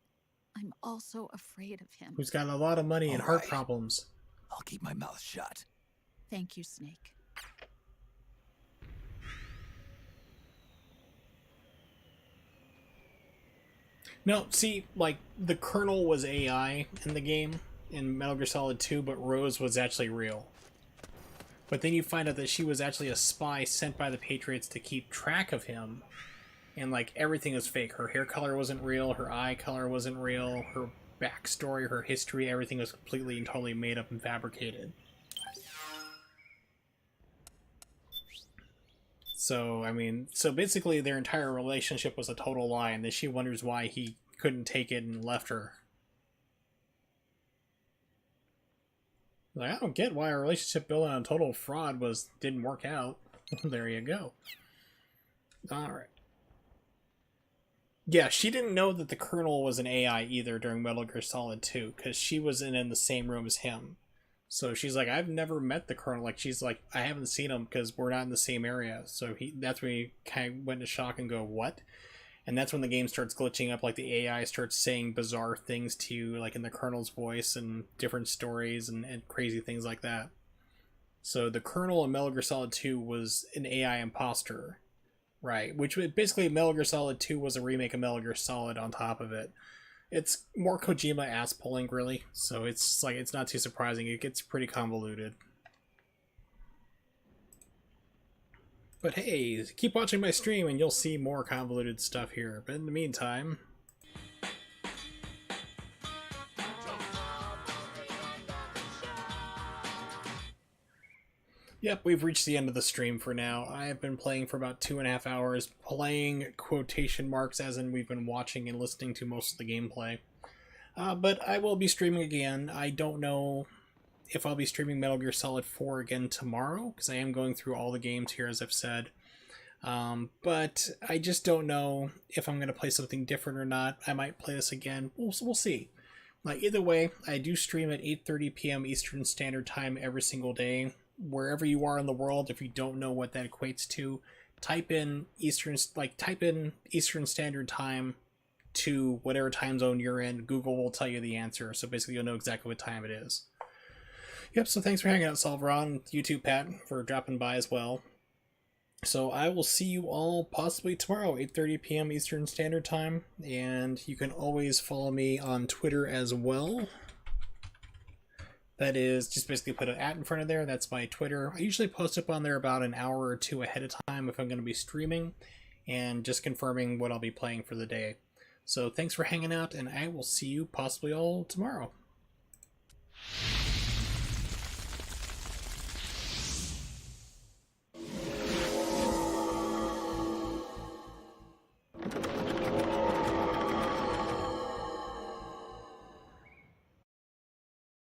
I'm also afraid of him. who's got a lot of money and All heart right. problems. I'll keep my mouth shut. Thank you, Snake. No, see, like, the Colonel was AI in the game, in Metal Gear Solid 2, but Rose was actually real. But then you find out that she was actually a spy sent by the Patriots to keep track of him and like everything was fake. Her hair color wasn't real, her eye color wasn't real, her backstory, her history, everything was completely and totally made up and fabricated. So, I mean, so basically their entire relationship was a total lie, and then she wonders why he couldn't take it and left her. Like, I don't get why our relationship built on total fraud didn't work out. There you go. Alright. Yeah, she didn't know that the Colonel was an AI either during Metal Gear Solid 2, because she was in the same room as him. So she's like, I've never met the Colonel. Like, she's like, I haven't seen him because we're not in the same area. So that's when he kind of went into shock and go, what? And that's when the game starts glitching up, like the AI starts saying bizarre things to you, like in the Colonel's voice and different stories and crazy things like that. So the Colonel in Metal Gear Solid 2 was an AI imposter, right? Which basically Metal Gear Solid 2 was a remake of Metal Gear Solid on top of it. It's more Kojima ass pulling, really. So it's like, it's not too surprising. It gets pretty convoluted. But hey, keep watching my stream and you'll see more convoluted stuff here. But in the meantime... Yep, we've reached the end of the stream for now. I have been playing for about 2.5 hours, playing quotation marks as in we've been watching and listening to most of the gameplay. But I will be streaming again. I don't know if I'll be streaming Metal Gear Solid 4 again tomorrow, because I am going through all the games here, as I've said. But I just don't know if I'm going to play something different or not. I might play this again. We'll see. Like, either way, I do stream at 8:30 p.m. Eastern Standard Time every single day. Wherever you are in the world, if you don't know what that equates to, type in Eastern Standard Time to whatever time zone you're in. Google will tell you the answer, so basically you'll know exactly what time it is. Yep, so thanks for hanging out, Solveron, YouTube Pat, for dropping by as well. So I will see you all possibly tomorrow, 8:30 p.m. Eastern Standard Time, and you can always follow me on Twitter as well. That is, just basically put an @ in front of there. That's my Twitter. I usually post up on there about an hour or two ahead of time if I'm going to be streaming, and just confirming what I'll be playing for the day. So thanks for hanging out, and I will see you possibly all tomorrow.